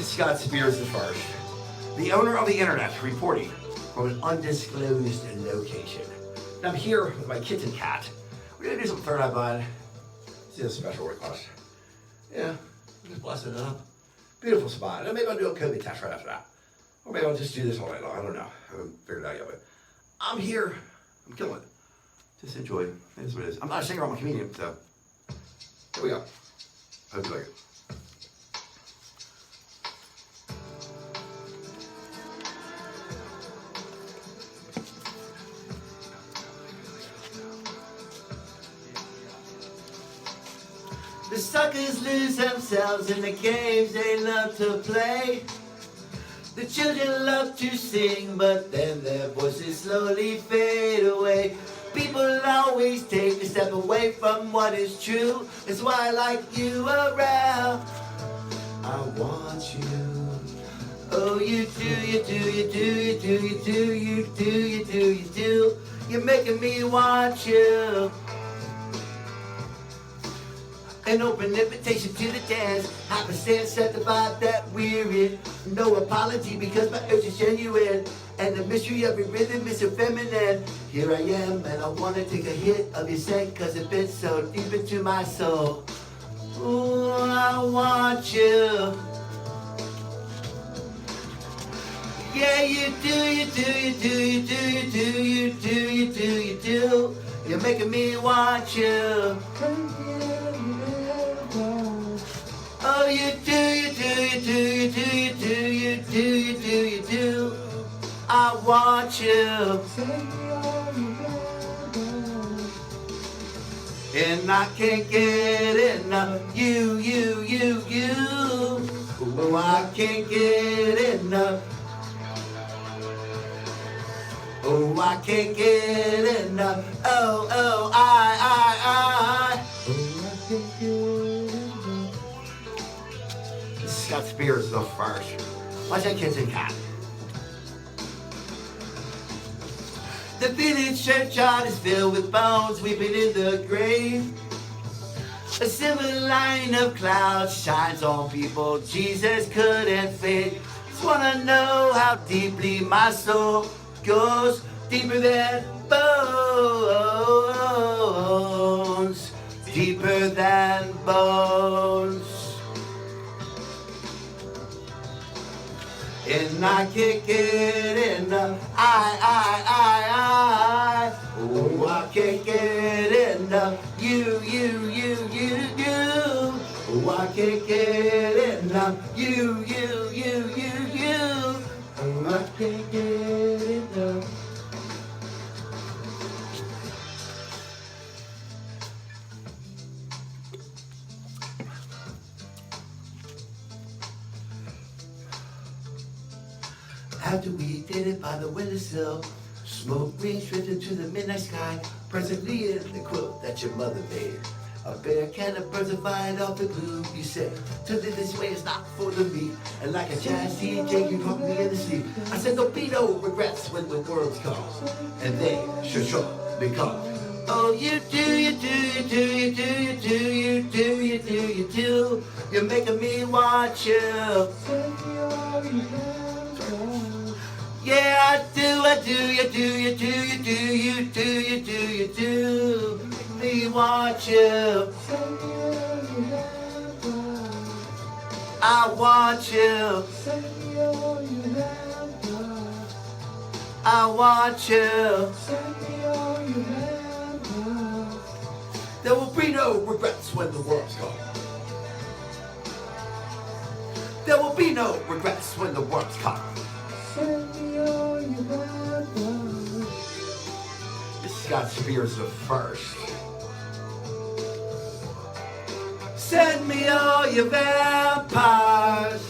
Scott Spears I, the owner of the internet, reporting from an undisclosed location. And I'm here with my kitten cat. We're gonna do some third eye blind. See a special request. Yeah, just busting it up. Beautiful spot. And maybe I'll do a COVID test right after that. Or maybe I'll just do this all night long. I don't know. I haven't figured it out yet, but I'm here. I'm killing it. Just enjoy it. That's what it is. I'm not a singer, I'm a comedian, so here we go. Hope you like it. The suckers lose themselves in the games they love to play. The children love to sing, but then their voices slowly fade away. People always take a step away from what is true. That's why I like you around. I want you. Oh, you do, you do, you do, you do, you do, you do, you do, you do. You're making me want you. An open invitation to the dance. Have a sense set the vibe that we're in. No apology because my urge is genuine. And the mystery of your rhythm is so feminine. Here I am and I wanna take a hit of your scent, cause it fits so deep into my soul. Ooh, I want you. Yeah, you do, you do, you do, you do, you do, you do, you do, you do. You're making me want you. Oh, you do, you do, you do, you do, you do, you do, you do, you do. I want you. And I can't get enough. You, you, you, you. Oh, I can't get enough. Oh, I can't get enough. Oh, oh, I. Oh, I can't get enough. Scott Spears the first. Watch that kitten cat. The village churchyard is filled with bones weeping in the grave. A silver line of clouds shines on people Jesus couldn't fade. Just wanna know how deeply my soul goes, deeper than bones, deeper than bones. And I can't get enough. I. Oh, I can't get enough. You. Oh, I can't get enough. You. Oh, I can't get enough. After we did it by the windowsill, smoke rings drifted to the midnight sky. Presently in the quilt that your mother made, a bare can of birds of flying off the glue. You said, to live this way is not for the meek. And like a jazz DJ, you put me in the sleep. I said, there'll be no regrets when the world's come. And they should surely come. Oh, you do, you do, you do, you do, you do, you do, you do, you do. You're making me want you. Yeah, I do, you do, you do, you do, you do, you do, you do. Me want you. I want you. I want you. There will be no regrets when the world's gone. There will be no regrets when the world's gone. Scott Spears the first. Send me all your vampires.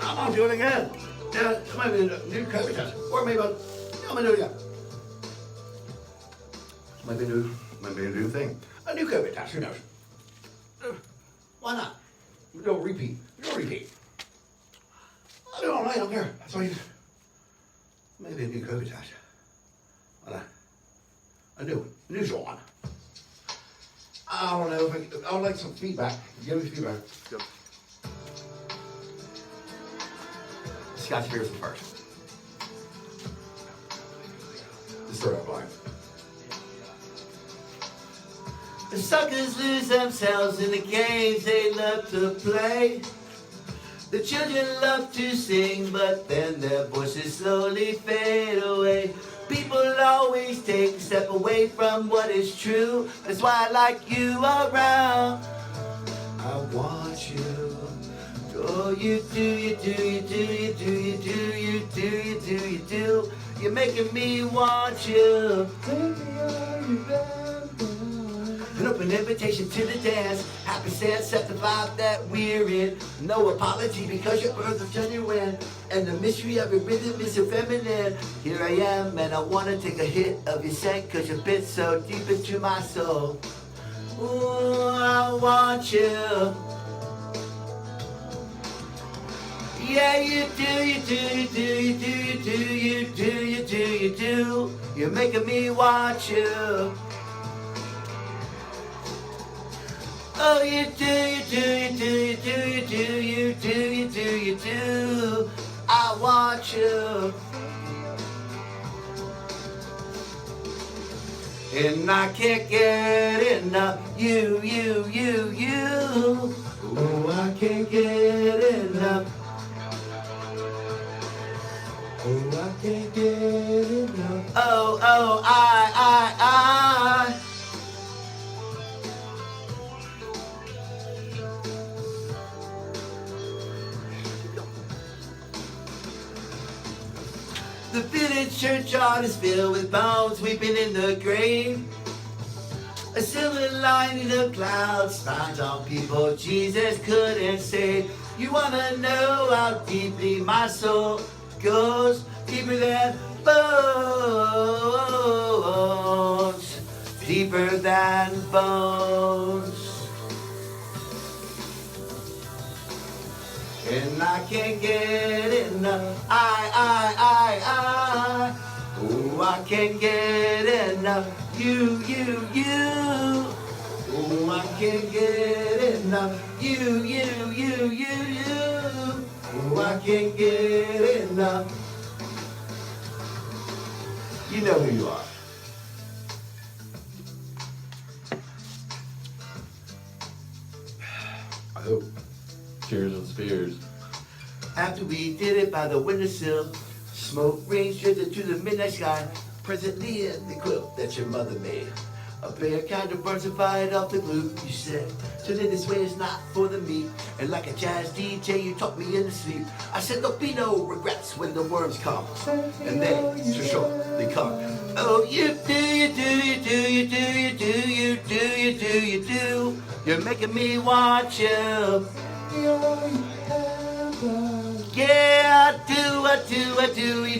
I'm gonna do it again. Yeah, it might be a new COVID test. Or maybe I'm gonna do it again. Might be a new thing. A new COVID test, who knows? Why not? We don't repeat. I'll do it all night, I don't care. That's all you do. Maybe a new COVID test. Why not? A new one. I don't know. I would like some feedback. Give me feedback. Yep. Scott Spears was first. Just start out blind. The suckers lose themselves in the games they love to play. The children love to sing, but then their voices slowly fade away. People always take a step away from what is true. That's why I like you around. I want you. Oh, you do, you do, you do, you do, you do, you do, you do, you do. You're making me want you. Take me on your back. An open invitation to the dance. Happy, sad, set the vibe that we're in. No apology because your birth is genuine. And the mystery of your rhythm is so feminine. Here I am and I wanna take a hit of your scent, cause you bit so deep into my soul. Ooh, I want you. Yeah, you do, you do, you do, you do, you do, you do, you do, you do. You're making me want you. Oh, you do, you do, you do, you do, you do, you do, you do, you do. I want you. And I can't get enough. You, you, you, you. Oh, I can't get enough. Oh, I can't get enough. Oh, oh, I. The village churchyard is filled with bones weeping in the grave. A silver line in the clouds shines on people Jesus couldn't save. You wanna know how deeply my soul goes? Deeper than bones. Deeper than bones. And I can't get enough. I. Oh, I can't get enough. You. Oh, I can't get enough. You. Oh, I can't get enough. You know who you are. I hope. Cheers and Spears. After we did it by the windowsill, smoke rings drifted to the midnight sky. Presently in the quilt that your mother made, a bare kind of burns and fired off the glue. You said, turn it this way is not for the meat. And like a jazz DJ, you taught me in the sleep. I said, there'll be no regrets when the worms come. And they, for sure, they come. Oh, you do, you do, you do, you do, you do, you do, you do, you do. You're making me want you. Yeah, I do, you do, you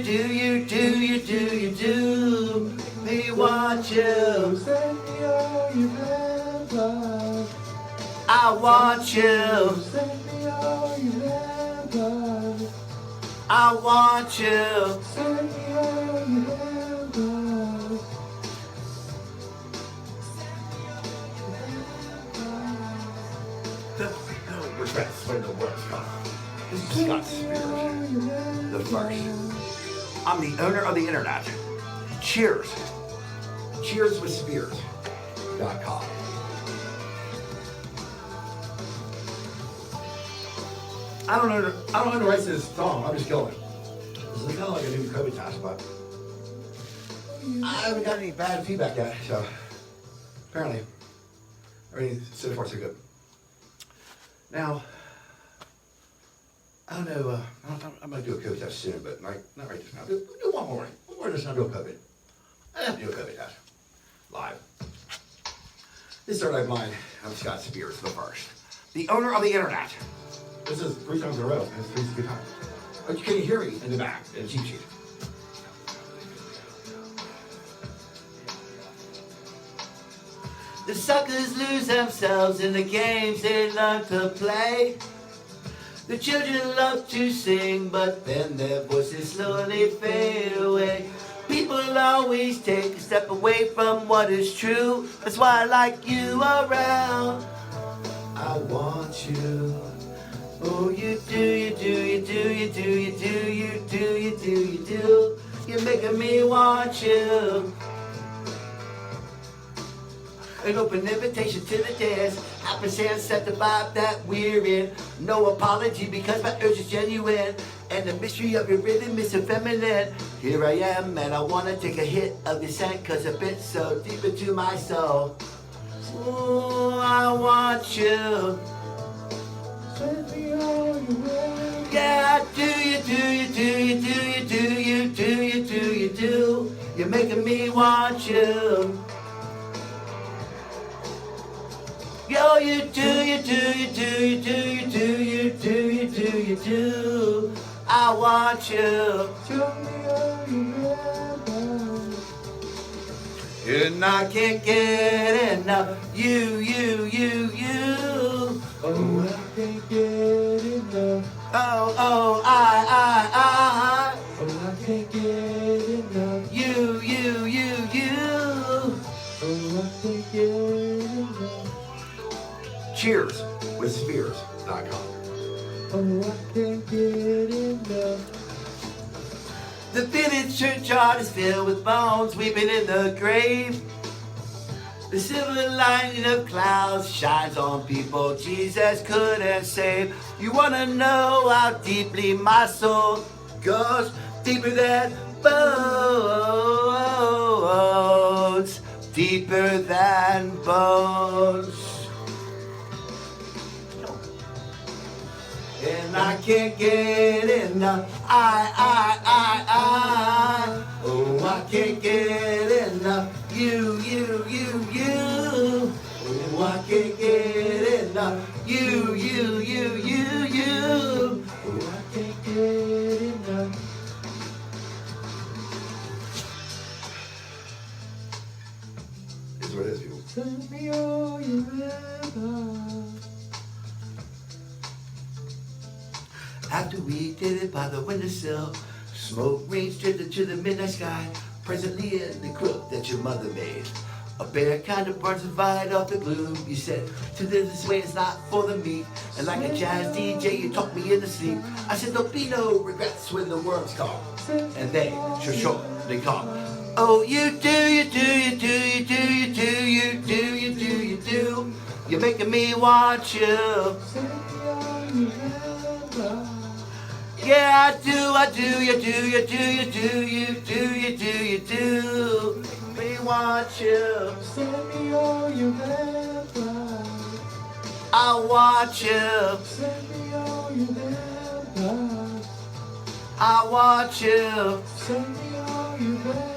do, you do, you do, you do. Me want you. I want you. I want you. No regrets when the words come. This is Scott Spears, the first. I'm the owner of the internet. Cheers. CheersWithSpears.com. I don't know how to write this song. I'm just going. This is kind of like a new COVID test, but I haven't got any bad feedback yet. So apparently, everything so far so good. Now, I don't know. I'm gonna do a COVID test soon, but not right just now. Do one more. One more just not do a COVID. I have to do a COVID test live. This is our live line. I'm Scott Spears, the first, the owner of the internet. This is 3 times in a row. It's 3 good times. But can you hear me in the back in a cheat sheet? The suckers lose themselves in the games they love to play. The children love to sing, but then their voices slowly fade away. People always take a step away from what is true. That's why I like you around. I want you. Oh, you do, you do, you do, you do, you do, You're making me want you. An open invitation to the dance. Happy and set the vibe that we're in. No apology because my urge is genuine. And the mystery of your rhythm is so feminine. Here I am and I wanna take a hit of your scent, cause it fits so deep into my soul. Ooh, I want you. Yeah, do you, do you, do you, do you, do you, do you, do you, do. You're making me want you. Yo, you do, you do, you do, you do, you do, you do, you do, you do. I want you. And I can't get enough. You, you, you, you. Oh, I can't get enough. Oh, I. Oh, I can't get enough. You, you, you, you. Oh, I can't get enough. Cheers with Spears.com. Oh, I can't get enough. The village churchyard is filled with bones weeping in the grave. The silver lining of clouds shines on people Jesus couldn't save. You wanna know how deeply my soul goes? Deeper than bones. Deeper than bones. And I can't get enough. I. Oh, I can't get enough. You. Oh, I can't get enough. You. Oh, I can't get enough. Is what it is, people. Send me all you ever. After we did it by the windowsill, smoke rings drifted to the midnight sky. Presently in the quilt that your mother made, a bear kind of burns the light off the gloom. You said, to this way it's not for the meat. And like a jazz DJ, you talked me into sleep. I said, there'll be no regrets when the worms call. And they sure they call. Oh, you do. You're making me want you. Send me all you ever. Yeah, I do, you do. Me want you. Send me all you ever. I want you. Send me all you ever. I want you. Send me all you ever.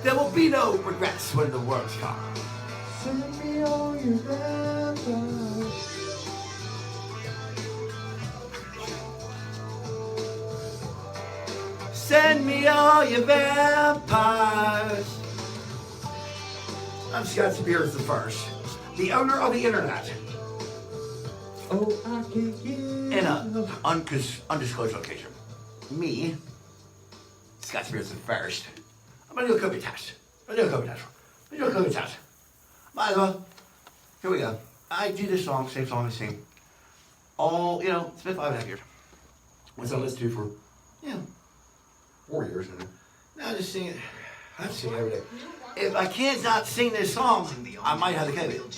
There will be no regrets when the worms come. Send me all you ever. Send me all your vampires. I'm Scott Spears the First, the owner of the internet, Oh, I can't get in an undisclosed location. Me, Scott Spears the First. I'm gonna do a COVID test. Might as well. Here we go. I do this song, same song I sing. All, it's been 5.5 years. What's I listen to for, 4 years. now I just sing it. I sing it every day. If I can't not sing this song, I might have the COVID.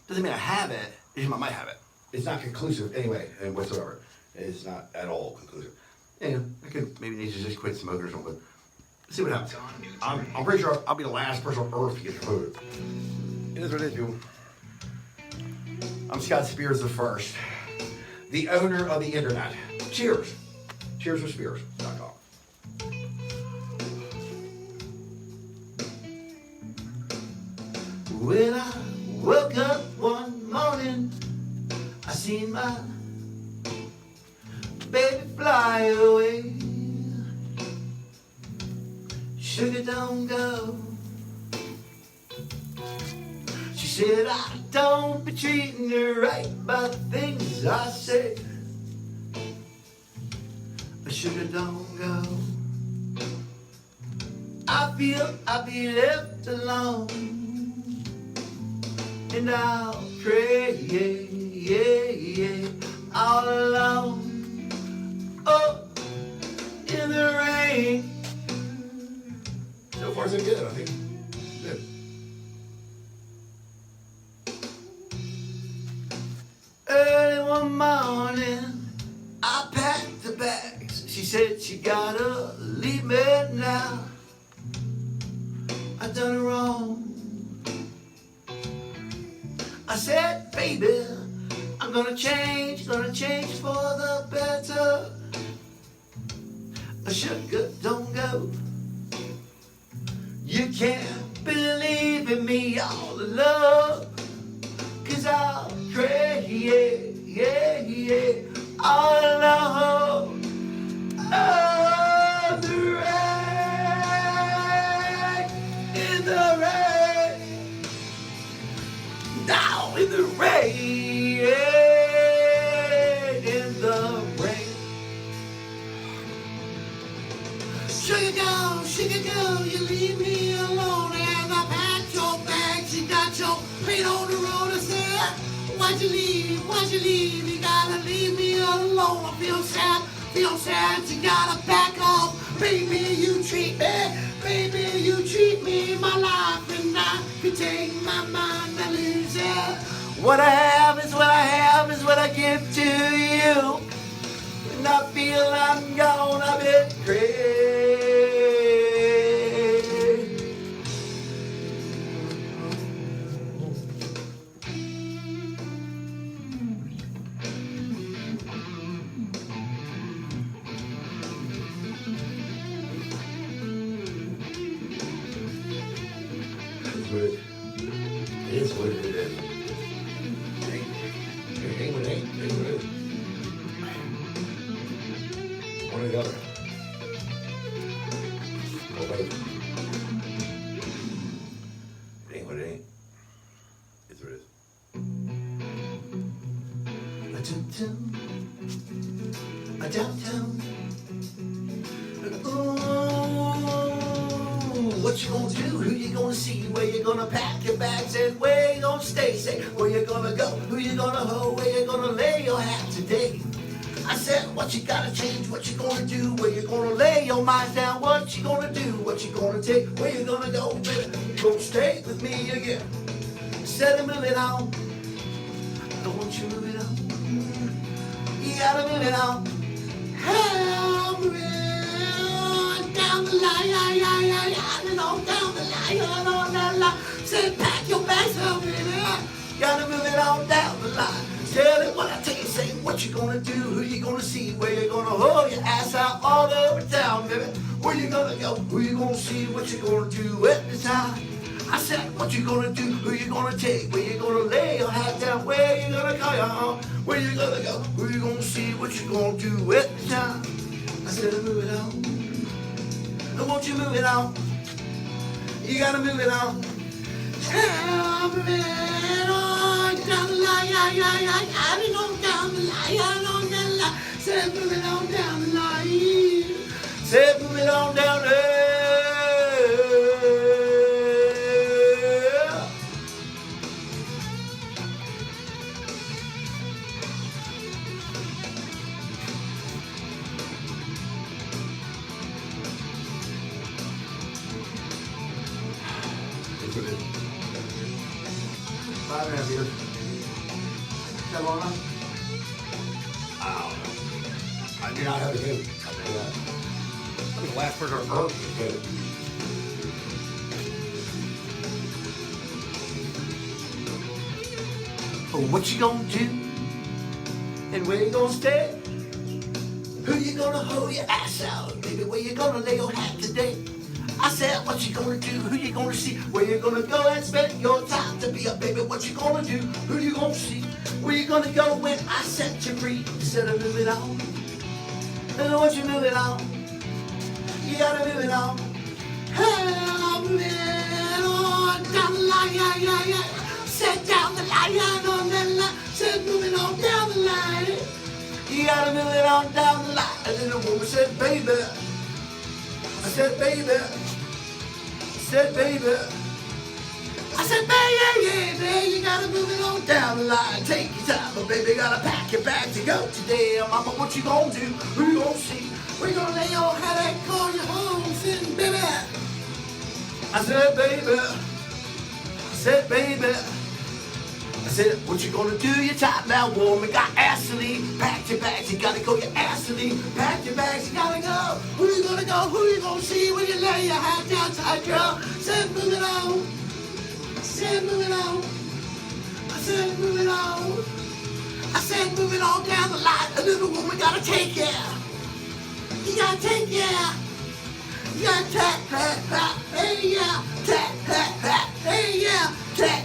Doesn't mean I have it, it just I might have it. It's not conclusive anyway, whatsoever. It's not at all conclusive. I could maybe need to just quit smoking or something. See what happens. I'm pretty sure I'll be the last person on earth to get COVID. It is what it is, people. I'm Scott Spears the First, the owner of the internet. Cheers. Cheers with Spears.com. When I woke up one morning, I seen my baby fly away. Sugar, don't go. She said, I don't be treating her right by the things I say. Sugar, don't go. I feel I'll be left alone, and I'll pray all alone. Oh, in the rain. So far, so good, I think. Good. Early one morning, I packed the bags. She said she gotta leave me now. I done wrong. I said, baby, I'm gonna change for the better. Sugar, don't go. You can't believe in me all alone. 'Cause I'll pray, all alone. Oh, the rain, in the rain, now in the rain, in the rain. Sugar girl, you leave me alone. And I packed your bags, you got your feet on the road. I said, why'd you leave? You gotta leave me alone. I feel sad, you gotta back off. Baby, you treat me, my life, and I could take my mind and lose it. What I have is what I give to you. And I feel I'm gonna be crazy. It is what it is. It ain't what it ain't. It ain't what it is. One or the other. Go both. It ain't what it ain't. It's what it is. Downtown. Ooh, what you gonna do? Who you gonna see? Where you gonna pack your bags and where you gonna stay? Say, where you gonna go? Who you gonna hold? Where you gonna lay your hat today? I said, what you gotta change? What you gonna do? Where you gonna lay your mind down? What you gonna do? What you gonna take? Where you gonna go, baby? You gonna stay with me again? Instead of moving on, I want you moving on. You gotta move it on. Help me down the line, on down the line, on the line. Say, pack your bags up, baby. Gotta move it on down the line. Tell it what I tell you, say what you gonna do, who you gonna see, where you gonna hold your ass out all over town, baby. Where you gonna go, who you gonna see, what you gonna do at the time. I said, what you gonna do, who you gonna take, where you gonna lay your hat down, where you gonna go, where you gonna go, who you gonna see, what you gonna do at the time. I said, move it on. Won't you move it on? You gotta move it on. Help me on down the line, I mean on down the line, on the line. Said move it on down the line. Said move it on down there. It's what it is. 5.5 years. Is that long enough? I don't know. I do not have a good. I'll tell you that. I think the last person I heard was good. What you gonna do? And where you gonna stay? Who you gonna hold your ass out, baby? Where you gonna lay your hat today? I said, what you gonna do? Who you gonna see? Where you gonna go and spend your time to be a baby? What you gonna do? Who you gonna see? Where you gonna go when I set you free? Instead of moving on. And what you moving on? You gotta move it on. Help me on down the line, set down the line, on the line, set moving on down the line. You gotta move it on down the line. And then the woman said, baby. I said, baby. I said, baby. I said, man, yeah, man, you gotta move it on down the line. Take your time, but baby, gotta pack your bag to go today. Mama, what you gonna do? Who you gonna see? We gonna lay your head and call you home, sitting, baby. I said, baby. I said, what you gonna do? Your top now warm, you got ass to leave. Pack your bags, you gotta go, your ass to leave. Pack your bags, you gotta go. Who you gonna go? Who you gonna see when you lay your hat down tight, girl? Said, move it on. Said, move it on. I said, move it on. I said, move it on down the line. A little woman gotta take ya. You gotta take ya. You gotta tap, hey, yeah. Tap, hey, yeah. Tap,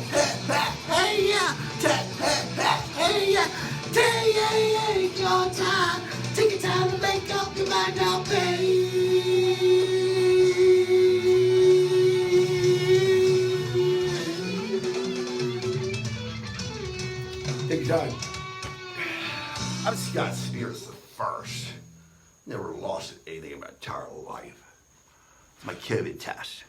hey, yeah. Tap, hey, yeah. Take your time. Take your time to make up your mind now, babe. Take your time. I'm Scott Spears the first. Never lost anything in my entire life. It's my COVID test.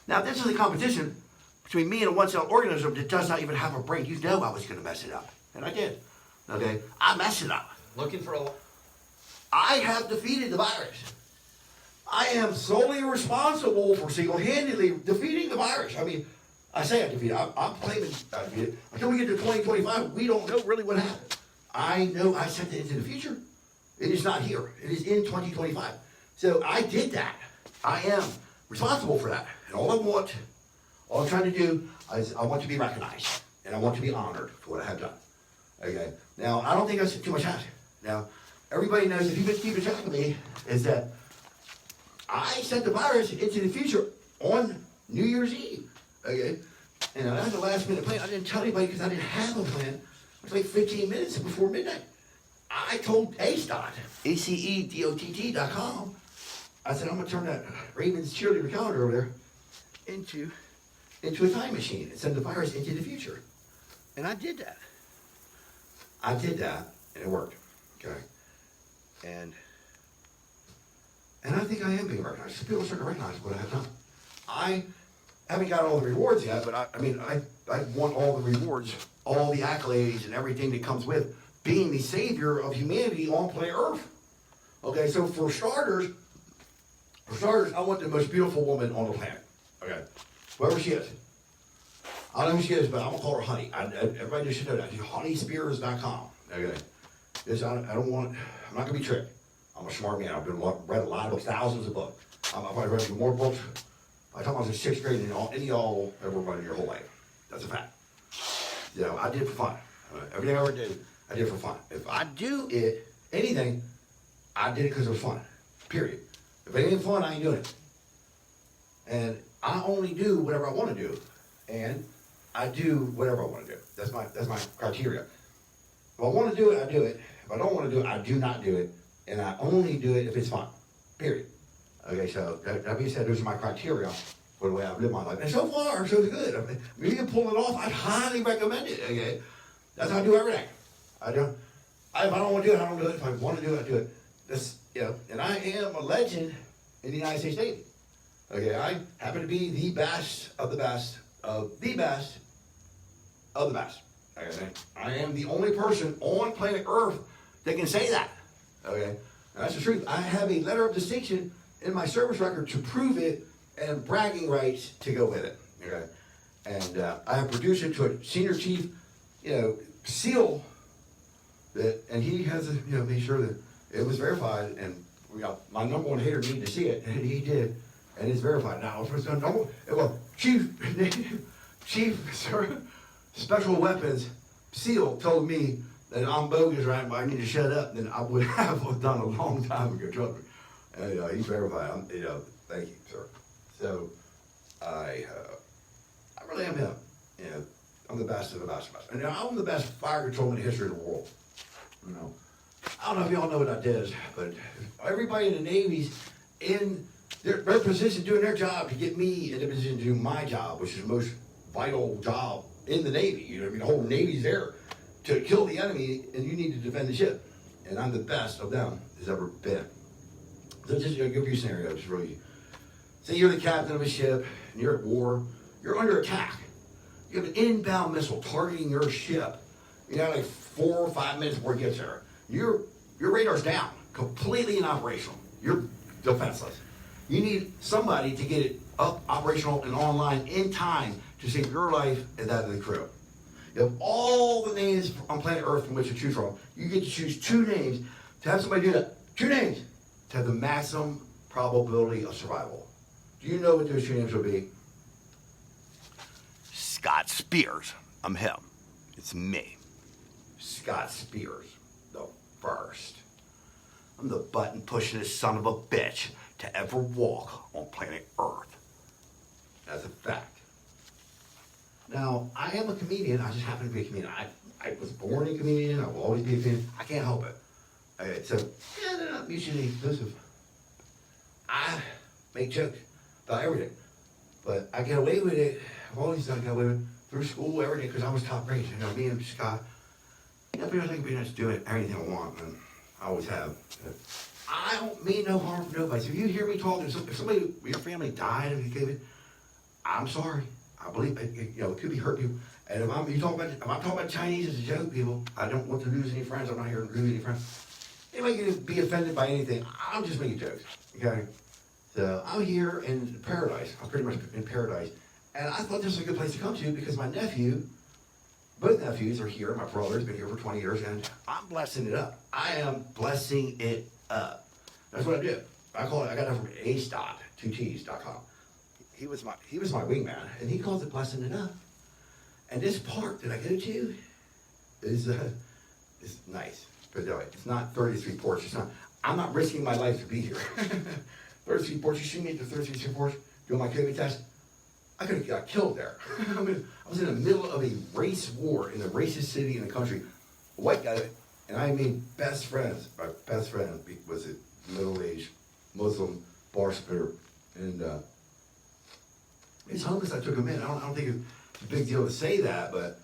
Now, if this is a competition between me and a one-cell organism that does not even have a brain, you know I was going to mess it up. And I did. Okay? I messed it up. I have defeated the virus. I am solely responsible for single-handedly defeating the virus. I mean, I say I defeated it. I'm claiming I defeated it. Until we get to 2025, we don't know really what happened. I know I sent it into the future. It is not here. It is in 2025. So I did that. I am responsible for that. And all I'm trying to do is I want to be recognized. And I want to be honored for what I have done. Okay? Now, I don't think I said too much hat. Now, everybody knows, if you've been keeping track of me, is that I sent the virus into the future on New Year's Eve. Okay? And I had the last minute plan. I didn't tell anybody because I didn't have a plan. It was like 15 minutes before midnight. I told ACEDOT, ACEDOTT.com, I said, I'm going to turn that Ravens Cheerleader calendar over there into a time machine and send the virus into the future. And I did that. And it worked. Okay? And I think I am being recognized. People are starting to recognize what I have done. I haven't got all the rewards yet, but I want all the rewards, all the accolades and everything that comes with being the savior of humanity on planet Earth. Okay, so for starters, I want the most beautiful woman on the planet. Okay, whoever she is. I don't know who she is, but I'm gonna call her Honey. Everybody should know that. HoneySpears.com. Okay, I'm not gonna be tricked. I'm a smart man. I've read a lot of books, thousands of books. I've probably read more books by the time I was in 6th grade than any of y'all ever read in your whole life. That's a fact. You know, I did it for fun. Everything I ever did, I did it for fun. If I do anything, I did it because it was fun. Period. If it ain't fun, I ain't doing it. And I only do whatever I want to do. And I do whatever I want to do. That's my criteria. If I want to do it, I do it. If I don't want to do it, I do not do it. And I only do it if it's fun. Period. Okay, so that being said, those are my criteria for the way I've lived my life. And so far, so good. I mean, if you can pull it off, I'd highly recommend it. Okay, that's how I do everything. If I don't want to do it, I don't do it. If I want to do it, I do it. And I am a legend in the United States Navy. Okay, I happen to be the best of the best of the best of the best. Okay, I am the only person on planet Earth that can say that. Okay, that's the truth. I have a letter of distinction in my service record to prove it, and bragging rights to go with it. Okay, and I have produced it to a senior chief, SEAL. And he has to, make sure that it was verified. And we got my number one hater needed to see it, and he did, and it's verified now. Chief Special Weapons SEAL told me that I'm bogus, right? But I need to shut up. Then I would have done a long time ago. Trust me. And he verified. Thank you, sir. So I really am him. I'm the best of the best of the best. And I'm the best fire controlman in the history of the world. I don't know if y'all know what that is, but everybody in the Navy's in their position doing their job to get me in the position to do my job, which is the most vital job in the Navy. The whole Navy's there to kill the enemy, and you need to defend the ship. And I'm the best of them there's ever been. So just give you a scenario, just really. Say you're the captain of a ship, and you're at war, you're under attack. You have an inbound missile targeting your ship. You got like 4 or 5 minutes before it gets there. Your radar's down, completely inoperational. You're defenseless. You need somebody to get it up, operational, and online in time to save your life and that of the crew. You have all the names on planet Earth from which to choose from. You get to choose 2 names to have somebody do that. 2 names to have the maximum probability of survival. Do you know what those 2 names would be? Scott Spears. I'm him. It's me. Scott Spears, the first. I'm the button pushing son of a bitch to ever walk on planet Earth. That's a fact. Now, I am a comedian. I just happen to be a comedian. I was born a comedian. I will always be a comedian. I can't help it. So, yeah, they're not mutually exclusive. I make jokes about everything. But I get away with it. I've always done get away with it through school, everything, because I was top grade. You know, me and Scott, people think we just do it, everything I want, and I always have. I don't mean no harm for nobody. So if you hear me talking, if somebody, your family died of COVID, I'm sorry. I believe it could be hurt people. And if I'm talking about Chinese as a joke, people, I don't want to lose any friends. I'm not here to lose any friends. Anybody can be offended by anything. I'm just making jokes. Okay. So I'm here in paradise. I'm pretty much in paradise. And I thought this was a good place to come to because my nephew, both nephews are here. My brother's been here for 20 years, and I'm blessing it up. I am blessing it up. That's what I do. I got that from ace.2ts.com. He was my wingman, and he calls it blessing it up. And this park that I go to is nice. But no, it's not 33 Porch. It's not. I'm not risking my life to be here. 33 Porch. You see me at the 33 Porch doing my COVID test. I could have got killed there. I was in the middle of a race war in the racist city in the country. A white guy, and I mean best friends. My best friend was a middle-aged Muslim bar spitter, and he's homeless. I took him in. I don't think it's a big deal to say that, but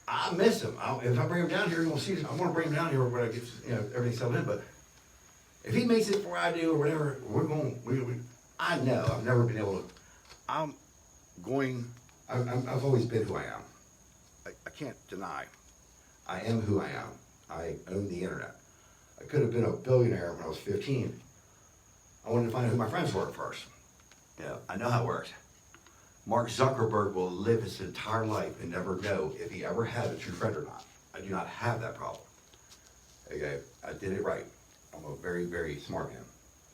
I miss him. If I bring him down here, you won't see this. I want to bring him down here when I get everything settled in. But if he makes it before I do or whatever, we're going. I know I've never been able to. I've always been who I am. I can't deny. I am who I am. I own the internet. I could have been a billionaire when I was 15. I wanted to find out who my friends were first. Yeah, I know how it works. Mark Zuckerberg will live his entire life and never know if he ever had a true friend or not. I do not have that problem. Okay, I did it right. I'm a very, very smart man.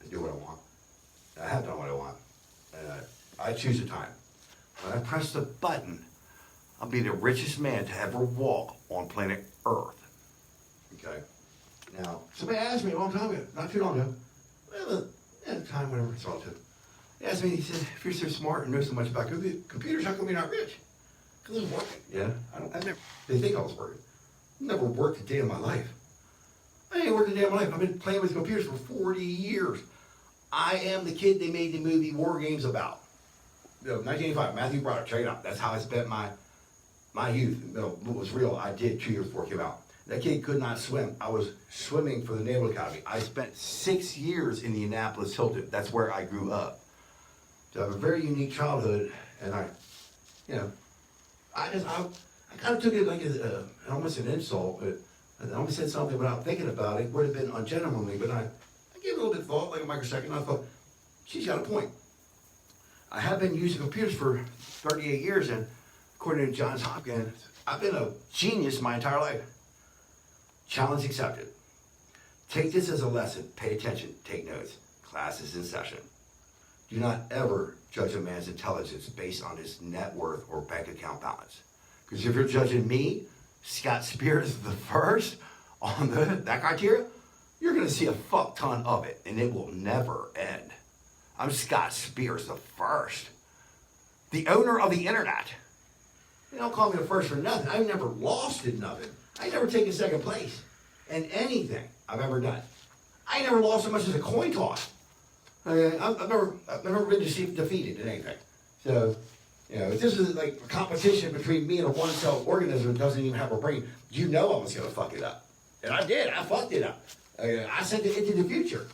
I do what I want. I have done what I want. And I choose a time. When I press the button, I'll be the richest man to ever walk on planet Earth. Okay? Now, somebody asked me a long time ago, not too long ago, well, at the time, whatever it's all to. He asked me, he said, if you're so smart and know so much about computers, how come you're not rich? Because I was working. Yeah? They think I was working. I never worked a day in my life. I ain't worked a day in my life. I've been playing with computers for 40 years. I am the kid they made the movie War Games about. 1985, Matthew Broderick, check it out. That's how I spent my youth. What was real, I did 2 years before it came out. That kid could not swim. I was swimming for the Naval Academy. I spent 6 years in the Annapolis Hilton. That's where I grew up. So I have a very unique childhood, and I kind of took it like almost an insult, but I almost said something without thinking about it. Would have been ungentlemanly, but I gave it a little bit of thought, like a microsecond. I thought, she's got a point. I have been using computers for 38 years, and according to Johns Hopkins, I've been a genius my entire life. Challenge accepted. Take this as a lesson. Pay attention. Take notes. Class is in session. Do not ever judge a man's intelligence based on his net worth or bank account balance. Because if you're judging me, Scott Spears the first, on that criteria, you're going to see a fuck ton of it, and it will never end. I'm Scott Spears the first, the owner of the internet. They don't call me the first for nothing. I've never lost in nothing. I never taken second place in anything I've ever done. I never lost so much as a coin toss. I've never been defeated in anything. So, if this is like a competition between me and a one-celled organism that doesn't even have a brain, you know I was going to fuck it up. And I did. I fucked it up. I sent it into the future.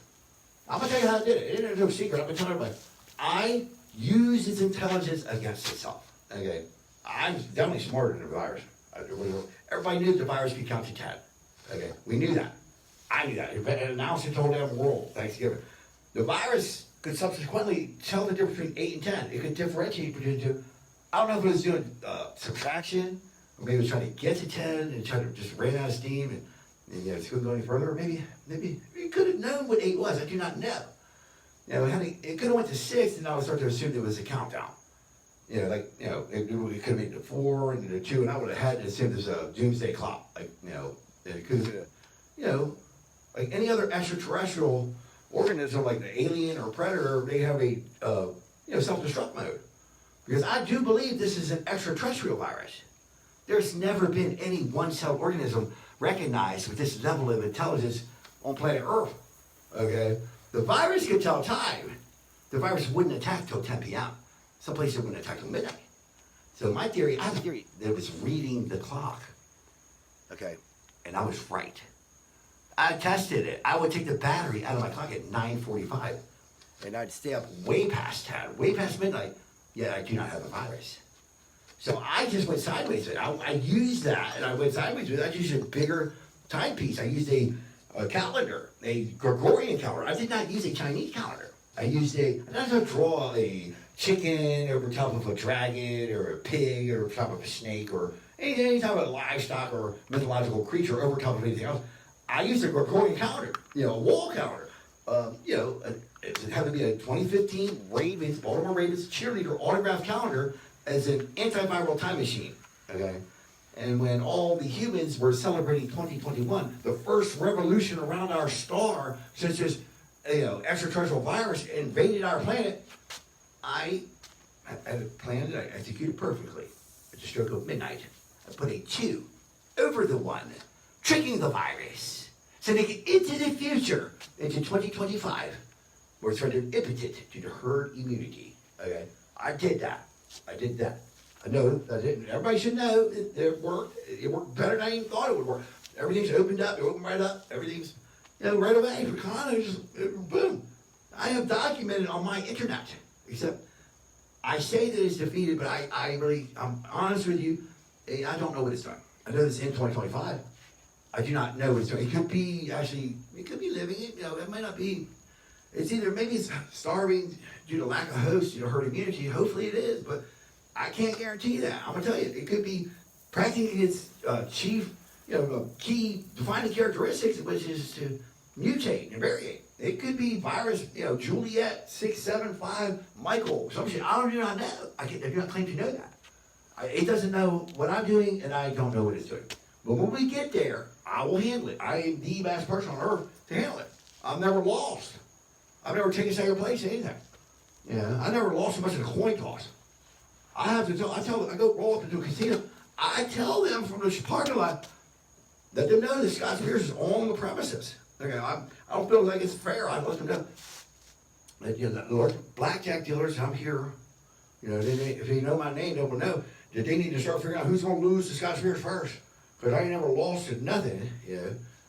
I'm going to tell you how I did it. It ain't no secret. I'm going to tell everybody. I used its intelligence against itself. Okay? I'm definitely smarter than the virus. Everybody knew the virus could count to 10. Okay, we knew that. I knew that. It announced it to the whole damn world, Thanksgiving. The virus could subsequently tell the difference between 8 and 10. It could differentiate between the two. I don't know if it was doing subtraction, or maybe it was trying to get to 10 and trying to just ran out of steam and it couldn't go any further. Or maybe it could have known what 8 was. I do not know. It could have went to 6, and I would start to assume there was a countdown. It could have made it to 4 and to 2, and I would have had to assume there's a doomsday clock. And it could have been, like any other extraterrestrial organism, like the alien or predator, they have a, self-destruct mode. Because I do believe this is an extraterrestrial virus. There's never been any one-celled organism recognized with this level of intelligence on planet Earth. Okay? The virus could tell time. The virus wouldn't attack till 10 p.m. Some places it wouldn't attack till midnight. So I have a theory that it was reading the clock. Okay? And I was right. I tested it. I would take the battery out of my clock at 9:45. And I'd stay up way past 10, way past midnight. Yet I do not have a virus. So I just went sideways with it. I used that, and I went sideways with it. I used a bigger timepiece. I used a calendar, a Gregorian calendar. I did not use a Chinese calendar. I did not draw a chicken over top of a dragon, or a pig, or over top of a snake, or any type of livestock or mythological creature over top of anything else. I used a Gregorian calendar, a wall calendar. It had to be a 2015 Baltimore Ravens Cheerleader Autographed calendar as an antiviral time machine. Okay? And when all the humans were celebrating 2021, the first revolution around our star, since this extraterrestrial virus invaded our planet, I had a plan that I executed perfectly. At the stroke of midnight, I put a 2 over the 1, tricking the virus, sending it into the future, into 2025, where it's rendered impotent due to herd immunity. Okay? I did that. I know that everybody should know it worked. It worked better than I even thought it would work. Everything's opened up. It opened right up. Everything's, right away. For Connor, boom. I have documented on my internet. Except I say that it's defeated, but I'm honest with you. I don't know what it's done. I know this in 2025. I do not know what it's doing. It could be living it. It might not be. It's maybe it's starving due to lack of host, due to herd immunity. Hopefully it is, but I can't guarantee that. I'm gonna tell you, it could be practicing its chief, key defining characteristics, which is to mutate and variate. It could be virus, Juliet 675 Michael, some shit. I do not know. I do not claim to know that. It doesn't know what I'm doing, and I don't know what it's doing. But when we get there, I will handle it. I am the best person on earth to handle it. I've never lost. I've never taken second place in anything. I never lost so much in a coin toss. I go roll up into a casino. I tell them from the parking lot, let them know that Scott Spears is on the premises. Okay, I don't feel like it's fair. I let them know. The Lord, blackjack dealers, I'm here. If they know my name, they will know that they need to start figuring out who's going to lose to Scott Spears first. Because I ain't never lost to nothing.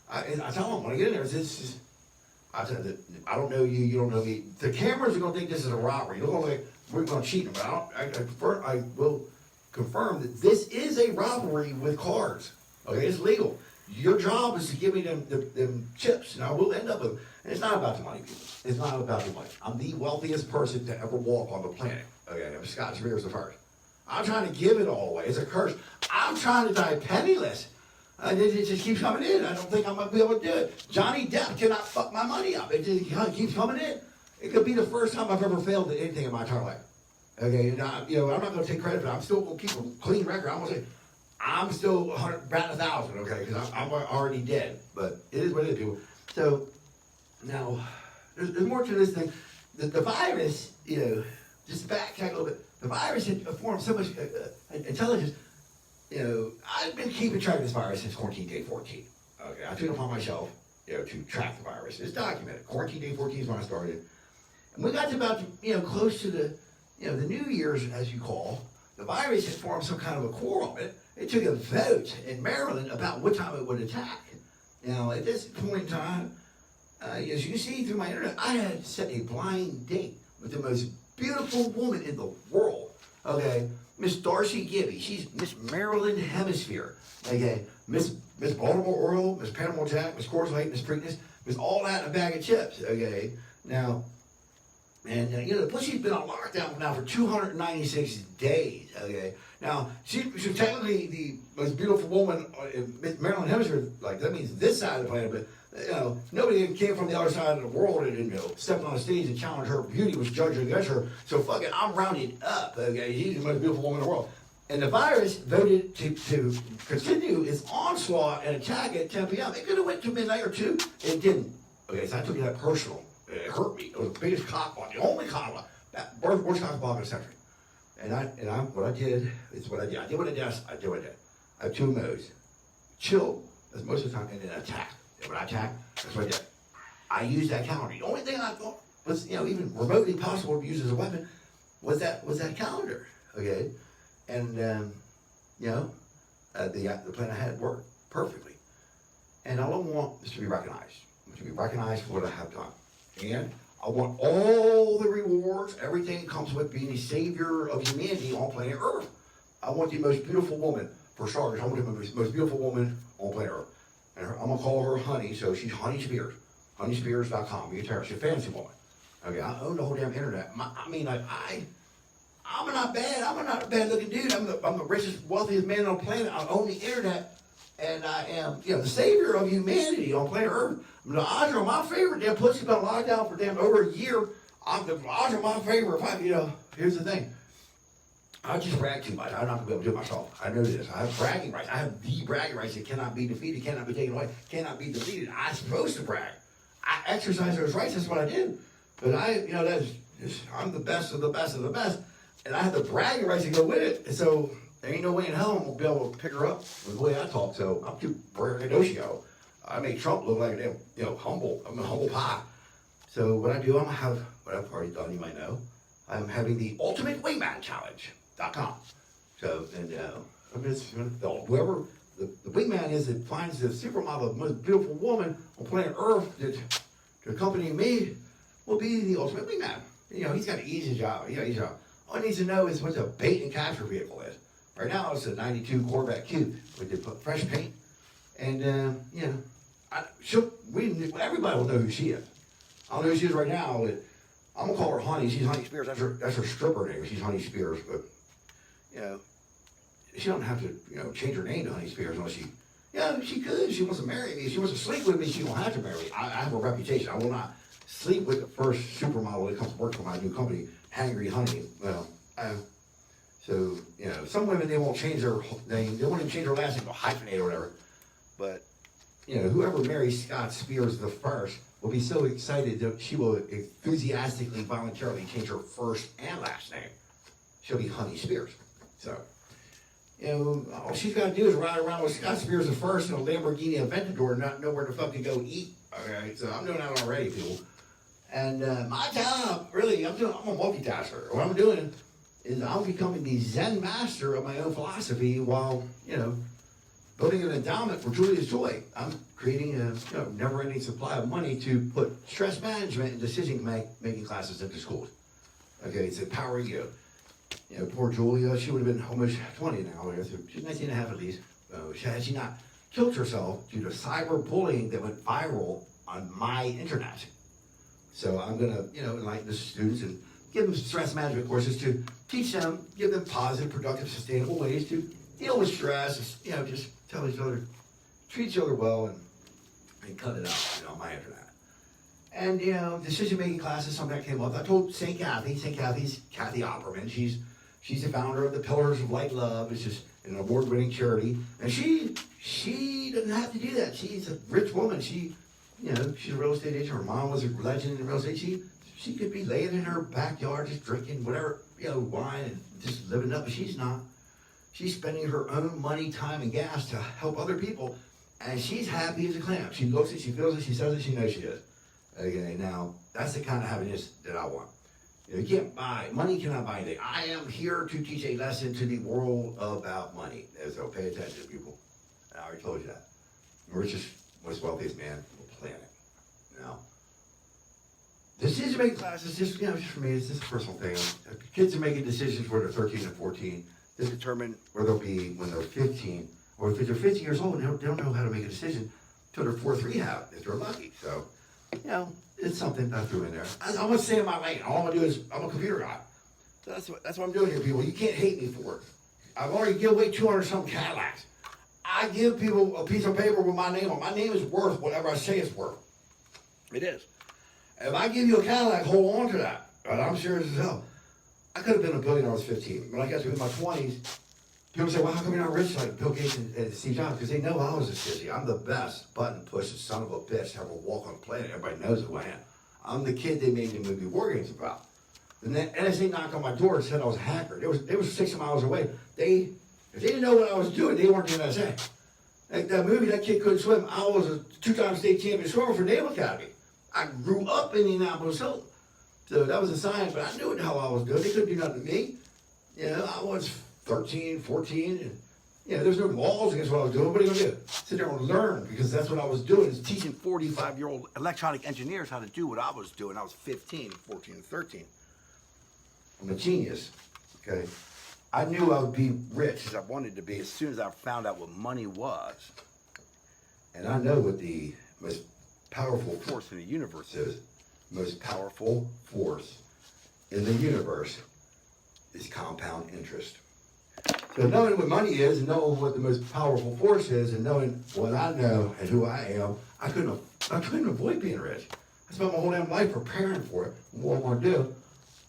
I tell them when I get in there, I tell them, I don't know you, you don't know me. The cameras are going to think this is a robbery. They're going to think we're going to cheat them. But I will confirm that this is a robbery with cards. Okay, it's legal. Your job is to give me them chips, and I will end up with them. And it's not about the money, people. It's not about the money. I'm the wealthiest person to ever walk on the planet. Okay, I'm Scott Spears the first. I'm trying to give it all away. It's a curse. I'm trying to die penniless. It just keeps coming in. I don't think I'm going to be able to do it. Johnny Depp cannot fuck my money up. It just keeps coming in. It could be the first time I've ever failed at anything in my entire life. Okay, I'm not going to take credit for it. I'm still going to keep a clean record. I'm going to say, I'm still batting 1,000, okay, because I'm already dead. But it is what it is, people. So, now, there's more to this thing. The virus, just backtrack a little bit. The virus had formed so much intelligence. I've been keeping track of this virus since quarantine day 14. Okay, I took it upon myself, to track the virus. It's documented. Quarantine day 14 is when I started. And we got to about, close to the New Year's, as you call, the virus had formed some kind of a quorum. It took a vote in Maryland about what time it would attack. Now, at this point in time, as you can see through my internet, I had set a blind date with the most beautiful woman in the world. Okay, Miss Darcy Gibby, she's Miss Maryland Hemisphere. Okay, Miss Baltimore Oriole, Miss Panama Jack, Miss Coors Light, Miss Preakness, Miss all that in a bag of chips. Okay, now, and you know, plus she's been on lockdown now for 296 days. Okay, now she's technically the most beautiful woman in Maryland Hemisphere. Like that means this side of the planet, but. You know, nobody came from the other side of the world and, you know, stepped on a stage and challenged her beauty, was judged against her. So fuck it, I'm rounding up, okay? She's the most beautiful woman in the world. And the virus voted to continue its onslaught and attack at 10 p.m. It could have went to midnight or 2. It didn't. Okay, so I took that personal. It hurt me. It was the biggest cockblock, the only cockblock, worst cockblock in the century. What I did is what I did. I did what I did. I did what I did. I have 2 modes. Chill, that's most of the time, and then attack. When I attack, that's what I did. I used that calendar. The only thing I thought was, you know, even remotely possible to use as a weapon was that calendar. Okay, and you know, the plan I had worked perfectly. And all I want is to be recognized. To be recognized for what I have done. And I want all the rewards, everything that comes with being a savior of humanity on planet Earth. I want the most beautiful woman, for starters. I want the most beautiful woman on planet Earth. And I'm going to call her Honey, so she's Honey Spears. HoneySpears.com. You can tell her she's a fancy woman. Okay, I own the whole damn internet. I'm not bad. I'm not a bad looking dude. I'm the richest, wealthiest man on the planet. I own the internet. And I am, you know, the savior of humanity on planet Earth. The odds are my favorite. Damn pussy's been locked down for damn over a year. The odds are my favorite. You know, here's the thing. I just brag too much. I'm not going to be able to do it myself. I know this. I have bragging rights. I have the bragging rights that cannot be defeated, cannot be taken away, cannot be deleted. I'm supposed to brag. I exercise those rights. That's what I do. But I'm the best of the best of the best. And I have the bragging rights to go with it. And so there ain't no way in hell I'm going to be able to pick her up with the way I talk. So I'm too braggadocio. I make Trump look like a damn, you know, humble. I'm a humble pie. So what I do, I'm going to have what I've already done, you might know. I'm having the Ultimate Wingman Challenge.com. So, and whoever the wingman is that finds the supermodel, the most beautiful woman on planet Earth to accompany me will be the ultimate wingman. You know, he's got an easy job. All he needs to know is what the bait and capture vehicle is. Right now, it's a 92 Corvette Coupe with the fresh paint. And, you know, everybody will know who she is. I don't know who she is right now, but I'm going to call her Honey. She's Honey Spears. That's her stripper name. She's Honey Spears. But, you know, she don't have to, you know, change her name to Honey Spears unless she, yeah, she could. If she wants to marry me. If she wants to sleep with me, she don't have to marry me. I have a reputation. I will not sleep with the first supermodel that comes to work for my new company, Hangry Honey. Well, so, you know, some women, they won't change their name. They won't even change their last name to hyphenate or whatever. But, you know, whoever marries Scott Spears the first will be so excited that she will enthusiastically, voluntarily change her first and last name. She'll be Honey Spears. So, you know, all she's got to do is ride around with Scott Spears the first in a Lamborghini Aventador and not know where the fuck to go eat. Okay, so I'm doing that already, people. And my job, really, I'm a multitasker. What I'm doing is I'm becoming the Zen master of my own philosophy while, you know, building an endowment for Julia's Joy. I'm creating a never-ending supply of money to put stress management and decision-making classes into schools. Okay, it's empowering you. You know, poor Julia, she would have been almost 20 now. She's 19 and a half at least. Had she not killed herself due to cyberbullying that went viral on my internet. So I'm going to, you know, enlighten the students and give them stress management courses to teach them, give them positive, productive, sustainable ways to deal with stress. You know, just tell each other, treat each other well, and cut it out, you know, on my internet. And, you know, decision-making classes, something that came up. I told St. Kathy's Kathy Opperman. She's the founder of the Pillars of Light Love. It's just an award-winning charity. And she doesn't have to do that. She's a rich woman. She's a real estate agent. Her mom was a legend in real estate. She could be laying in her backyard just drinking whatever, you know, wine and just living up, but she's not. She's spending her own money, time, and gas to help other people, and she's happy as a clam. She looks it, she feels it, she says it, she knows she is. Okay, now, that's the kind of happiness that I want. You know, you can't buy, money cannot buy anything. I am here to teach a lesson to the world about money. So pay attention, people. I already told you that. The richest, most wealthiest man on the planet. Now, decision-making classes, just for me, it's just a personal thing. Kids are making decisions when they're 13 and 14. to determine where they'll be when they're 15, or if they're 15 years old and they don't know how to make a decision till their fourth rehab, if they're lucky. So, you know, it's something I threw in there. I'm gonna stay in my lane. All I'm gonna do is, I'm a computer guy. So that's what I'm doing here, people. You can't hate me for it. I've already given away 200 some Cadillacs. I give people a piece of paper with my name on. My name is worth whatever I say it's worth. It is. If I give you a Cadillac, hold on to that. But I'm serious as hell. I could have been a billionaire when I was 15. When I got to in my 20s, people say, well, how come you're not rich like Bill Gates and Steve Jobs? Because they know I was a sissy. I'm the best button-pushing son of a bitch to ever walk on the planet. Everybody knows who I am. I'm the kid they made the movie War Games about. And then NSA knocked on my door and said I was a hacker. They was 6 miles away. If they didn't know what I was doing, they weren't the NSA. Like that movie, that kid couldn't swim. I was a 2-time state champion swimmer for Naval Academy. I grew up in Naples Florida. So that was a sign, but I knew how I was doing. They couldn't do nothing to me. You know, I was 13, 14, and you know, there's no laws against what I was doing. What are you gonna do? Sit there and learn, because that's what I was doing, is teaching 45-year-old electronic engineers how to do what I was doing. I was 15, 14, and 13. I'm a genius, okay? I knew I would be rich as I wanted to be as soon as I found out what money was. And I know what the most powerful force in the universe is. Most powerful force in the universe is compound interest. So knowing what money is, and knowing what the most powerful force is, and knowing what I know and who I am, I couldn't avoid being rich. I spent my whole damn life preparing for it. What I want to do.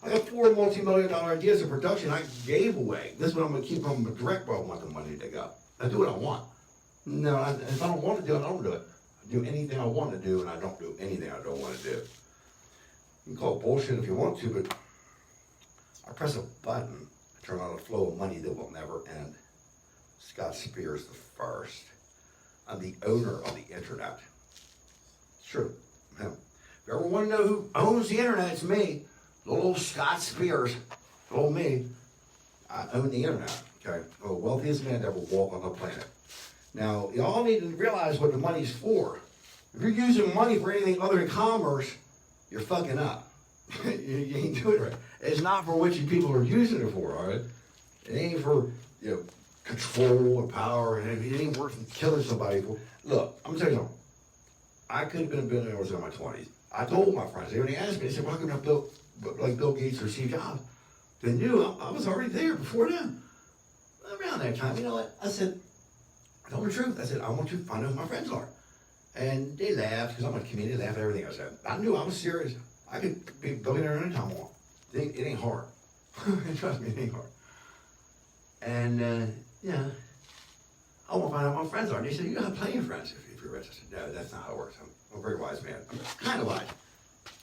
I got 4 multi-million-dollar ideas of production I gave away. This is what I'm going to keep on direct where I want the money to go. I do what I want. No, if I don't want to do it, I don't do it. I do anything I want to do, and I don't do anything I don't want to do. You can call it bullshit if you want to, but I press a button, I turn on a flow of money that will never end. Scott Spears the first. I'm the owner of the internet. It's true, I'm him. If you ever want to know who owns the internet, it's me. Little old Scott Spears, little me. I own the internet, okay? I'm the wealthiest man to ever walk on the planet. Now, y'all need to realize what the money's for. If you're using money for anything other than commerce, you're fucking up. You ain't doing it right. It's not for what you people are using it for, all right? It ain't for, you know, control or power, and it ain't worth killing somebody for. Look, I'm gonna tell you something. I could have been a billionaire when I was in my 20s. I told my friends, when they asked me, they said, well, how come not Bill Gates or Steve Jobs? They knew I was already there before them. Around that time, you know what? I said, tell them the truth. I said, I want you to find out who my friends are. And they laughed, because I'm a comedian. They laughed at everything I said. I knew I was serious. I could be a billionaire anytime I want. It ain't hard. Trust me, it ain't hard. And, yeah, I want to find out who my friends are. And they said, you got plenty of friends if you're rich. I said, no, that's not how it works. I'm a very wise man. I'm kind of wise.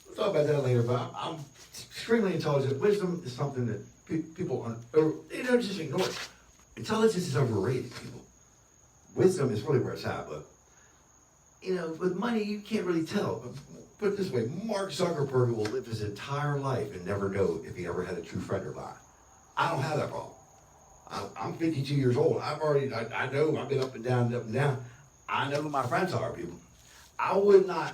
We'll talk about that later, but I'm extremely intelligent. Wisdom is something that people, they don't just ignore it. Intelligence is overrated, people. Wisdom is really where it's at, but, you know, with money, you can't really tell. Put it this way, Mark Zuckerberg will live his entire life and never know if he ever had a true friend or not. I don't have that problem. I'm 52 years old. I know, I've been up and down, up and down. I know who my friends are, people. I would not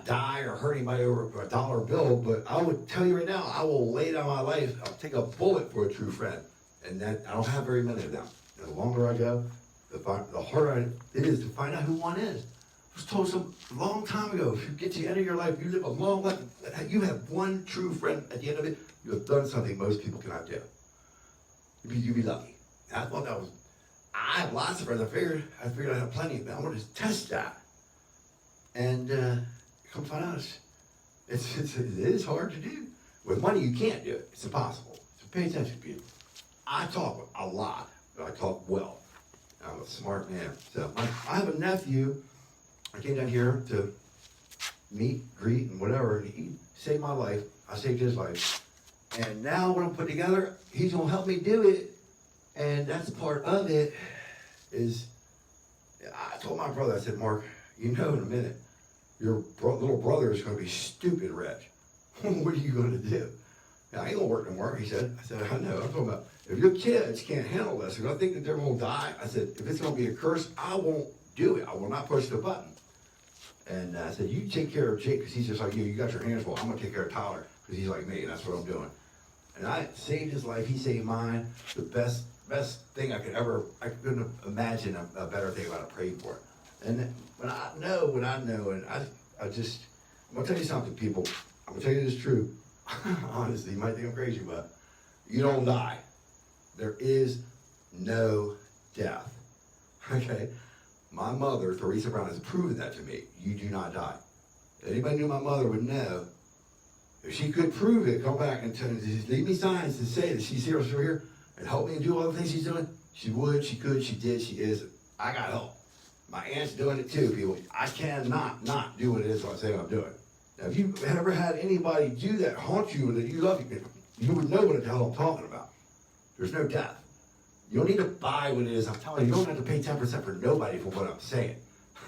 die or hurt anybody over a dollar bill, but I would tell you right now, I will lay down my life. I'll take a bullet for a true friend. And that I don't have very many of them. The longer I go, the harder it is to find out who one is. I was told some long time ago, if you get to the end of your life, you live a long life, you have one true friend at the end of it, you have done something most people cannot do. You'd be lucky. And I thought that was, I have lots of friends. I figured I have plenty of them. I wanted to test that. And come find out, it is hard to do. With money, you can't do it. It's impossible. So pay attention, people. I talk a lot, but I talk well. I'm a smart man. So I have a nephew. I came down here to meet, greet, and whatever. He saved my life. I saved his life. And now what I'm putting together, he's going to help me do it. And that's part of it is, I told my brother, I said, Mark, you know in a minute, your little brother is going to be stupid rich. What are you going to do? Now, I ain't going to work no more, he said. I said, I know. I'm talking about, if your kids can't handle this, if I think that they're going to die, I said, if it's going to be a curse, I won't do it. I will not push the button. And I said, you take care of Jake, because he's just like you. You got your hands full. I'm going to take care of Tyler, because he's like me, and that's what I'm doing. And I saved his life, he saved mine. The best thing I couldn't imagine a better thing about to pray for. And when I know what I know, and I'm gonna tell you something, people. I'm gonna tell you this truth. Honestly, you might think I'm crazy, but you don't die. There is no death. Okay? My mother, Theresa Brown, has proven that to me. You do not die. Anybody knew my mother would know. If she could prove it, come back and leave me signs to say that she's here, and help me do all the things she's doing. She would, she could, she did, she is. I got help. My aunt's doing it too, people. I cannot not do what it is I say I'm doing. Now, if you've ever had anybody do that, haunt you, that you love, you would know what the hell I'm talking about. There's no death. You don't need to buy what it is I'm telling you. You don't have to pay 10% for nobody for what I'm saying.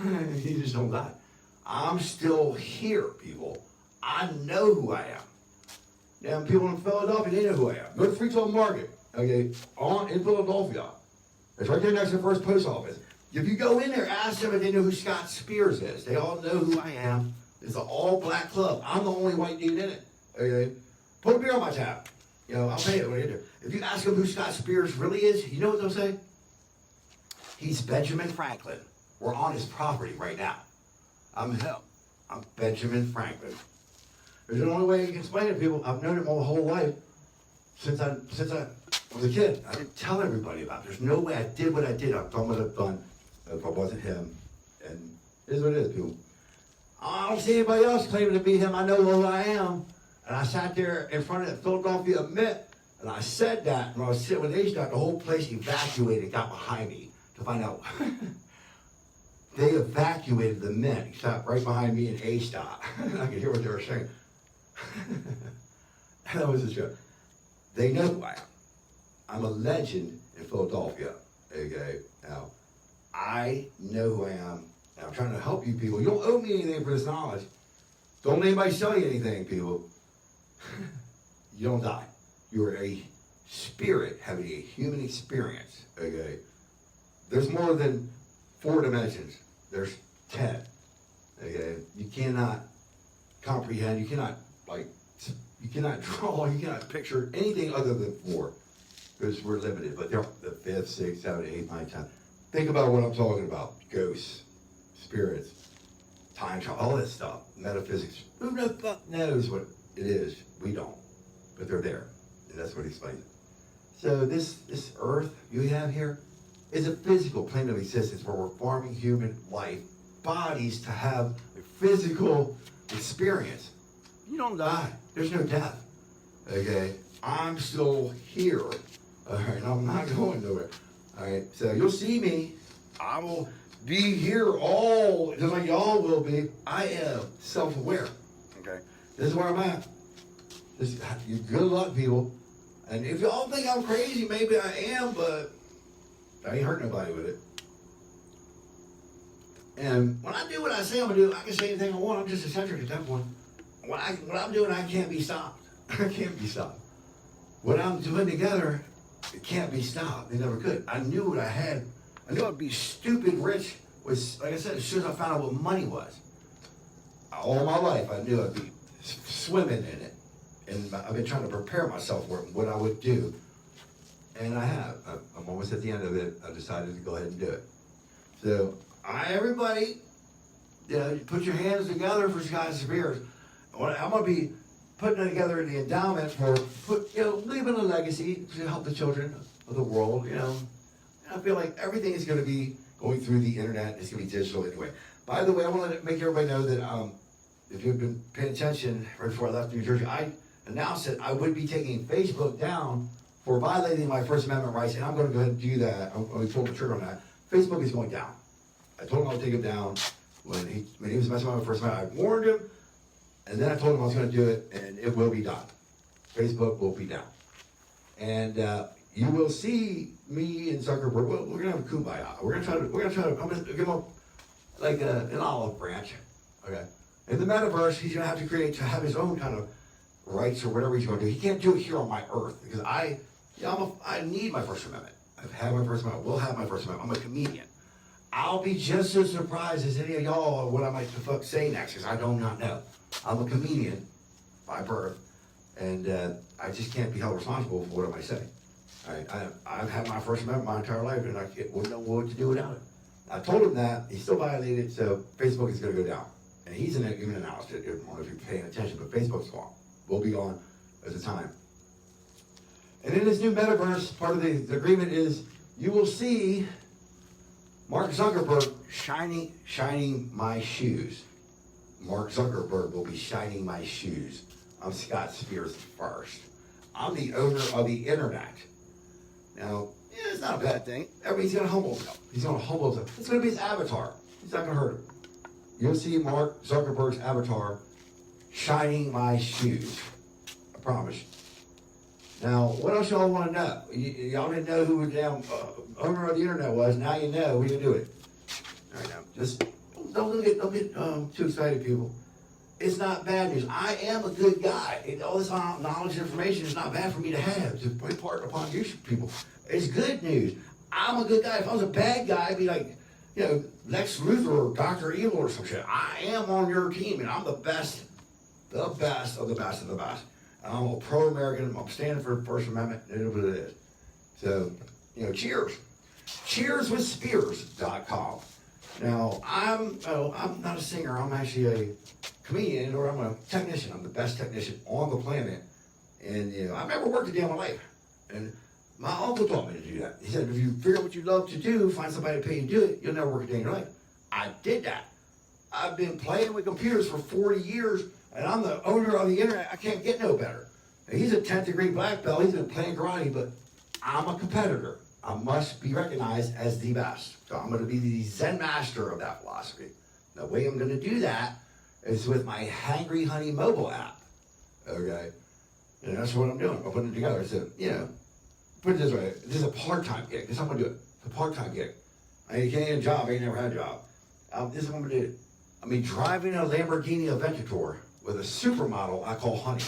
You just don't die. I'm still here, people. I know who I am. Now, people in Philadelphia, they know who I am. Go to 312 Market, okay, in Philadelphia. It's right there next to the first post office. If you go in there, ask them if they know who Scott Spears is. They all know who I am. It's an all-black club. I'm the only white dude in it, okay? Put a beer on my tab. You know, I'll pay it when I get there. If you ask them who Scott Spears really is, you know what they'll say? He's Benjamin Franklin. We're on his property right now. I'm him. I'm Benjamin Franklin. There's the only way you can explain it to people. I've known him my whole life since I was a kid. I didn't tell everybody about it. There's no way I did what I did. I've done what I've done if I wasn't him. And it is what it is, people. I don't see anybody else claiming to be him. I know who I am. And I sat there in front of the Philadelphia Mint, and I said that, and I was sitting with H-Dot, the whole place evacuated, got behind me to find out. They evacuated the Mint. He sat right behind me and H-Dot. I could hear what they were saying. That was a joke. They know who I am. I'm a legend in Philadelphia. Okay? Now, I know who I am. And I'm trying to help you people. You don't owe me anything for this knowledge. Don't let anybody sell you anything, people. You don't die. You are a spirit having a human experience. Okay? There's more than 4 dimensions. There's 10. Okay? You cannot comprehend. You cannot draw. You cannot picture anything other than 4. Because we're limited. But they're the 5th, 6th, 7th, 8th, 9th, 10th. Think about what I'm talking about. Ghosts, spirits, time travel, all this stuff. Metaphysics. Who the fuck knows what it is? We don't. But they're there. And that's what he explains it. So this earth you have here is a physical plane of existence where we're forming human life, bodies to have a physical experience. You don't die. There's no death. Okay? I'm still here. All right? I'm not going nowhere. All right? So you'll see me. I will be here all, just like y'all will be. I am self-aware. Okay? This is where I'm at. Good luck, people. And if y'all think I'm crazy, maybe I am, but I ain't hurt nobody with it. And when I do what I say I'm gonna do, I can say anything I want. I'm just eccentric at that point. What I'm doing, I can't be stopped. I can't be stopped. What I'm doing together, it can't be stopped. They never could. I knew what I had. I knew I'd be stupid rich. Like I said, as soon as I found out what money was. All my life, I knew I'd be swimming in it. And I've been trying to prepare myself for what I would do. And I have. I'm almost at the end of it. I decided to go ahead and do it. So, everybody, put your hands together for Scott Spears. I'm going to be putting together the endowment for, leaving a legacy to help the children of the world, I feel like everything is going to be going through the internet. It's going to be digital anyway. By the way, I want to make everybody know that if you've been paying attention right before I left New Jersey, I announced that I would be taking Facebook down for violating my First Amendment rights, and I'm going to go ahead and do that. I'm going to pull the trigger on that. Facebook is going down. I told him I would take him down when he was messing with my First Amendment. I warned him, and then I told him I was going to do it, and it will be done. Facebook will be down. And you will see me and Zuckerberg. Well, we're going to have a kumbaya. We're going to try to, I'm going to give him like an olive branch. Okay. In the metaverse, he's going to have to have his own kind of rights or whatever he's going to do. He can't do it here on my earth because I need my First Amendment. I've had my First Amendment. Will have my First Amendment. I'm a comedian. I'll be just as surprised as any of y'all what I might the fuck say next because I do not know. I'm a comedian by birth, And I just can't be held responsible for what I say. I've had my First Amendment my entire life, and I wouldn't know what to do without it. I told him that, he still violated it, so Facebook is going to go down. And he's even announced it. I don't know if you're paying attention, but Facebook's gone. We'll be gone at the time. And in this new metaverse, part of the agreement is you will see Mark Zuckerberg shining my shoes. Mark Zuckerberg will be shining my shoes. I'm Scott Spears first. I'm the owner of the internet. Now, yeah, it's not a bad thing. Everybody's going to humble himself. He's going to humble himself. It's going to be his avatar. He's not going to hurt him. You'll see Mark Zuckerberg's avatar shining my shoes. I promise. Now, what else y'all want to know? Y'all didn't know who the damn owner of the internet was. Now you know. We can do it. All right, now, just don't get too excited, people. It's not bad news. I am a good guy. All this knowledge and information is not bad for me to have, to impart upon you people. It's good news. I'm a good guy. If I was a bad guy, I'd be like, Lex Luthor or Dr. Evil or some shit. I am on your team, and I'm the best of the best of the best. And I'm a pro-American. I'm standing for the First Amendment. It is what it is. So, cheers. Cheerswithspears.com. Now, I'm not a singer. I'm actually a comedian, or I'm a technician. I'm the best technician on the planet. And, I've never worked a day in my life. And my uncle taught me to do that. He said, if you figure out what you love to do, find somebody to pay you to do it, you'll never work a day in your life. I did that. I've been playing with computers for 40 years, and I'm the owner of the internet. I can't get no better. Now, he's a 10th degree black belt. He's been playing karate, but I'm a competitor. I must be recognized as the best. So I'm going to be the Zen master of that philosophy. The way I'm going to do that is with my Hangry Honey mobile app. Okay? And that's what I'm doing. I'm putting it together. So, put it this way. This is a part-time gig. This is how I'm going to do it. It's a part-time gig. I can't get a job. I ain't never had a job. This is what I'm going to do. I'm going to be driving a Lamborghini Aventador with a supermodel I call Honey.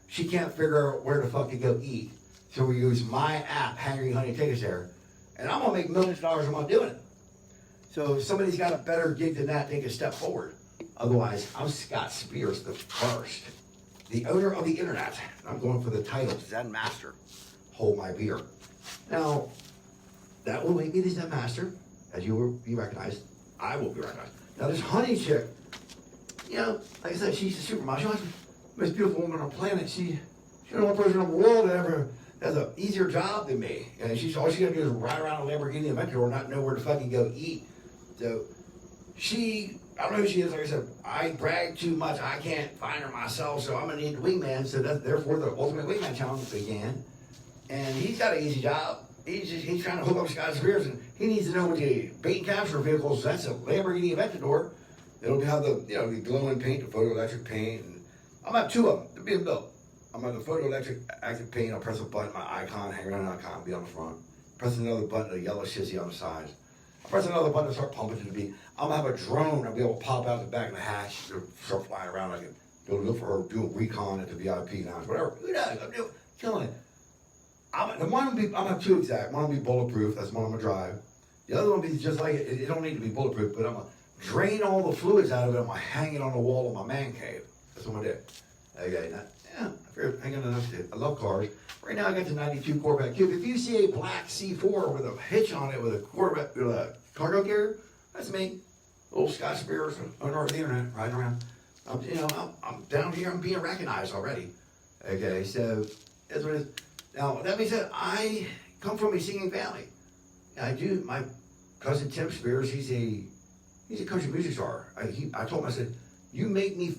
She can't figure out where the fuck to go eat. So we use my app, Hangry Honey, take us there. And I'm going to make millions of dollars a month doing it. So if somebody's got a better gig than that, take a step forward. Otherwise, I'm Scott Spears the first, the owner of the internet. And I'm going for the title, Zen Master. Hold my beer. Now, that will make me the Zen Master, as you will be recognized. I will be recognized. Now, this Honey chick, like I said, she's a supermodel. She's the most beautiful woman on the planet. She's the only person in the world that ever has an easier job than me. And all she gotta do is ride around a Lamborghini Aventador and not know where to fucking go eat. So I don't know who she is. Like I said, I brag too much. I can't find her myself, so I'm gonna need the wingman. So therefore the Ultimate Wingman Challenge began. And he's got an easy job. He's trying to hook up Scott Spears, and he needs to know what the bait and capture vehicles. That's a Lamborghini Aventador. It'll have the glowing paint, the photoelectric paint. And I'm gonna have two of them. They're being built. I'm on the photoelectric active paint. I'll press a button, my icon, hang around an icon, be on the front. Press another button, a yellow shizzy on the sides. I'll press another button and start pumping to the beat. I'm gonna have a drone. I'll be able to pop out the back of the hatch, start flying around. I can go look for her, do a recon at the VIP lounge, whatever. Who knows? I'm killing it. I'm gonna have two exact. One will be bulletproof. That's one I'm gonna drive. The other one will be just like it. It don't need to be bulletproof, but I'm gonna drain all the fluids out of it. I'm gonna hang it on the wall of my man cave. That's what I'm gonna do. Okay, now, I figured I got enough to. I love cars. Right now I got the 92 Corvette Cube. If you see a black C4 with a hitch on it with a Corvette with a cargo carrier, that's me. Little Scott Spears, owner of the internet, riding around. I'm down here. I'm being recognized already. Okay, so that's what it is. Now that being said, I come from a singing family. I do. My cousin Tim Spears, he's a country music star. I told him, I said, you make me.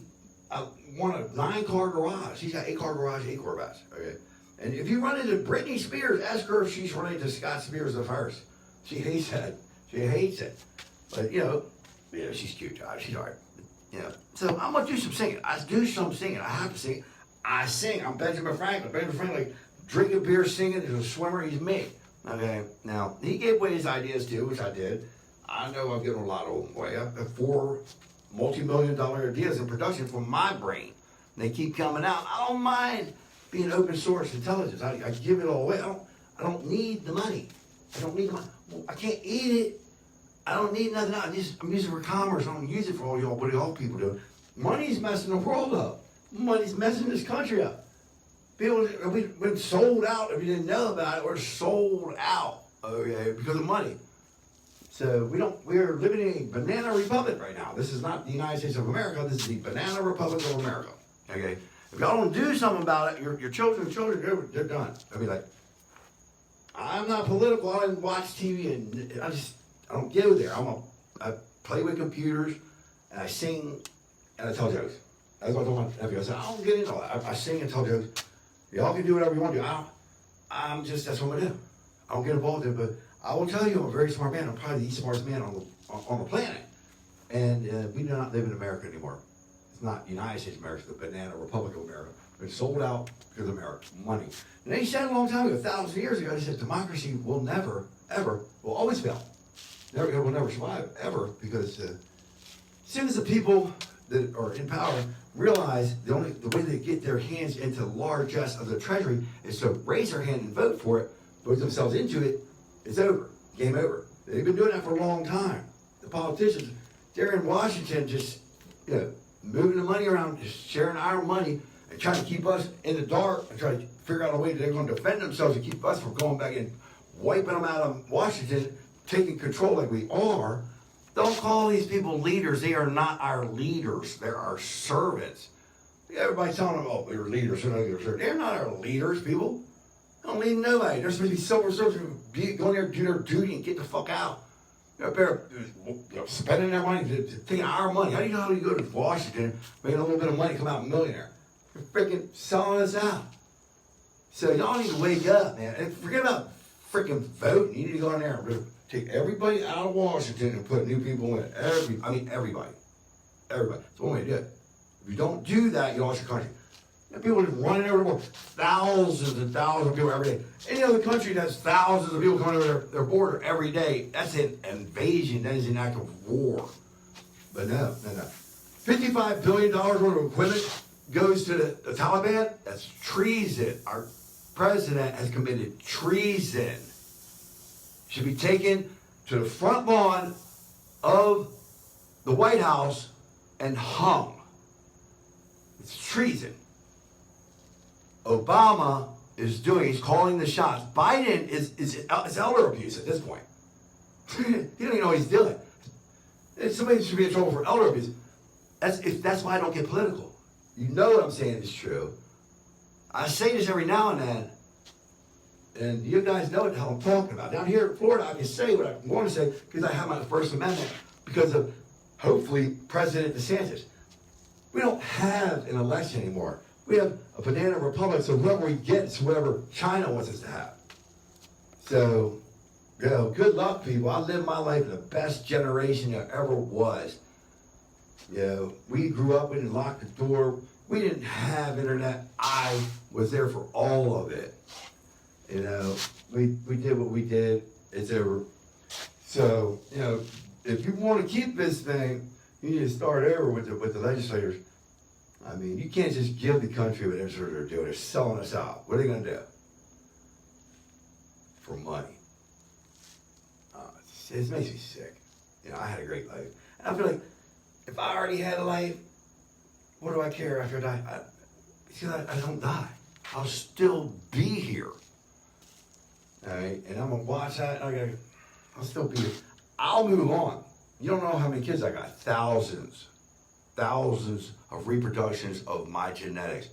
I want a 9-car garage. He's got 8-car garage, 8 Corvettes. Okay, and if you run into Britney Spears, ask her if she's related to Scott Spears the first. She hates that. She hates it. But she's cute. She's alright. So I'm gonna do some singing. I do some singing. I have to sing. I sing. I'm Benjamin Franklin. Benjamin Franklin, drinking beer, singing. He's a swimmer. He's me. Okay. Now he gave away his ideas too, which I did. I know I've given a lot of them away. I've got 4 multi-million-dollar ideas in production from my brain. They keep coming out. I don't mind being open source intelligence. I give it all away. I don't need the money. I don't need the money. Well, I can't eat it. I don't need nothing else. I'm using it for commerce. I don't use it for all y'all, what y'all people do. Money's messing the world up. Money's messing this country up. People, we've been sold out. If you didn't know about it, we're sold out. Okay, because of money. So we're living in a banana republic right now. This is not the United States of America. This is the banana republic of America. Okay? If y'all don't do something about it, your children, they're done. I'll be like, I'm not political. I didn't watch TV, and I don't go there. I play with computers, and I sing, and I tell jokes. That's what I told my nephew. I said, I don't get into all that. I sing and tell jokes. Y'all can do whatever you want to do. That's what I'm gonna do. I don't get involved in it, but I will tell you, I'm a very smart man. I'm probably the smartest man on the planet. And we do not live in America anymore. It's not United States of America, it's the banana republic of America. It's sold out because of America, money. And they said a long time ago, thousands of years ago, they said democracy will never, ever, will always fail. It will never survive, ever, because as soon as the people that are in power realize the way they get their hands into the largesse of the treasury is to raise their hand and vote for it, vote themselves into it, it's over. Game over. They've been doing that for a long time. The politicians, they're in Washington just, moving the money around, just sharing our money and trying to keep us in the dark and trying to figure out a way that they're going to defend themselves and keep us from going back and wiping them out of Washington, taking control like we are. Don't call these people leaders. They are not our leaders. They're our servants. Everybody's telling them, oh, they're leaders. They're not our leaders, people. They don't lead nobody. They're supposed to be civil servants, go in there, do their duty, and get the fuck out. They're spending their money, taking our money. How do you know how you go to Washington, making a little bit of money, come out a millionaire? They're freaking selling us out. So y'all need to wake up, man. And forget about freaking voting. You need to go in there and take everybody out of Washington and put new people in. Everybody. It's the only way to do it. If you don't do that, you lost your country. People just running over the border. Thousands and thousands of people every day. Any other country that's thousands of people coming over their border every day, that's an invasion. That is an act of war. But no. $55 billion worth of equipment goes to the Taliban. That's treason. Our president has committed treason. Should be taken to the front lawn of the White House and hung. It's treason. Obama he's calling the shots. Biden is elder abuse at this point. He don't even know what he's doing. Somebody should be in trouble for elder abuse. That's why I don't get political. You know what I'm saying is true. I say this every now and then, and you guys know what the hell I'm talking about. Down here in Florida, I can say what I want to say because I have my First Amendment because of, hopefully, President DeSantis. We don't have an election anymore. We have a banana republic, so whoever we get is whoever China wants us to have. So, good luck, people. I lived my life in the best generation there ever was. We grew up, we didn't lock the door. We didn't have internet. I was there for all of it. We did what we did. It's over. So, if you want to keep this thing, you need to start over with the legislators. I mean, you can't just give the country what they're doing. They're selling us out. What are they going to do? For money. It makes me sick. I had a great life. And I feel like if I already had a life, what do I care after I die? Because I don't die. I'll still be here. All right? And I'm going to watch that. I'll still be here. I'll move on. You don't know how many kids I got. Thousands of reproductions of my genetics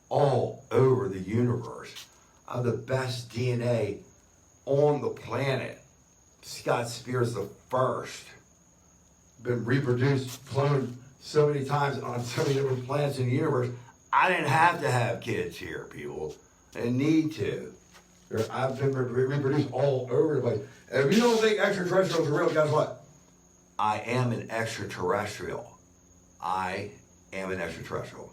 all over the universe. I have the best DNA on the planet. Scott Spears the first. Been reproduced, cloned so many times on so many different planets in the universe. I didn't have to have kids here, people. I didn't need to. I've been reproduced all over the place. And if you don't think extraterrestrials are real, guess what? I am an extraterrestrial. I am an extraterrestrial.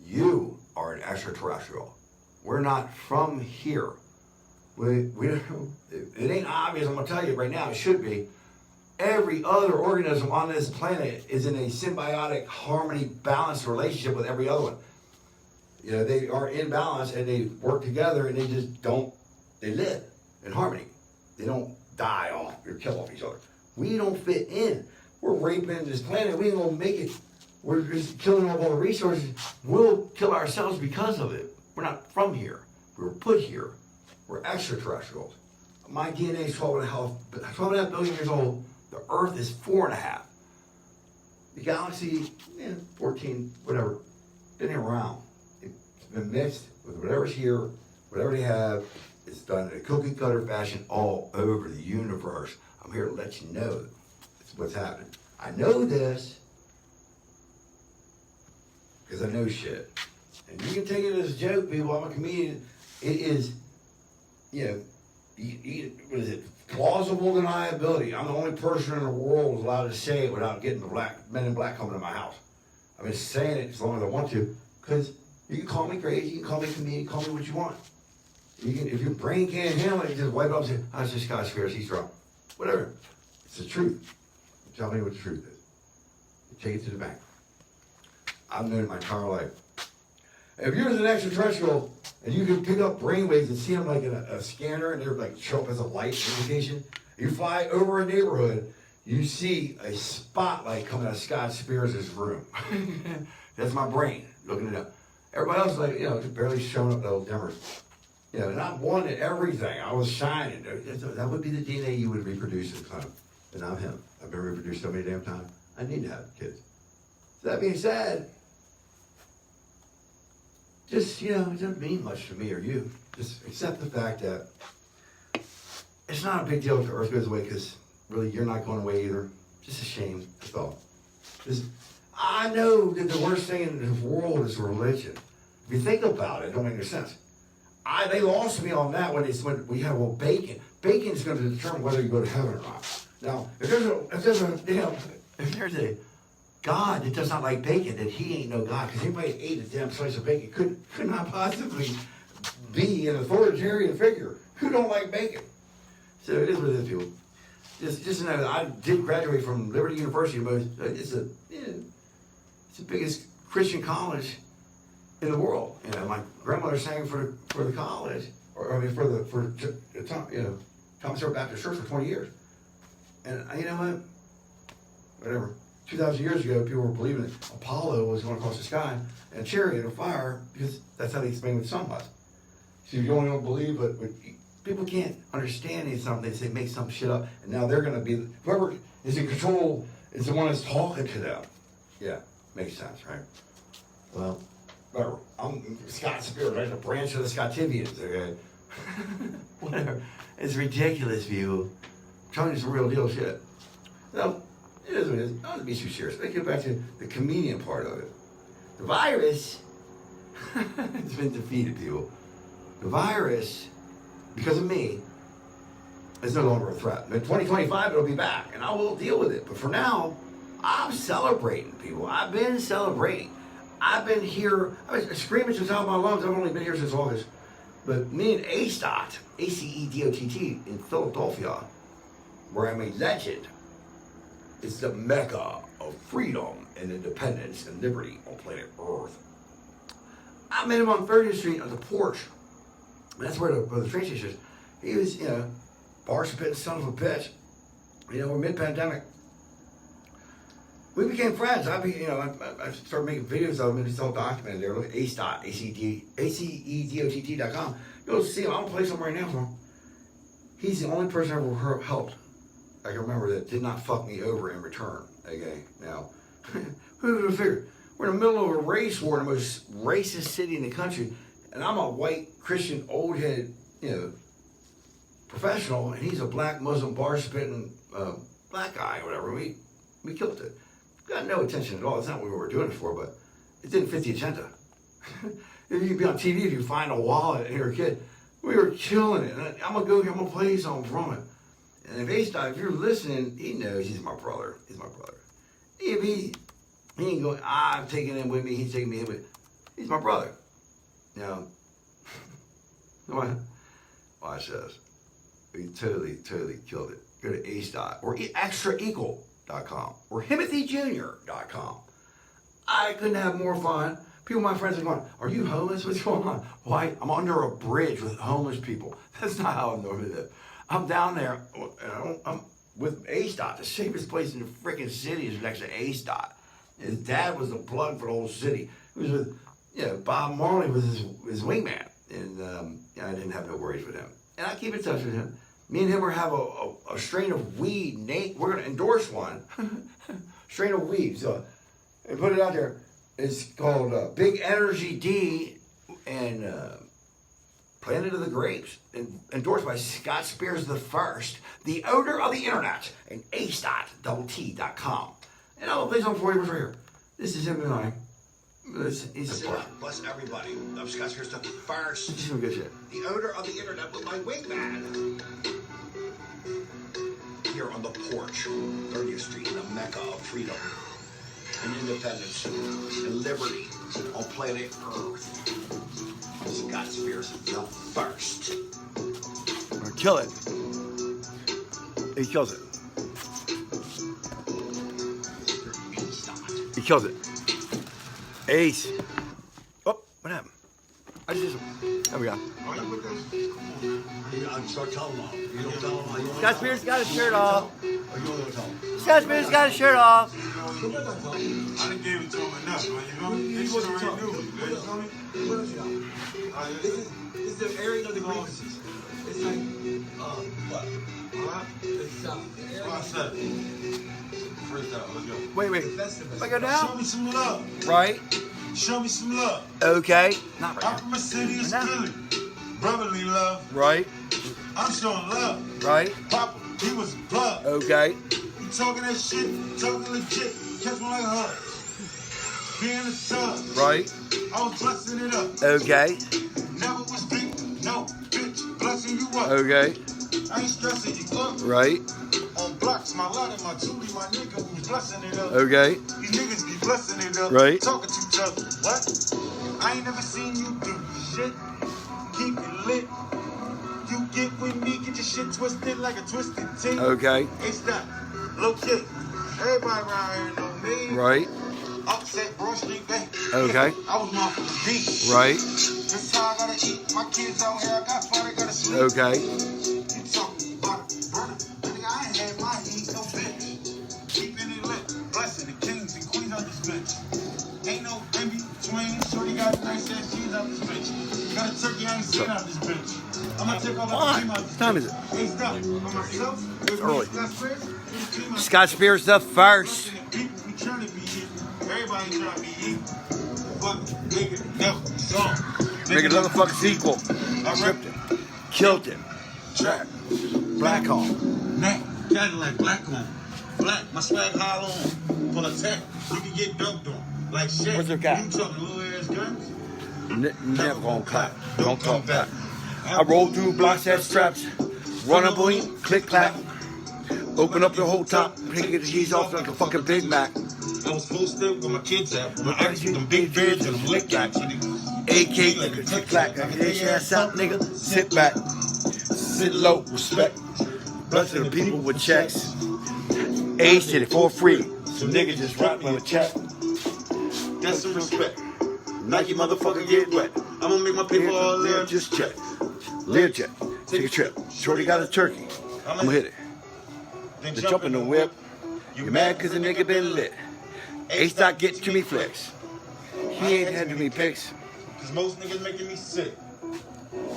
You are an extraterrestrial. We're not from here. It ain't obvious, I'm going to tell you right now, it should be. Every other organism on this planet is in a symbiotic, harmony, balanced relationship with every other one. They are in balance and they work together and they just they live in harmony. They don't die off or kill off each other. We don't fit in. We're raping this planet. We ain't gonna make it We're just killing all the resources. We'll kill ourselves because of it. We're not from here. We were put here. We're extraterrestrials. My DNA is 12.5 billion years old. The Earth is 4.5. The galaxy, 14, whatever, been around. It's been mixed with whatever's here, whatever they have. It's done in a cookie cutter fashion all over the universe. I'm here to let you know what's happening. I know this because I know shit. And you can take it as a joke, people. I'm a comedian. It is, what is it? Plausible deniability. I'm the only person in the world who's allowed to say it without getting the men in black coming to my house. I've been saying it as long as I want to, because you can call me crazy, you can call me comedian, call me what you want. You can, if your brain can't handle it, you just wipe it up and say, oh, it's just Scott Spears, he's drunk. Whatever. It's the truth. Tell me what the truth is. You take it to the bank. I've known it my entire life. If you're an extraterrestrial and you can pick up brainwaves and see them like in a scanner and they're like show up as a light indication, you fly over a neighborhood, you see a spotlight coming out of Scott Spears' room. That's my brain looking it up. Everybody else is like, just barely showing up, little dimmers. And I wanted everything. I was shining. That would be the DNA you would reproduce at the time. And I'm him. I've been reproduced so many damn times. I need to have kids. So that being said, just, it doesn't mean much to me or you. Just accept the fact that it's not a big deal if the Earth goes away, because really you're not going away either. Just a shame, that's all. I know that the worst thing in the world is religion. If you think about it don't make any sense. They lost me on that when we had bacon. Bacon is going to determine whether you go to heaven or not. Now, if there's a God that does not like bacon, then he ain't no God. Because anybody that ate a damn slice of bacon could not possibly be an authoritarian figure. Who don't like bacon? So it is what it is, people. Just know that I did graduate from Liberty University. It's the biggest Christian college in the world. My grandmother sang for the college, for Thomas Stewart Baptist Church for 20 years. And you know what? Whatever. 2,000 years ago, people were believing that Apollo was going across the sky and a chariot of fire, because that's how they explain what the sun was. So you only don't believe, but people can't understand something. They say make some shit up, and now they're going to be whoever is in control is the one that's talking to them. Yeah, makes sense, right? Well, whatever. I'm Scott Spears, right? A branch of the Scottivians. Okay, whatever. It's ridiculous, people. I'm telling you some real deal shit. So it is what it is. I don't have to be too serious. Let's get back to the comedian part of it. The virus has been defeated, people. The virus, because of me, is no longer a threat. In 2025, it'll be back, and I will deal with it. But for now, I'm celebrating, people. I've been celebrating. I've been here. I've been screaming since out of my lungs. I've only been here since August. But me and ACEDOT, ACEDOTT, in Philadelphia, where I'm a legend, it's the mecca of freedom and independence and liberty on planet Earth. I met him on 30th Street on the porch. That's where the train station is. He was, bar spitting son of a bitch. We're mid-pandemic. We became friends. I started making videos of him, and it's all documented there. Look at ACEDOT, ACEDOTT.com. You'll see him. I'll play some right now for him. He's the only person I ever helped, I can remember, that did not fuck me over in return. Okay, now, who would have figured? We're in the middle of a race war in the most racist city in the country, and I'm a white Christian old head, professional, and he's a black Muslim bar spitting black guy or whatever. We killed it. Got no attention at all. It's not what we were doing it for, but it didn't fit the agenda. If you'd be on TV, if you find a wallet and you're a kid, we were killing it. And I'm gonna go here, I'm gonna play you something from it. And if ACEDOT, if you're listening, he knows he's my brother. He's my brother. If he ain't going, I'm taking him with me, he's taking me in with me. He's my brother. Now, watch this. We totally killed it. Go to ACEDOT or extraequal.com or HimothyJr.com. I couldn't have more fun. People, my friends are going, are you homeless? What's going on? Why? I'm under a bridge with homeless people. That's not how I normally live. I'm down there, I'm with ACEDOT, the safest place in the freaking city is next to ACEDOT. His dad was the plug for the whole city. He was with, Bob Marley was his wingman. And I didn't have no worries with him. And I keep in touch with him. Me and him are have a strain of weed. Nate, we're going to endorse one. Strain of weed. So, and put it out there. It's called Big Energy D and Planet of the Grapes. Endorsed by Scott Spears the First, the owner of the internet, and ace.t.com. And all the things on 40 was right here. This is him and I. Bless everybody. I'm Scott Spears the First. This is some good shit. The owner of the internet with my wingman. Here on the porch, 30th Street, the Mecca of freedom and independence and liberty on planet Earth. Scott Spears the First. I'm gonna kill it. He kills it. He kills it. Ace. Oh, what happened? I just did some. There we go. Start telling them all. You don't tell them all. Scott Spears got his shirt off. Or you don't tell them. Scott Spears got his shirt off. I done gave it to him enough, man. You know me? They should already knew me, man. You know me? This is the area of the grievances. It's like, what? It's That's what I said. First out, let's go. Wait. festivus. I go Show down? me some love. Right. Show me some love. Okay. Not right I'm now. from a city of Now. Philly. Brotherly love. Right. I'm showing love. Right. Papa, he was a plug. Okay. You talking that shit, talking legit. Catch me like a hug. Being a son. Right. I was blessing it up. Okay. Never was big, no bitch. Blessing you up. Okay. I ain't stressing you up. Right. On blocks, my lot and my Julie, my nigga who's blessing it up. Okay. These niggas be blessing it up. Right. Talking to each other. What? I ain't never seen you do shit. Keep it lit. You get with me, get your shit twisted like a twisted T. Okay. Hey, stop. Low kick. Everybody around here know me. Right. Upset Broad Street, baby. Okay. I was my beat. Right. This how I gotta eat. My kids out here, I got fun, I gotta sleep. Okay. You talking about a burner. Nigga, I ain't had my heat, no bitch. Keeping it lit. Blessing the kings and queens on this bitch. Ain't no in between. Shorty got nice ass jeans out this bitch. Got a turkey I ain't seen out this bitch. I'm gonna take off the team out this What time bitch. is it? Hey, stop. For myself, with Early. me, Scott Spears, and the team out Scott Spears the First. People be trying to be here. Everybody trying to be here. But nigga, no song. Make another fucking sequel. I ripped it. Killed it. Track. Black Hole. Neck. Cadillac, black on. Black, my swag high on. Pull a tech. You can get dunked on. Like shit. Where's their guy? You talking little ass guns? Never gonna clap. Don't talk back. I roll through blocks that straps. Run a boing, click clap. Open up the whole top. Take the cheese off like a fucking Big Mac. I was posted with my kids at. My ex with them big beards and them lick backs. AK like a click clack. I can hit your ass out, nigga. Sit back. Sit low. Respect. Blessed the people with checks. Ace did it for free. Some niggas just rapping with a check. That's some respect. Nike motherfucker get wet. I'm gonna make my people all live. Just check. Live check. Take a trip. Shorty got a turkey. I'm gonna hit it. Then The jump in the whip. You mad cause the nigga been lit. Ace dot get to me flicks. He ain't had too many picks. Cause most niggas making me sick.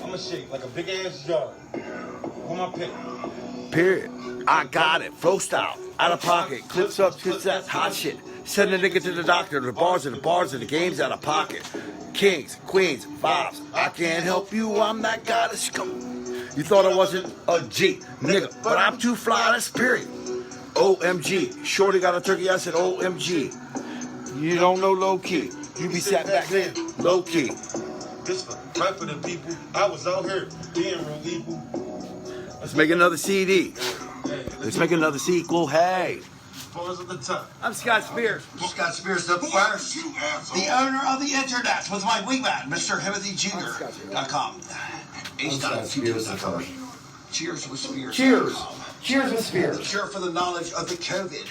I'ma shake like a big ass yard. With my pick. Period. I got it. Flow style. Out of pocket. Clips up. Clips that hot shit. Send a nigga to the doctor. The bars and the game's out of pocket. Kings, queens, vibes. I can't help you. I'm that guy to scope. You thought I wasn't a G, nigga, but I'm too fly. That's period. OMG. Shorty got a turkey. I said OMG. You don't know low key. You be sat back then, low key. This right for the people. I was out here being real evil. Let's make another CD. Let's make another sequel. Hey. Pause at the top. I'm Scott Spears. Scott Spears the First. The owner of the internet with my wingman, Mr. HimothyJr.com. Ace.T.com. Cheers with Spears. Cheers. Cheers with Spears. Cheer for the knowledge of the COVID.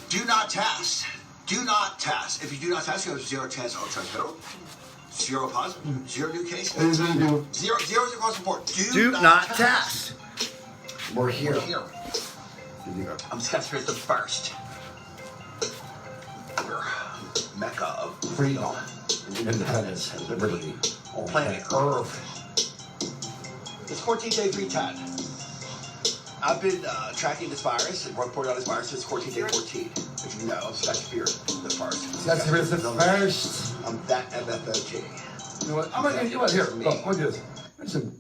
Do not test. Do not test. If you do not test, you have 0 chance of transmittal. 0 positive. 0 new cases. Zero zeros across the board. Do not test. We're here. Here. I'm Scott Spears the First. mecca of freedom and independence and liberty on planet Earth. It's 14th day free Ted. I've been tracking this virus and reporting on this virus since 14th day 14. If you know, so that's fear the first. That's the first. I'm that MFOG. You know what? I'm gonna you know what? Here, look, look at this. There's some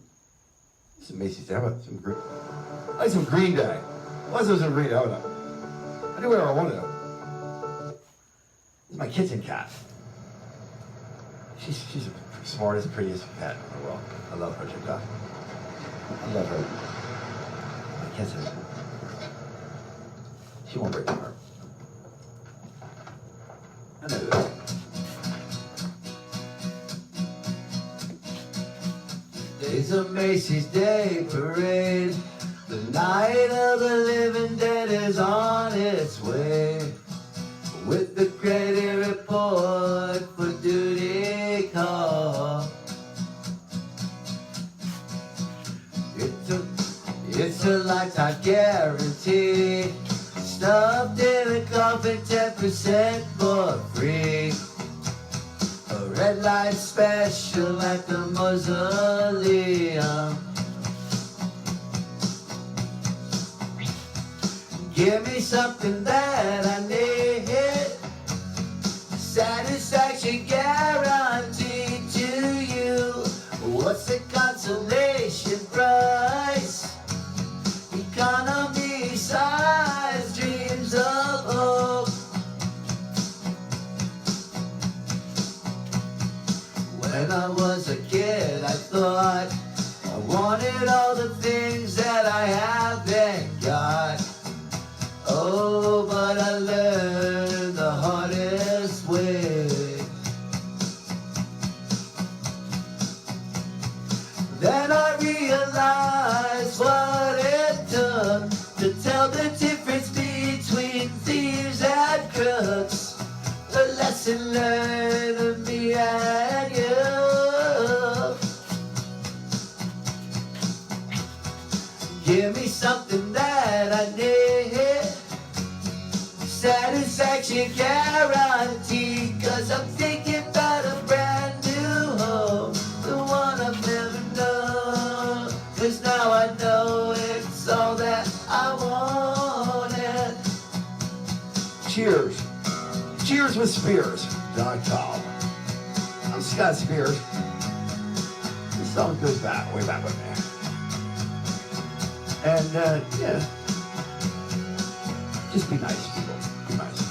Macy's Day. How about some green? I like some Green Day. What's those in Green Day? I don't know. I do whatever I want to do. This is my kitchen cat. She's the smartest, prettiest pet in the world. I love her, Jim. I love her. I can't say that. She won't break my heart. I know that. It's a Macy's Day Parade. The night of the living dead is on its way. With the credit report for duty call. It's a lifetime guarantee. Stuffed in a coffin, 10% for free. A red light special at the mausoleum. Give me something that I need. Satisfaction guaranteed to you. What's the consolation price? Economy size, dreams of hope. When I was a kid, I thought I wanted all the things that I haven't got. Oh, but I learned the hardest way. Then I realized what it took to tell the difference between thieves and crooks. A lesson learned of me and you. Give me something that I need. Satisfaction guaranteed. 'Cause I'm thinking about a brand new home, the one I've never known. 'Cause now I know it's all that I wanted. Cheers. Cheers with Spears.com. I'm Scott Spears. This song goes back, way back with me. And, yeah. Just be nice, people. Be nice.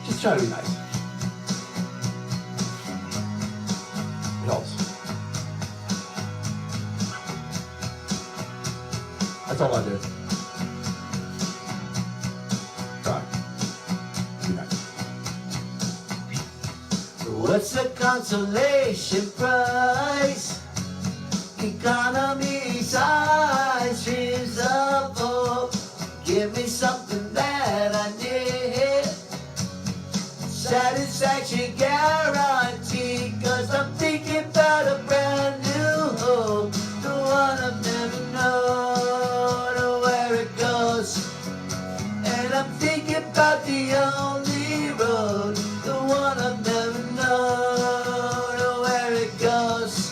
Just try to be nice. It helps. That's all I do. Try. Be nice. What's the consolation price? Economy size, dreams of hope. Give me something that I need. Satisfaction guaranteed. 'Cause I'm thinking about a brand new home, the one I've never known where it goes. And I'm thinking about the only road, the one I've never known where it goes.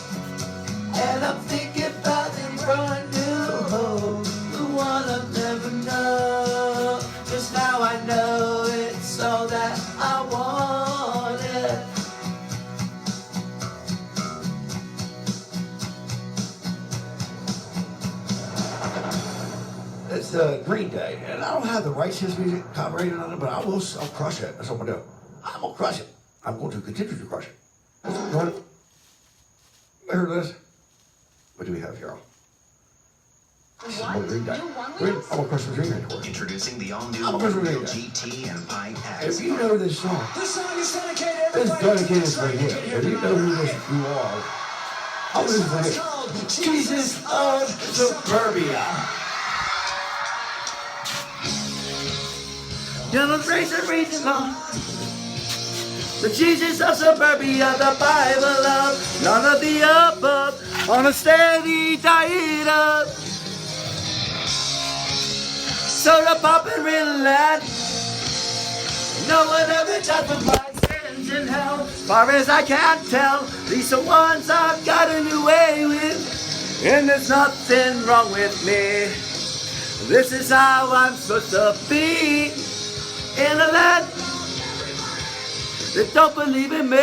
And I'm thinking about the brand new home, the one I've never known. 'Cause now I know it's all that I wanted. It's Green Day, and I don't have the rights to this music copyrighted on it, but I'll crush it. That's what I'm gonna do. I'm gonna crush it. I'm going to continue to crush it. You want it? I heard this. What do we have here? This is more Green Day. I'm gonna crush the Green Day for you. Introducing the all-new I'm gonna crush the Green Day. GT and iX. If you know this song, This song is dedicated to it's everybody. dedicated for you. If you know who you are, I'm This gonna song is say, called Jesus of Suburbia. Generation reaching on the Jesus of Suburbia, the Bible of none of the above, on a steady diet of soda popping Ritalin. No one ever died for my sins in hell. Far as I can tell, these are ones I've gotten away with. And there's nothing wrong with me. This is how I'm supposed to be in a land that don't believe in me.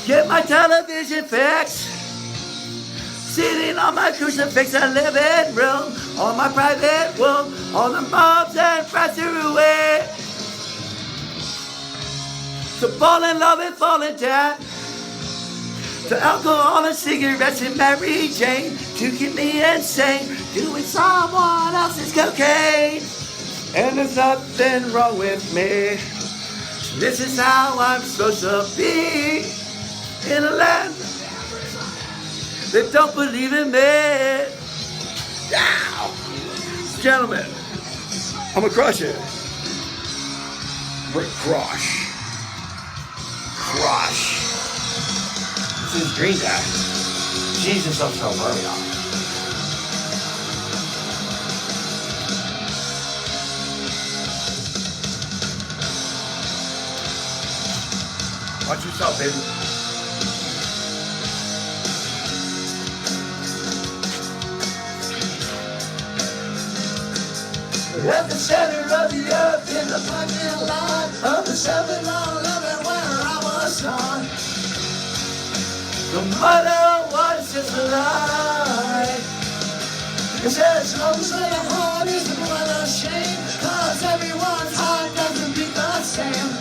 Get my television fixed. Sitting on my crucifix in the living room, on my private room, all the moms and friends are away. To fall in love and falling down, to alcohol and cigarettes and Mary Jane, to keep me insane, doing someone else's cocaine. And there's nothing wrong with me. This is how I'm supposed to be in a land that don't believe in me. Now, gentlemen, I'm gonna crush it. Rick Crush. Crush. This is Green Day. Jesus, I'm so early on. Watch yourself, baby. At the center of the earth, in the parking lot of the 7-Eleven where I was taught, the motto was just a lie. It says, "Homes of the heart is the blood of shame, 'cause everyone's heart doesn't beat the same.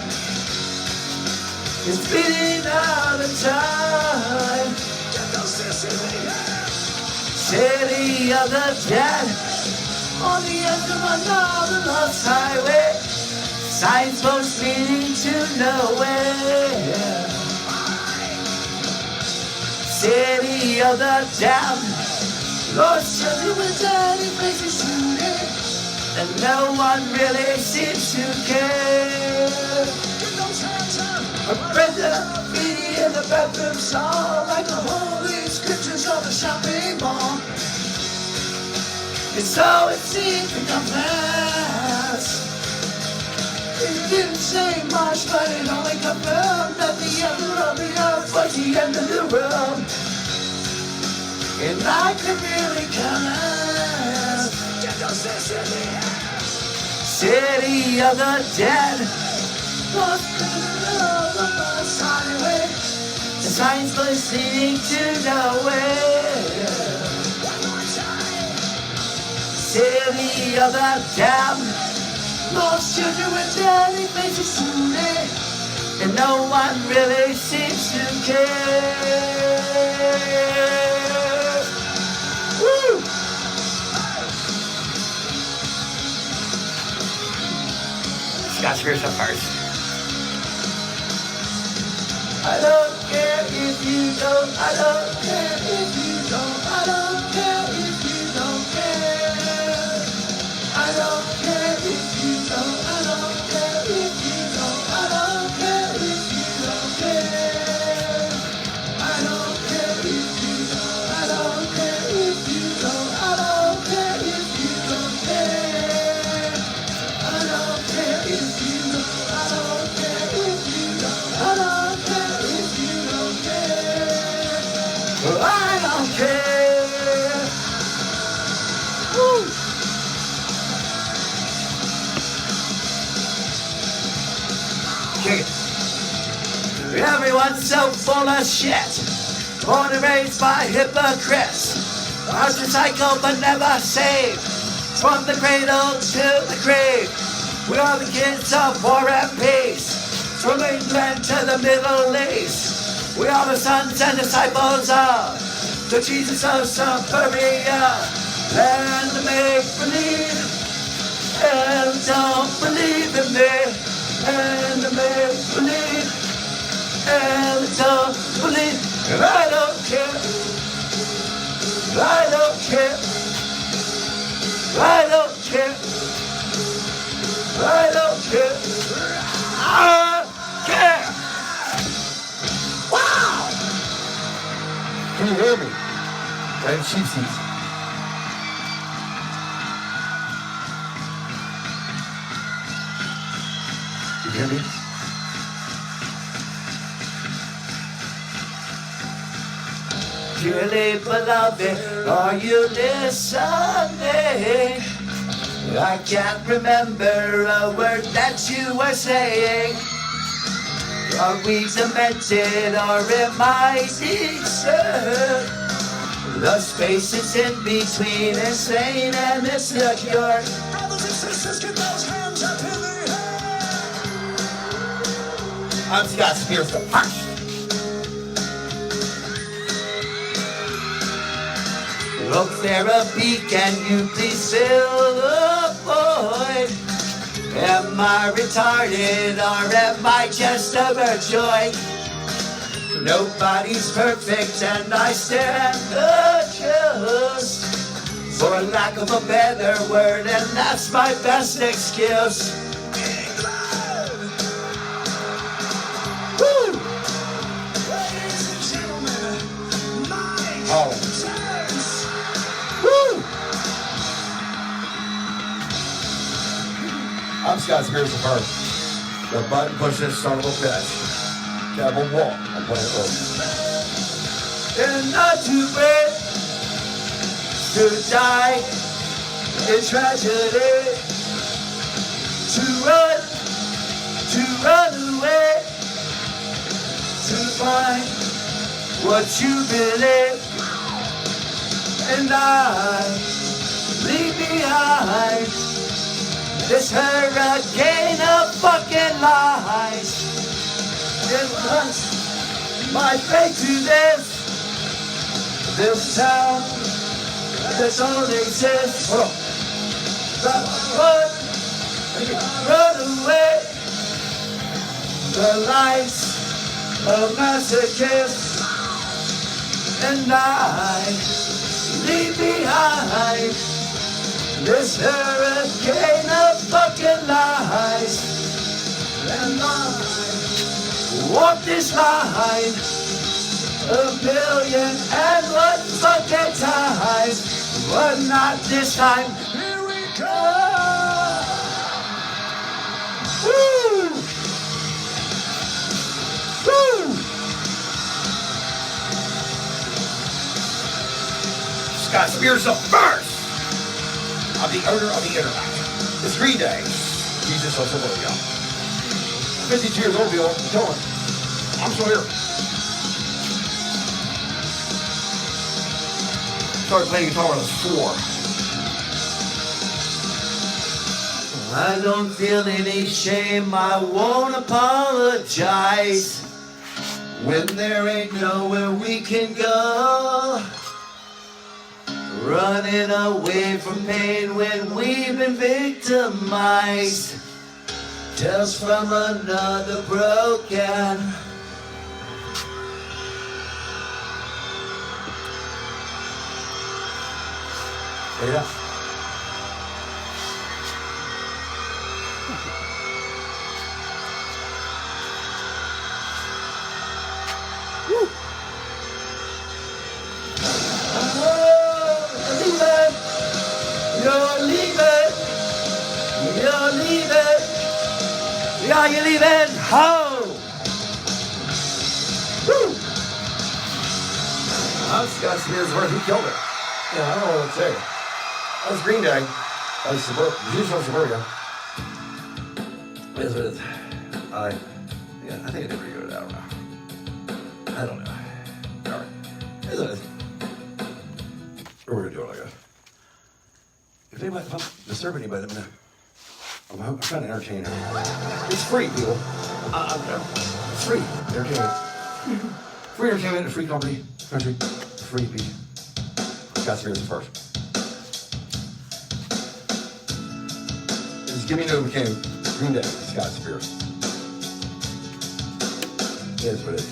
It's beating out of time." City of the dead, on the edge of another lost highway, signposts leading to nowhere. City of the damned, lost children with dirty faces shooting, and no one really seems to care. A Brenda graffiti in the bathroom stall, like the holy scriptures of the shopping mall. And so it seemed to come fast. It didn't say much, but it only confirmed that the end of the earth was the end of the world. And I could really connect. City of the dead, lost in the middle of the bus highway, the signs was leading to nowhere. City of the damned, lost children with dirty faces shooting, and no one really seems to care. Woo! Scott Spears up first. I don't care if you don't, I don't care if you don't, I don't care if you don't care. I don't care if you don't, I don't care if you don't, I don't care if you don't care. I don't care if you don't, I don't care if you don't, I don't care if you don't care. I don't care if you don't, I don't care if you don't, I don't care if you don't care. I don't care. Woo! Everyone's so full of shit, born and raised by hypocrites, ostracized but never saved, from the cradle to the grave. We are the kids of war and peace, from England to the Middle East. We are the sons and disciples of the Jesus of Suburbia, and the make-believe, and don't believe in me, and the make-believe, and don't believe, and I don't care, I don't care, I don't care, I don't care, I care. Wow! And cheapsies. You hear me? Dearly beloved, are you listening? I can't remember a word that you were saying. Are we demented or am I decent? The spaces in between insane and insecure. Brothers and sisters, get those hands up in the air. I'm Scott Spears the first. Oh, therapy, can you please fill the void? Am I retarded or am I just overjoyed? Nobody's perfect and I stand accused, for lack of a better word, and that's my best excuse. Woo! Ladies and gentlemen, my Oh. Woo! I'm Scott Spears the first. The button pushing son of a bitch. Devil walk on planet Earth. And not to break, to die in tragedy, to run away, to find what you believe, and I leave behind this hurricane of fucking lies. And once my fate to this town that don't exist. But run away the lives of masochists, and I leave behind this hurricane of fucking lies, and I walk this line a million and one fucking times, but not this time. Here we go! Woo! Woo! Scott Spears the first. I'm the owner of the internet. It's Green Day. Jesus of Philadelphia. 52 years old, Bill. I'm telling. I'm still here. Started playing guitar when I was 4. I don't feel any shame, I won't apologize when there ain't nowhere we can go. Running away from pain when we've been victimized. Tales from another broken. Yeah. Yeah, you're leaving. Ho! Woo! I'm Scott Spears. Where he killed it. Yeah, I don't know what to say. That was Green Day. That was Jesus from Suburbia. It is what it is. I think I did pretty good. I don't know. I don't know. All right. It is what it is. We're gonna do it like that. If I disturb anybody, let me know. I'm trying to entertain her. It's free, people. It's free entertainment. Free entertainment, a free company, country, free people. Scott Spears is first. Just give me no McCain. Green Day, Scott Spears. It is what it is.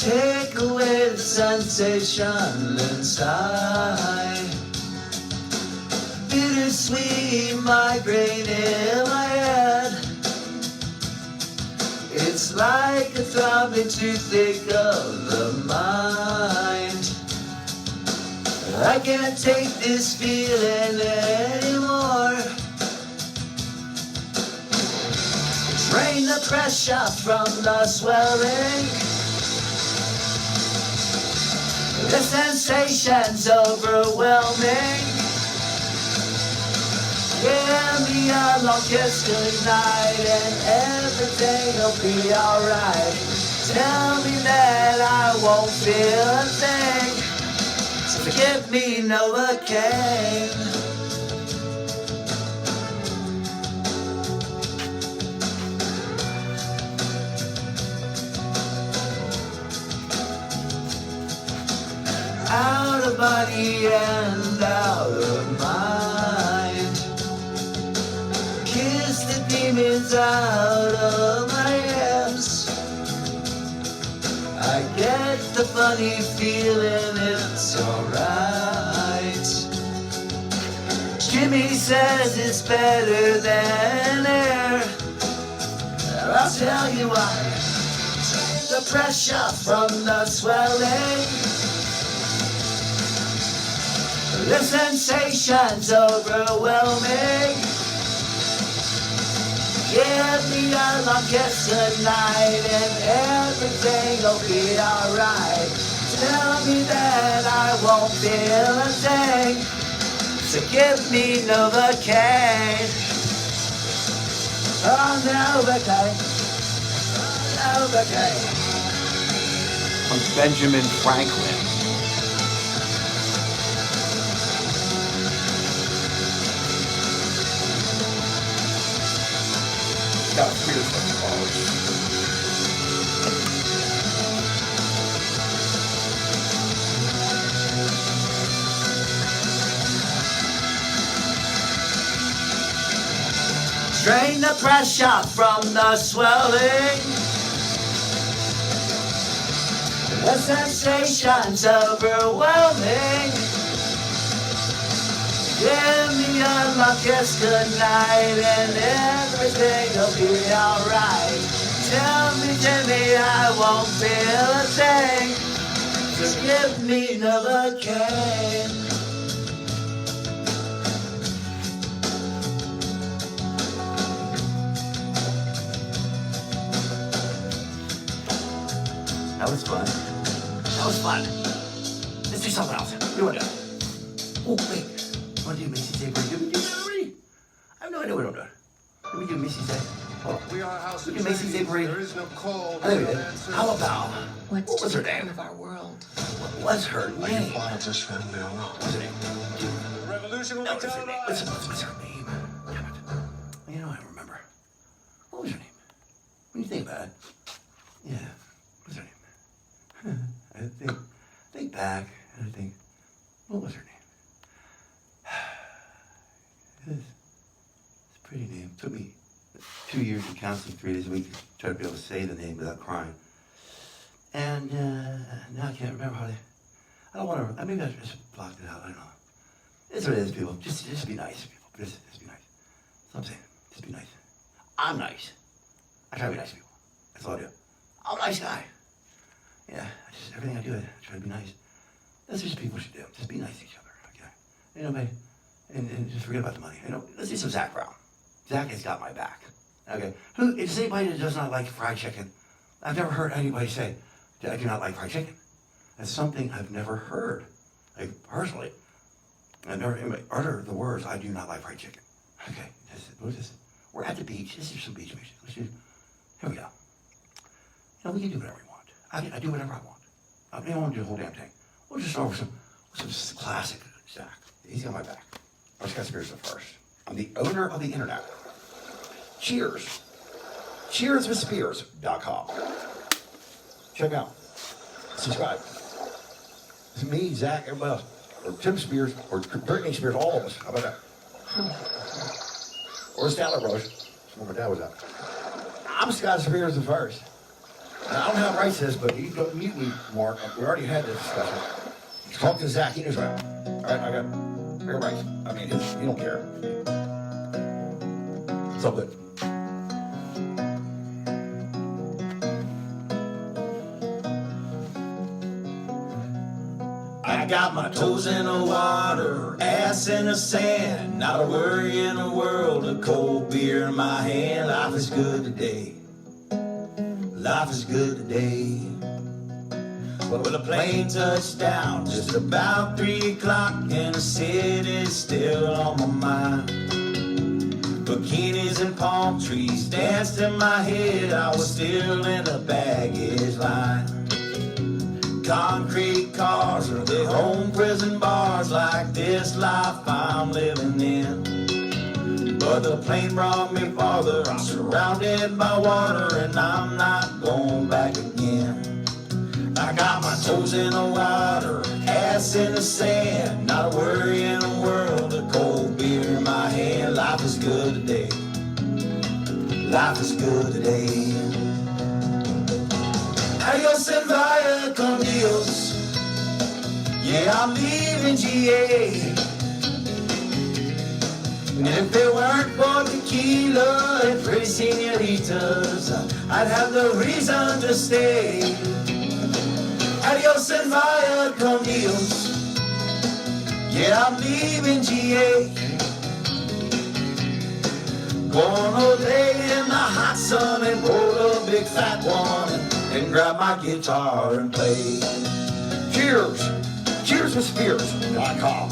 Take away the sensation inside. Bittersweet migraine in my head. It's It's like a throbbing toothache of the mind. I can't take this feeling anymore. Drain the pressure from the swelling. The sensation's overwhelming. Give me a long kiss goodnight and everything'll be alright. Tell me that I won't feel a thing. So give me Novocaine. Out of body and out of mind. Kiss the demons out of my hands. I get the funny feeling it's alright. Jimmy says it's better than air. I'll tell you why. The pressure from the swelling. The sensation's overwhelming. Give me a long kiss tonight and everything'll be alright. Tell me that I won't feel a thing. So give me Novocaine. Oh, Novocaine. Novocaine. From Benjamin Franklin. Got weird fucking followers. Drain the pressure from the swelling. The sensation's overwhelming. Give me a long kiss goodnight and everything'll be alright. Tell me, Jimmy, I won't feel a thing. So give me Novocaine. That was fun. That was fun. Let's do something else. What do you want to do? Oh, wait. Want to do Macy's Day? Did we do that already? I have no idea what I'm doing. Did we do Macy's Day? Hold on. We are a house We do Macy's Day Parade. There is no cold. I think we did. How about, what was her name? Of our world. What was her name? Just family alone. What's her name? The revolution will No, be what's her name? televised. What's her name? Damn it. You know, I don't remember. What was her name? When you think about it. Yeah. What's her name? I think back, and I think, what was her name? It's a pretty name. It took me 2 years of counseling, 3 days a week, to try to be able to say the name without crying. And now I can't remember how they. I don't want to. Maybe I just blocked it out. I don't know. It's what it is, people. Just be nice, people. Just be nice. That's what I'm saying. Just be nice. I'm nice. I try to be nice to people. That's all I do. I'm a nice guy. Yeah, everything I do, I try to be nice. That's what people should do. Just be nice to each other, okay? You know, and just forget about the money. You know, let's do some Zach Brown. Zach has got my back. Okay. Who is anybody that does not like fried chicken? I've never heard anybody say that I do not like fried chicken. That's something I've never heard. Like, personally, I've never anybody utter the words, I do not like fried chicken. Okay. We're at the beach. This is some beach music. Here we go. You know, we can do whatever we want. I do whatever I want. I don't want to do the whole damn thing. We'll just start with some classic Zach. He's got my back. Our Scott Spears the first. I'm the owner of the internet. Cheers. CheersWithSpears.com. Check out. Subscribe. It's me, Zach, everybody else. Or Tim Spears, or Britney Spears, all of us. How about that? Or Statler Brothers. That's where my dad was at. I'm Scott Spears the first. Now, I don't have rights to this, but you don't mute me, Mark. We already had this discussion. Talk to Zach. He knows right. All right, I got rights. I mean, you don't care. It's all good. got my toes in the water, ass in the sand, not a worry in the world, a cold beer in my hand. Life is good today. Life is good today. Well, the plane touched down just about 3 o'clock, and the city's still on my mind. Bikinis and palm trees danced in my head, I was still in the baggage line. Concrete cars are the home prison bars, like this life I'm living in. But the plane brought me farther, I'm surrounded by water, and I'm not going back again. I got my toes in the water, ass in the sand, not a worry in the world, a cold beer in my hand. Life is good today. Life is good today. Adios and via con Dios. Yeah, I'm leaving GA. And if it weren't for tequila and pretty senoritas, I'd have no reason to stay. Adios and via con Dios. Yeah, I'm leaving GA. Gonna lay in the hot sun and roll a big fat one and grab my guitar and play. Cheers. CheersWithSpears.com.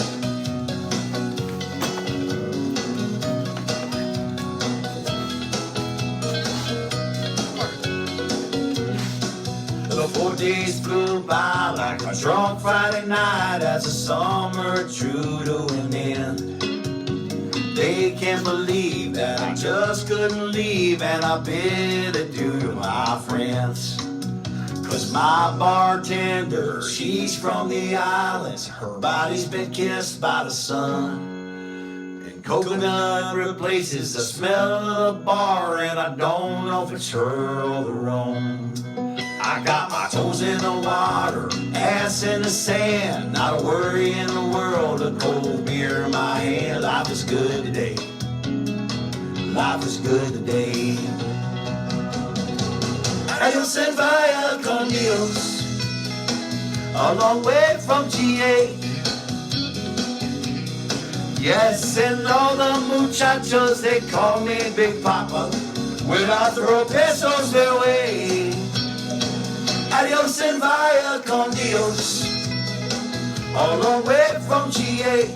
The 4 days flew by like a drunk Friday night as the summer drew to an end. They can't believe that I just couldn't leave, and I bid adieu to my friends. Cause my bartender, she's from the islands, her body's been kissed by the sun. And coconut replaces the smell of the bar, and I don't know if it's her or the rum. I got my toes in the water, ass in the sand, not a worry in the world, a cold beer in my hand. Life is good today. Life is good today. Adios and via con Dios, a long way from GA. Yes, and all the muchachos, they call me Big Papa when I throw pesos their way. Adios and via con Dios, all the way from GA.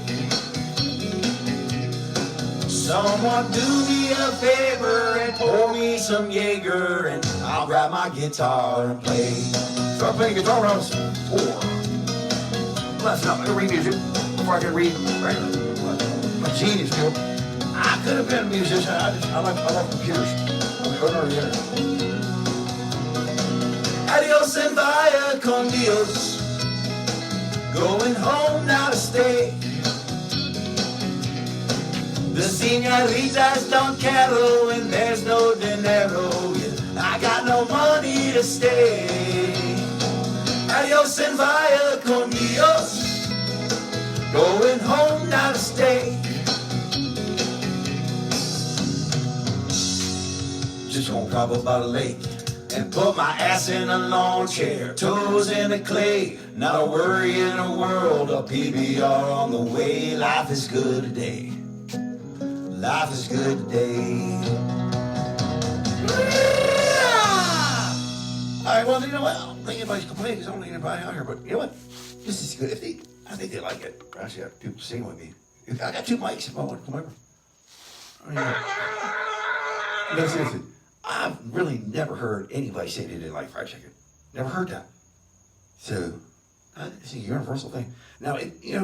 Someone do me a favor and pour me some Jaeger, and I'll grab my guitar and play. Start playing guitar when I was 4. Well, that's not. I can read music before I can read. Right? My genius, dude. I could have been a musician. I love computers. I'm going over the internet. Adios and via con Dios, going home now to stay. The senoritas don't quiero and there's no dinero. Yeah, I got no money to stay. Adios and via con Dios, going home now to stay. Just gonna travel by the lake and put my ass in a lawn chair, toes in the clay, not a worry in the world, a PBR on the way. Life is good today. Life is good today. All right, well, you know what? I don't think anybody's complaining because I don't think anybody out here, but you know what? This is good. I think they like it. I actually have people singing with me. I got 2 mics if I want to come over. No, seriously. I've really never heard anybody say they didn't like fried chicken. Never heard that. So, it's a universal thing. Now,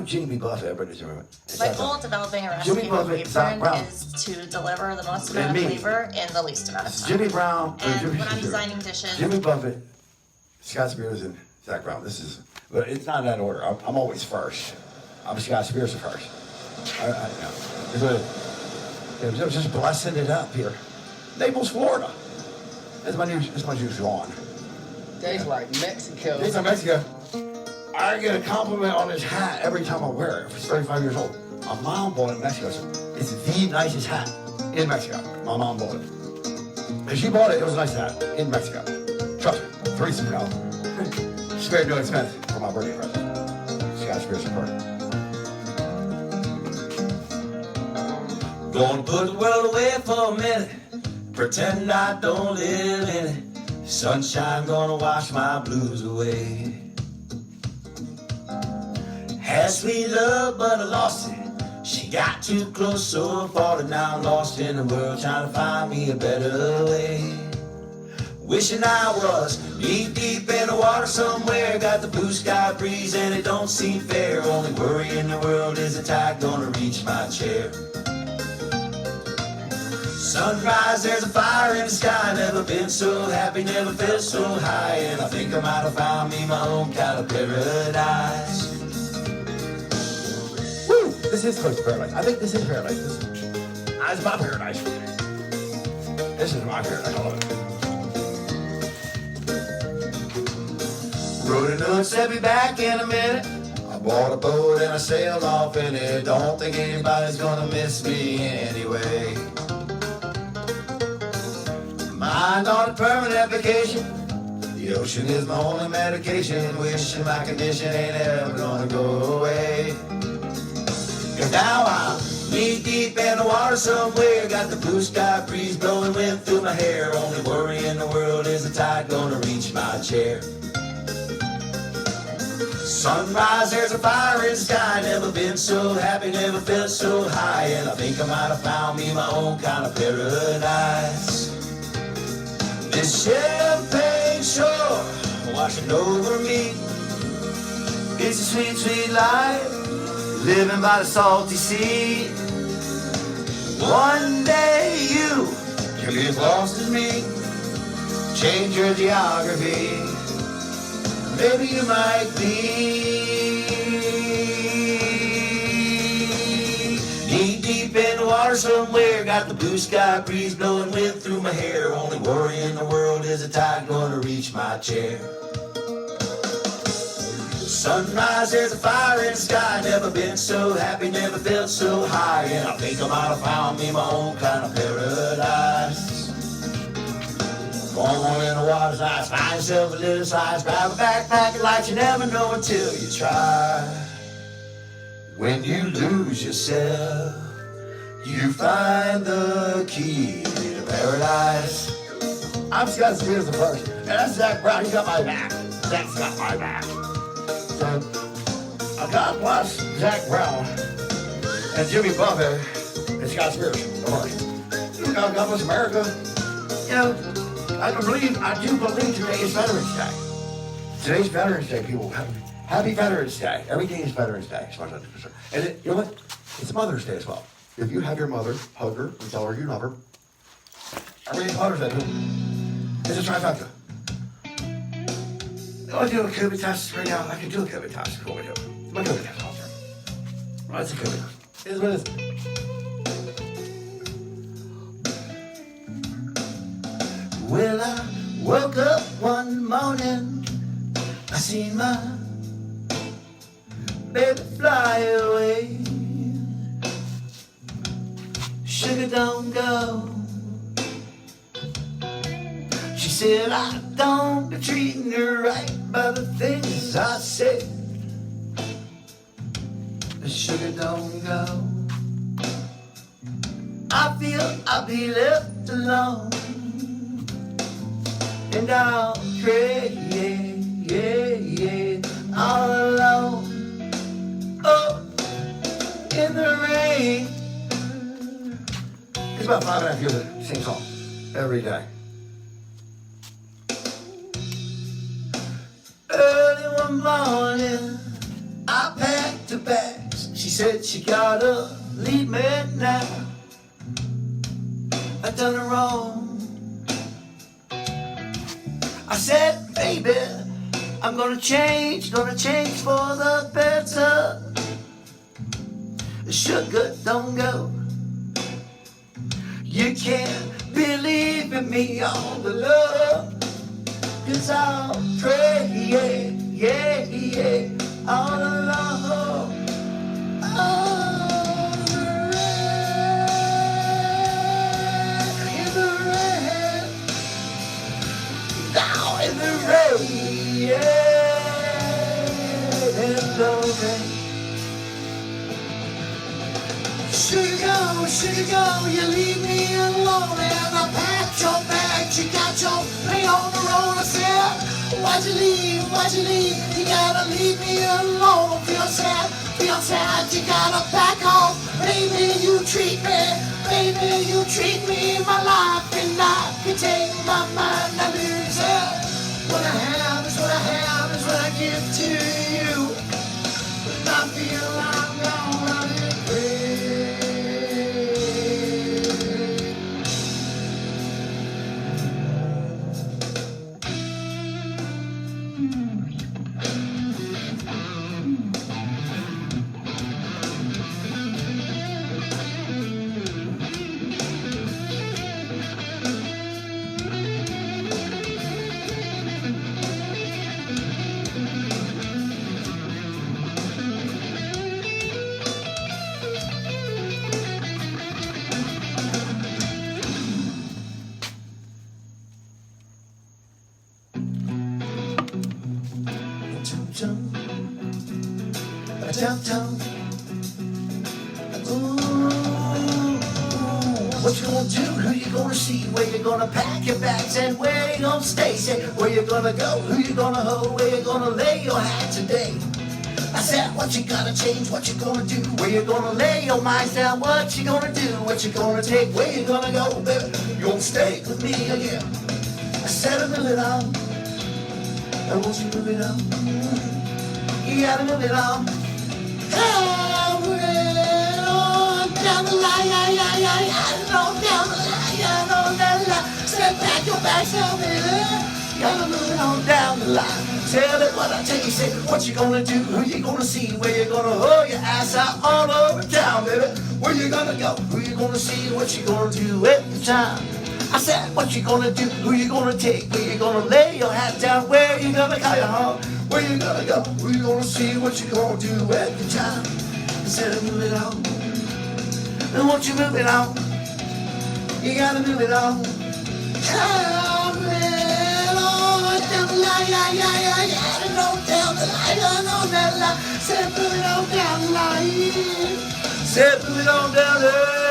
Jimmy Buffett, everybody's remember. My goal of developing a recipe Jimmy for Buffett, Zach Brown. is to deliver the most amount of flavor in the least amount of time. Jimmy Brown. And when I'm designing dishes, Jimmy Buffett, Scott Spears, and Zach Brown. But it's not in that order. I'm always first. I'm Scott Spears first. I was just blessing it up here. Naples, Florida. That's my new Sean. Tastes like Mexico. Tastes like Mexico. I get a compliment on this hat every time I wear it. It's 35 years old. My mom bought it in Mexico. It's the nicest hat in Mexico. My mom bought it. And she bought it. It was a nice hat in Mexico. Trust me. $3 spared no expense for my birthday present. conspiracy part. Gonna put the world away for a minute, pretend I don't live in it. Sunshine gonna wash my blues away. Had sweet love, but I lost it. She got too close, so I fought it. Now I'm lost in the world, trying to find me a better way. Wishing I was knee deep in the water somewhere. Got the blue sky breeze and it don't seem fair. Only worry in the world is the tide gonna reach my chair. Sunrise, there's a fire in the sky. Never been so happy, never felt so high. And I think I might have found me my own kind of paradise. Woo! This is close to paradise. I think this is paradise. This is my paradise. This is my paradise. I love it. Wrote a note, said be back in a minute. I bought a boat and I sailed off in it. Don't think anybody's gonna miss me anyway. Mind on a permanent vacation. The ocean is my only medication. Wishing my condition ain't ever gonna go away. Cause now I'm knee deep in the water somewhere. Got the blue sky breeze blowing wind through my hair. Only worry in the world is the tide gonna reach my chair. Sunrise, there's a fire in the sky. Never been so happy, never felt so high. And I think I might have found me my own kind of paradise. This champagne shore washing over me. It's a sweet, sweet life, living by the salty sea. One day you can be as lost as me. Change your geography. Maybe you might be knee deep in the water somewhere. Got the blue sky breeze blowing wind through my hair. Only worry in the world is the tide gonna reach my chair. Sunrise, there's a fire in the sky. Never been so happy, never felt so high. And I think I might have found me my own kind of paradise. Going in the water's nice, find yourself a little size. Grab a backpack and light, you never know until you try. When you lose yourself, you find the key to paradise. I'm Scott Spears the first, and that's Zach Brown. He got my back. Zach's got my back. So, God bless Zach Brown and Jimmy Buffett and Scott Spears the first. God bless America. You know, I do believe today is Veterans Day. Today's Veterans Day, people. Happy Veterans Day. Every day is Veterans Day, as far as I'm concerned. And you know what? It's Mother's Day as well. If you have your mother, hug her and tell her you love her. Every day is Mother's Day. It's a trifecta. I'll do a COVID test right now. I can do a COVID test. What we do? My COVID test officer. Well, it's a COVID test. It is what it is. Well, I woke up one morning, I seen my baby fly away. Sugar don't go. She said I don't be treating her right by the things I say. The sugar don't go. I feel I'll be left alone. And I'll pray, all alone. Oh, in the rain. It's about 5.5 years to sing song every day. Early one morning, I packed her bags. She said she gotta leave me now. I done her wrong. I said, baby, I'm gonna change for the better. The sugar don't go. You can't believe in me all the love. 'Cause I'll pray, all alone. Oh, in the rain, down in the rain, in the rain. Sugar go, you leave me alone. And I packed your bags, you got your plane on the road. I said, why'd you leave, you gotta leave me alone. Feel sad, you gotta back off. Baby, you treat me, my life, and I can take my mind, I lose it. What I have is what I have, is what I give to you. But I feel I'm gonna regret. What you gonna do? Who you gonna see? Where you gonna pack your bags and where you gonna stay? Say, where you gonna go? Who you gonna hold? Where you gonna lay your hat today? I said, what you gotta change? What you gonna do? Where you gonna lay your mind down? What you gonna do? What you gonna take? Where you gonna go, baby? You gonna stay with me again? I said, move it on. I want you to move it on. You gotta move it on. Hey, move it on down the line, down the line. Step back your back, tell me that. You gotta move it on down the line. Tell it what I tell you, say what you gonna do, who you gonna see, where you gonna hold your ass out all over town, baby. Where you gonna go, who you gonna see, what you gonna do every time. I said, what you gonna do, who you gonna take, where you gonna lay your hat down, where you gonna call your home, where you gonna go, who you gonna see, what you gonna do every time. I said, move it on, and won't you move it on, you gotta move it on. Come it on down the line, down the line, on that line. Said, move it on down the line. Said, move it on down there.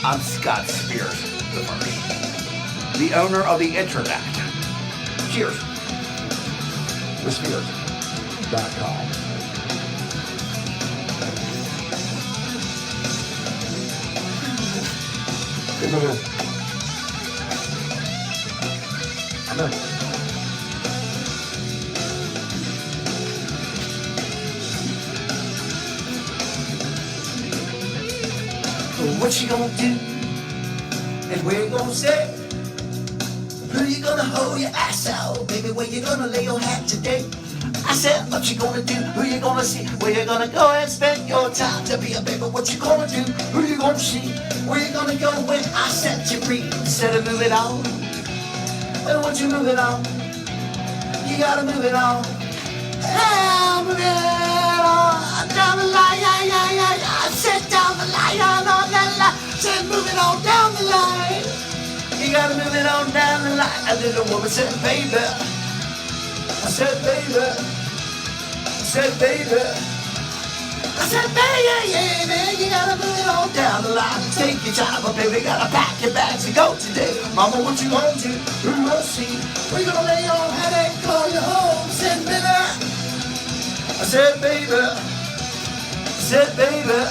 I'm Scott Spears the First, the owner of the internet. Cheers. TheSpears.com. Amen. What you gonna do? And where you gonna stay? Who you gonna hold your ass out? Baby, where you gonna lay your hat today? I said, what you gonna do? Who you gonna see? Where you gonna go and spend your time to be a baby? What you gonna do? Who you gonna see? Where you gonna go when I set you free? Instead of move it on, and what you move it on? You gotta move it on. Hey, move it on down the line, I said down the line, on that line. Said move it on down the line. You gotta move it on down the line. A little woman said, baby. I said, baby. I said, baby. I said, baby, you gotta move it on down the line. Take your time, but baby, gotta pack your bags and go today. Mama, what you gonna do? Who you gonna see? Where you gonna lay your head and call you home? Said, baby. I said, baby. I said, baby.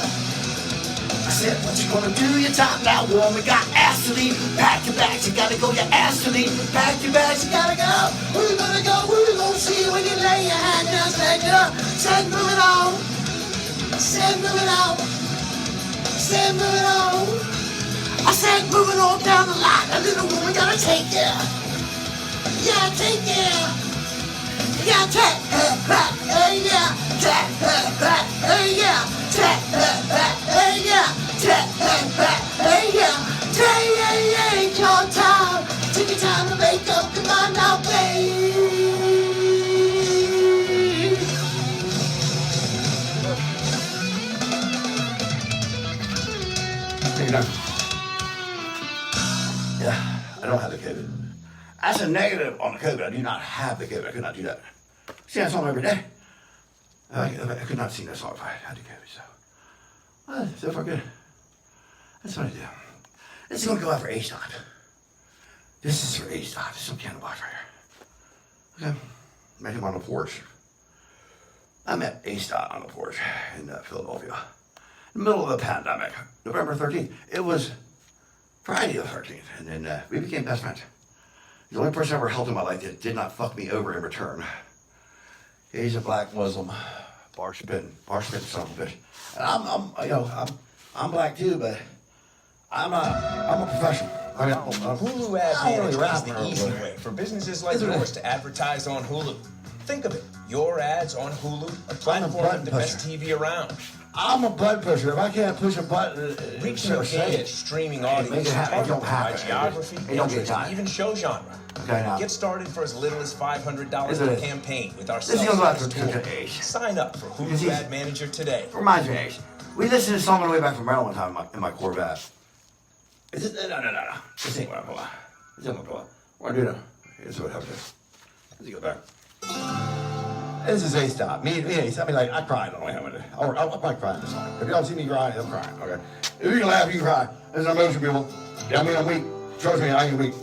I said, what you gonna do? Your time now warm. We got ass to leave. Pack your bags, you gotta go. Your ass to leave. Pack your bags, you gotta go. Who you gonna go? Who you gonna see when you lay your hand down? Said, move it on. Said, move it on. Said, move it on. I said, move it on down the line. A little woman gotta take you. Yeah, take you. Yeah, take her back. Hey, yeah. Take her back. Hey, yeah. Take her back. Hey, yeah. Take her back. Hey, yeah. Take your time. Take your time to make up. Come on now, babe. Yeah, I don't have the COVID. That's a negative on the COVID. I do not have the COVID. I could not do that. See that song every day. I could not sing that song if I had the COVID. So far good. That's what I do. This is going to go out for A-Stop. This is for A-Stop. This is some candlebox right here. Okay. Met him on the porch. I met A-Stop on the porch in Philadelphia. In the middle of the pandemic, November 13th. It was Friday the 13th. And then we became best friends. The only person I ever helped in my life that did not fuck me over in return. He's a black Muslim. Bar spitting son of a bitch. And I'm black too, but I'm a professional. Hulu ad management is the easy way for businesses like yours to advertise on Hulu. Think of it. Your ads on Hulu, a platform with the best TV around. I'm a button pusher. If I can't push a button, reaching a engaged streaming audience targeted by geography, interest, even show genre. Okay, now. Get started for as little as $500 per campaign with our self-service tool. Sign up for Hulu Ad Manager today. Reminds me, Ace. We listened to a song on the way back from Maryland one time in my Corvette. Is it? No. This ain't what I'm going. This ain't what I'm going. What I do now? Here's what happens. Let's go back. This is A-Stop. Me, Ace. I mean, like, I cried on the way home. I'll probably cry in this song. If you don't see me crying, I'm crying, okay? If you can laugh, you can cry. There's an emotion, people. Yeah, I mean, I'm weak. Trust me, I ain't weak.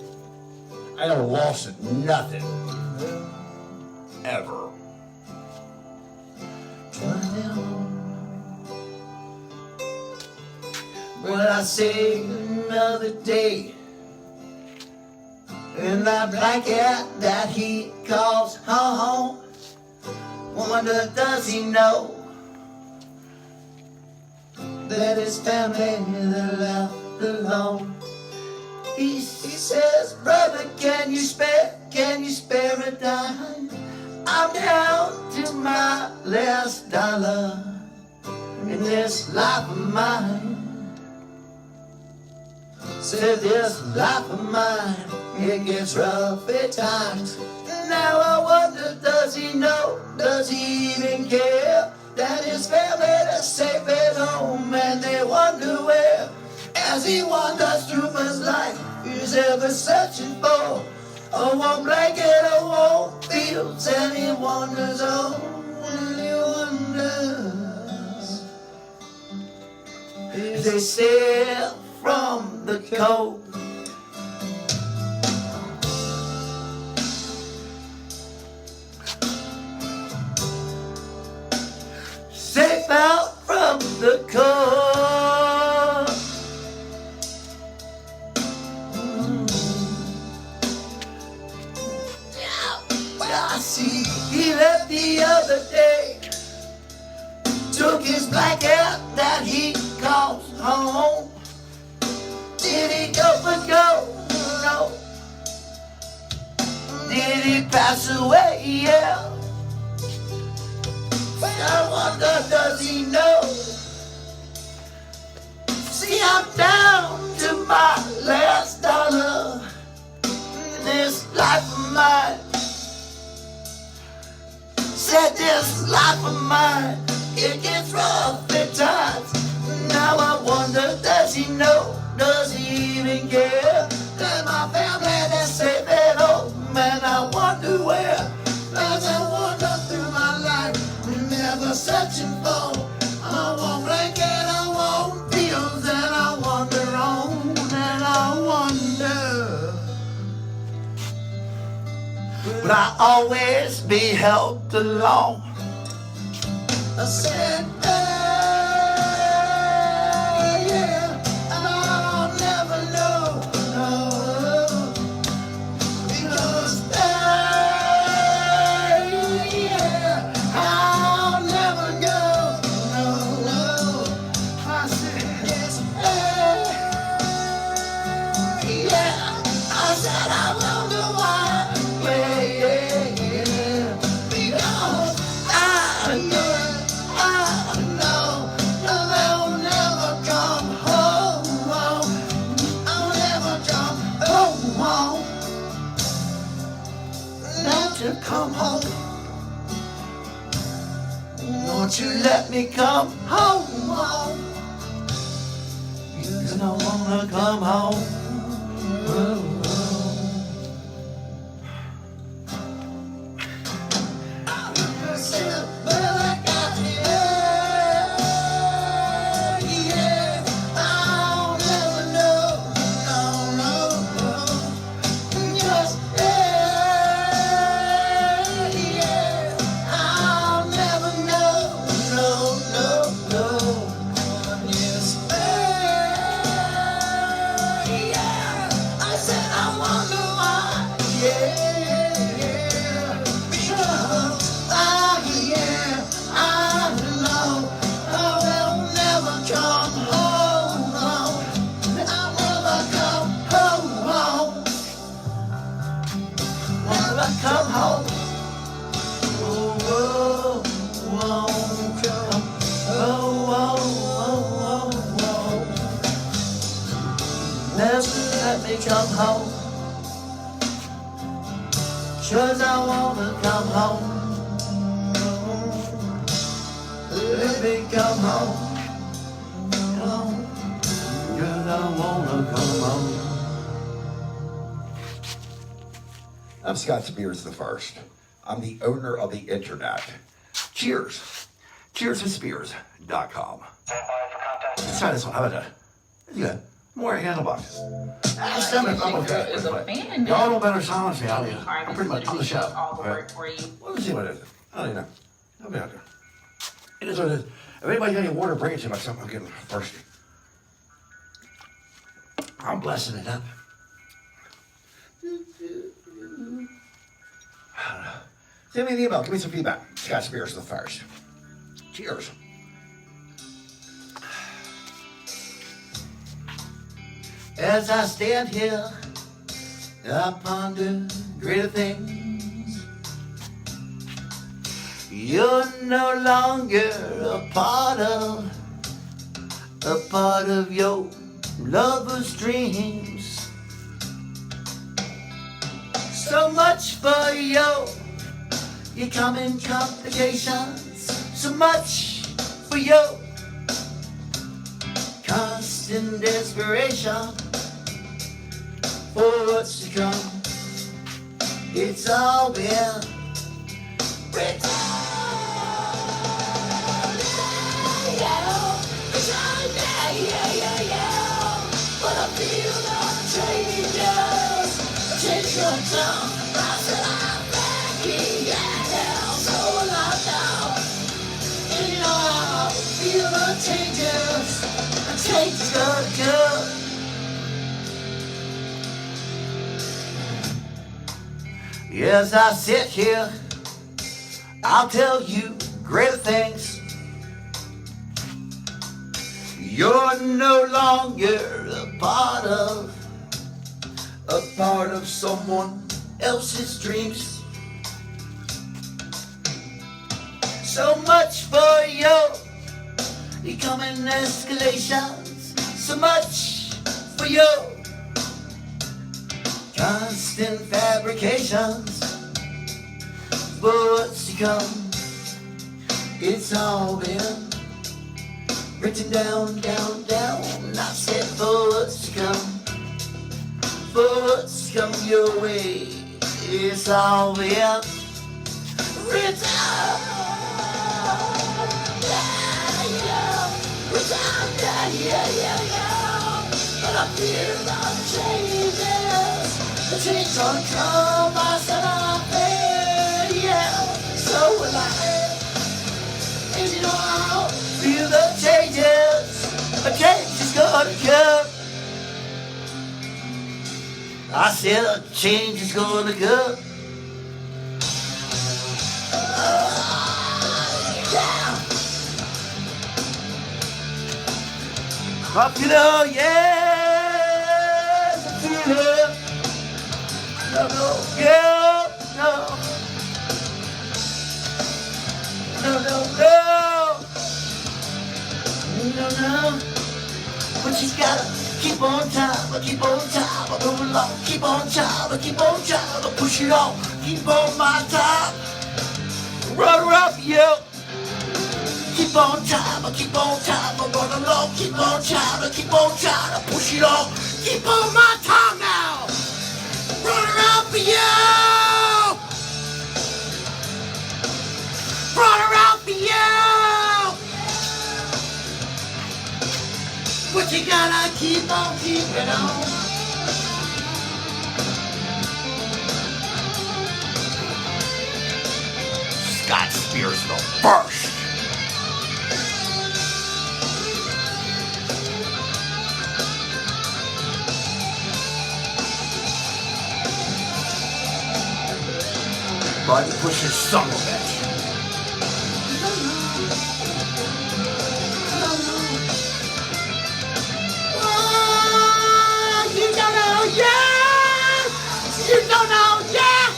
I never lost it. Nothing. Ever. When I say another day in that blanket that he calls home, wonder does he know that his family they're left alone? He says, brother, can you spare a dime? I'm down to my last dollar in this life of mine. Said this life of mine, it gets rough at times. Now I wonder, does he know, does he even care that his family is safe at home and they wonder where? As he wanders through his life, he's ever searching for a warm blanket, a warm fields, and he wanders on and he wonders. They sail from the cold. Safe out from the cold. I see he left the other day, took his blanket that he calls home. Did he go for gold? No. Did he pass away? Yeah. But I wonder, does he know? See, I'm down to my last dollar in this life of mine. Said this life of mine, it gets rough at times. Now I wonder, does he know? Does he even care that my family that's safe at home? And I wonder where. As I wander through my life, never searching for a warm blanket, a warm fields, and I wander on and I wonder. But I always be helped along. I said, yeah, and I'll never know, no, because yeah, I'll never go, no. I said, yes, yeah, I said, I wonder why. Because I know they'll never come home. I'll never come home. Not to come home. Won't you let me come home? You don't wanna come home. home. 'Cause I wanna come home. Let me come home. Home. 'Cause I wanna come home. I'm Scott Spears the First. I'm the owner of the internet. Cheers. CheersWithSpears.com. Let's try this one. How about that? It's good. More candleboxes. I'm okay. Is a fan Y'all now. don't better silence me. I'm pretty much on the show. All the work for you. Let me see what it is. I don't even know. I'll be out there. It is what it is. If anybody got any water, bring it to me. I'm getting thirsty. I'm blessing it up. I don't know. Send me an email. Give me some feedback. Scott Spears the First. Cheers. As I stand here, I ponder greater things. You're no longer a part of your lover's dreams. So much for your common complications. So much for your constant desperation for what's to come. It's all been written. But I feel no changes. Change your tongue. I said I'm back here. So locked out. And you know I feel the changes. The change is gonna come. As I sit here, I'll tell you greater things. You're no longer a part of someone else's dreams. So much for your coming escalations. So much for your constant fabrications. For what's to come, it's all been written down, down, down. I said for what's to come, for what's to come your way, it's all been written down. But I fear the changes. The change gonna come. I said I'm there, yeah. So will I. And you know I'll feel the changes. A change is gonna come. I said a change is gonna come. Yeah. I feel it, yes, I feel it. No, no, yeah, no. No, no, no. No, no. But you gotta keep on time, keep on time, move along, keep on time, push it on, keep on my time. Run around for you. Keep on time, run along, keep on trying to push it on. Keep on my time now. Run around for you. Run around for you. But you gotta keep on keeping on. Scott Spears the First. Button pushes son of a bitch. You don't know, yeah. You don't know, yeah.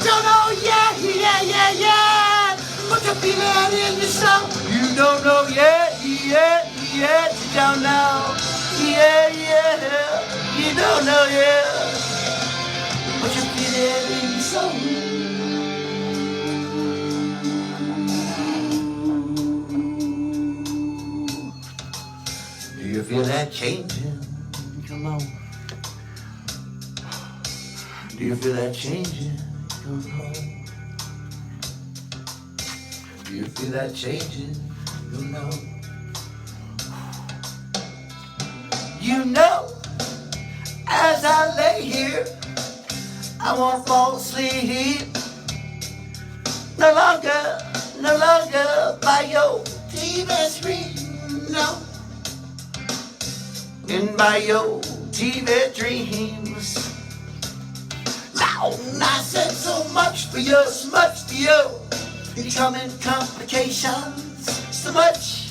Don't know, yeah. But you feel it in your soul. You don't know yet, you don't know. Yeah. you don't know yet, but you feel it in your soul. Do you feel that changing? Come on. Do you feel that changing? Come on. Do you feel that changing? Come on. You know, as I lay here, I won't fall asleep. No longer by your TV screen, no. And by your TV dreams. Now, I said so much for you, becoming complications, so much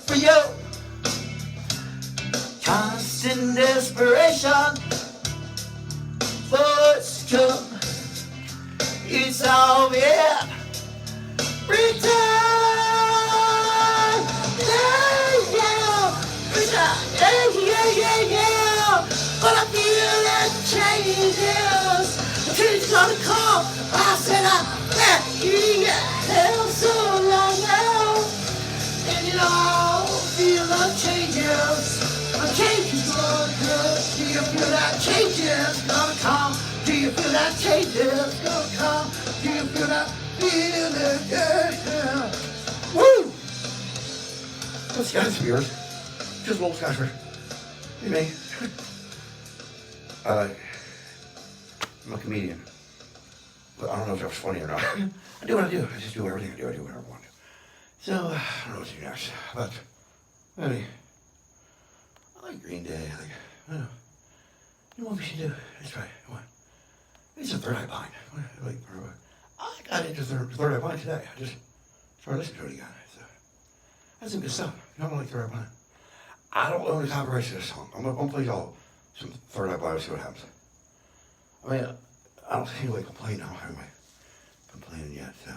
for you. Constant desperation for what's to come. It's all yet return. Yeah. But I feel that changes. The change gonna come. I said hell so long now. And you know I feel the changes. The change is gonna come. Do you feel that change is gonna come? Do you feel that change is gonna come? Do you feel that feeling? Yeah. Woo! Those guys of yours. Just a little scotcher. Hey, me. I'm a comedian. But I don't know if that was funny or not. I do what I do. I just do everything I do. I do whatever I want to. So, I don't know what to do next. But, maybe. I like Green Day. I don't know. You know what we should do? Let's try. What? It's a Third Eye Blind. I got into Third Eye Blind today. I just started listening to it again. That's some good stuff. You know, I like Third Eye Blind. I don't own the copyright to this song. I'm gonna play y'all some Third Eye Blind and see what happens. I mean, I don't see anybody complaining. I don't have anybody complaining yet. So,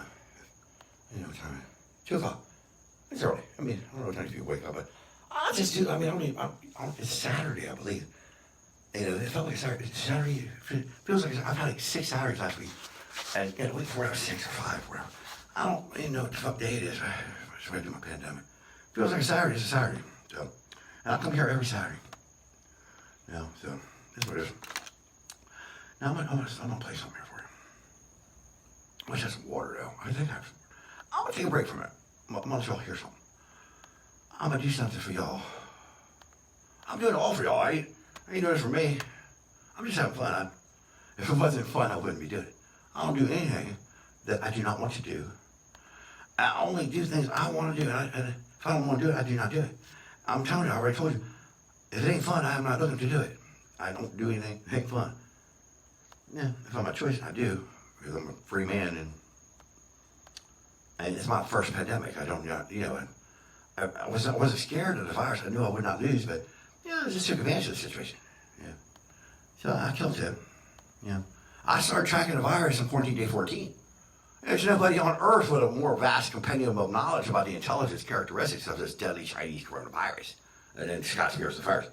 you know what time it is? 2 o'clock. It's early. I mean, I don't know what time you wake up, but I just do. I mean, it's Saturday, I believe. You know, it felt like Saturday. It feels like I've had like 6 Saturdays last week. And the week before I was 6 or 5, whatever. I don't even know what the fuck day it is. I just went through my pandemic. Feels like a Saturday. It's a Saturday. So, and I'll come here every Saturday. You know, so that's what it is. Now I'm gonna play something here for you. I wish I had some water though. I think I'm gonna take a break from it. I'm gonna let y'all hear something. I'm gonna do something for y'all. I'm doing it all for y'all. I ain't doing it for me. I'm just having fun. If it wasn't fun, I wouldn't be doing it. I don't do anything that I do not want to do. I only do things I want to do. And if I don't want to do it, I do not do it. I'm telling you, I already told you, if it ain't fun, I'm not looking to do it. I don't do anything that ain't fun. Yeah, if I'm a choice, I do, because I'm a free man, and it's my first pandemic. I don't, you know, I wasn't scared of the virus. I knew I would not lose, but, you know, I just took advantage of the situation. Yeah. So I killed him. You know, I started tracking the virus on quarantine day 14. There's nobody on earth with a more vast compendium of knowledge about the intelligence characteristics of this deadly Chinese coronavirus. And then Scott Spears the first.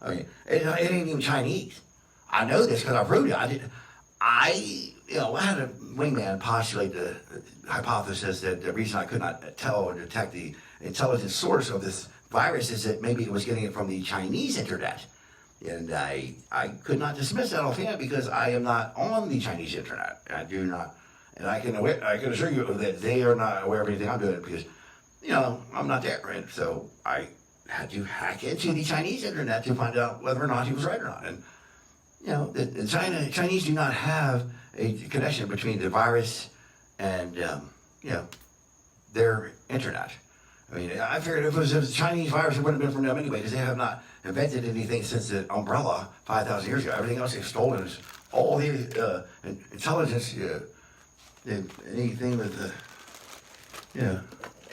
I mean, it ain't even Chinese. I know this because I wrote it. I had a wingman postulate the hypothesis that the reason I could not tell or detect the intelligence source of this virus is that maybe it was getting it from the Chinese internet. And I could not dismiss that offhand because I am not on the Chinese internet. I do not. And I can assure you that they are not aware of anything I'm doing because, you know, I'm not there. And so I had to hack into the Chinese internet to find out whether or not he was right or not. And, you know, the Chinese do not have a connection between the virus and, you know, their internet. I mean, I figured if it was a Chinese virus, it wouldn't have been from them anyway because they have not invented anything since the umbrella 5,000 years ago. Everything else they've stolen is all the intelligence, anything with the,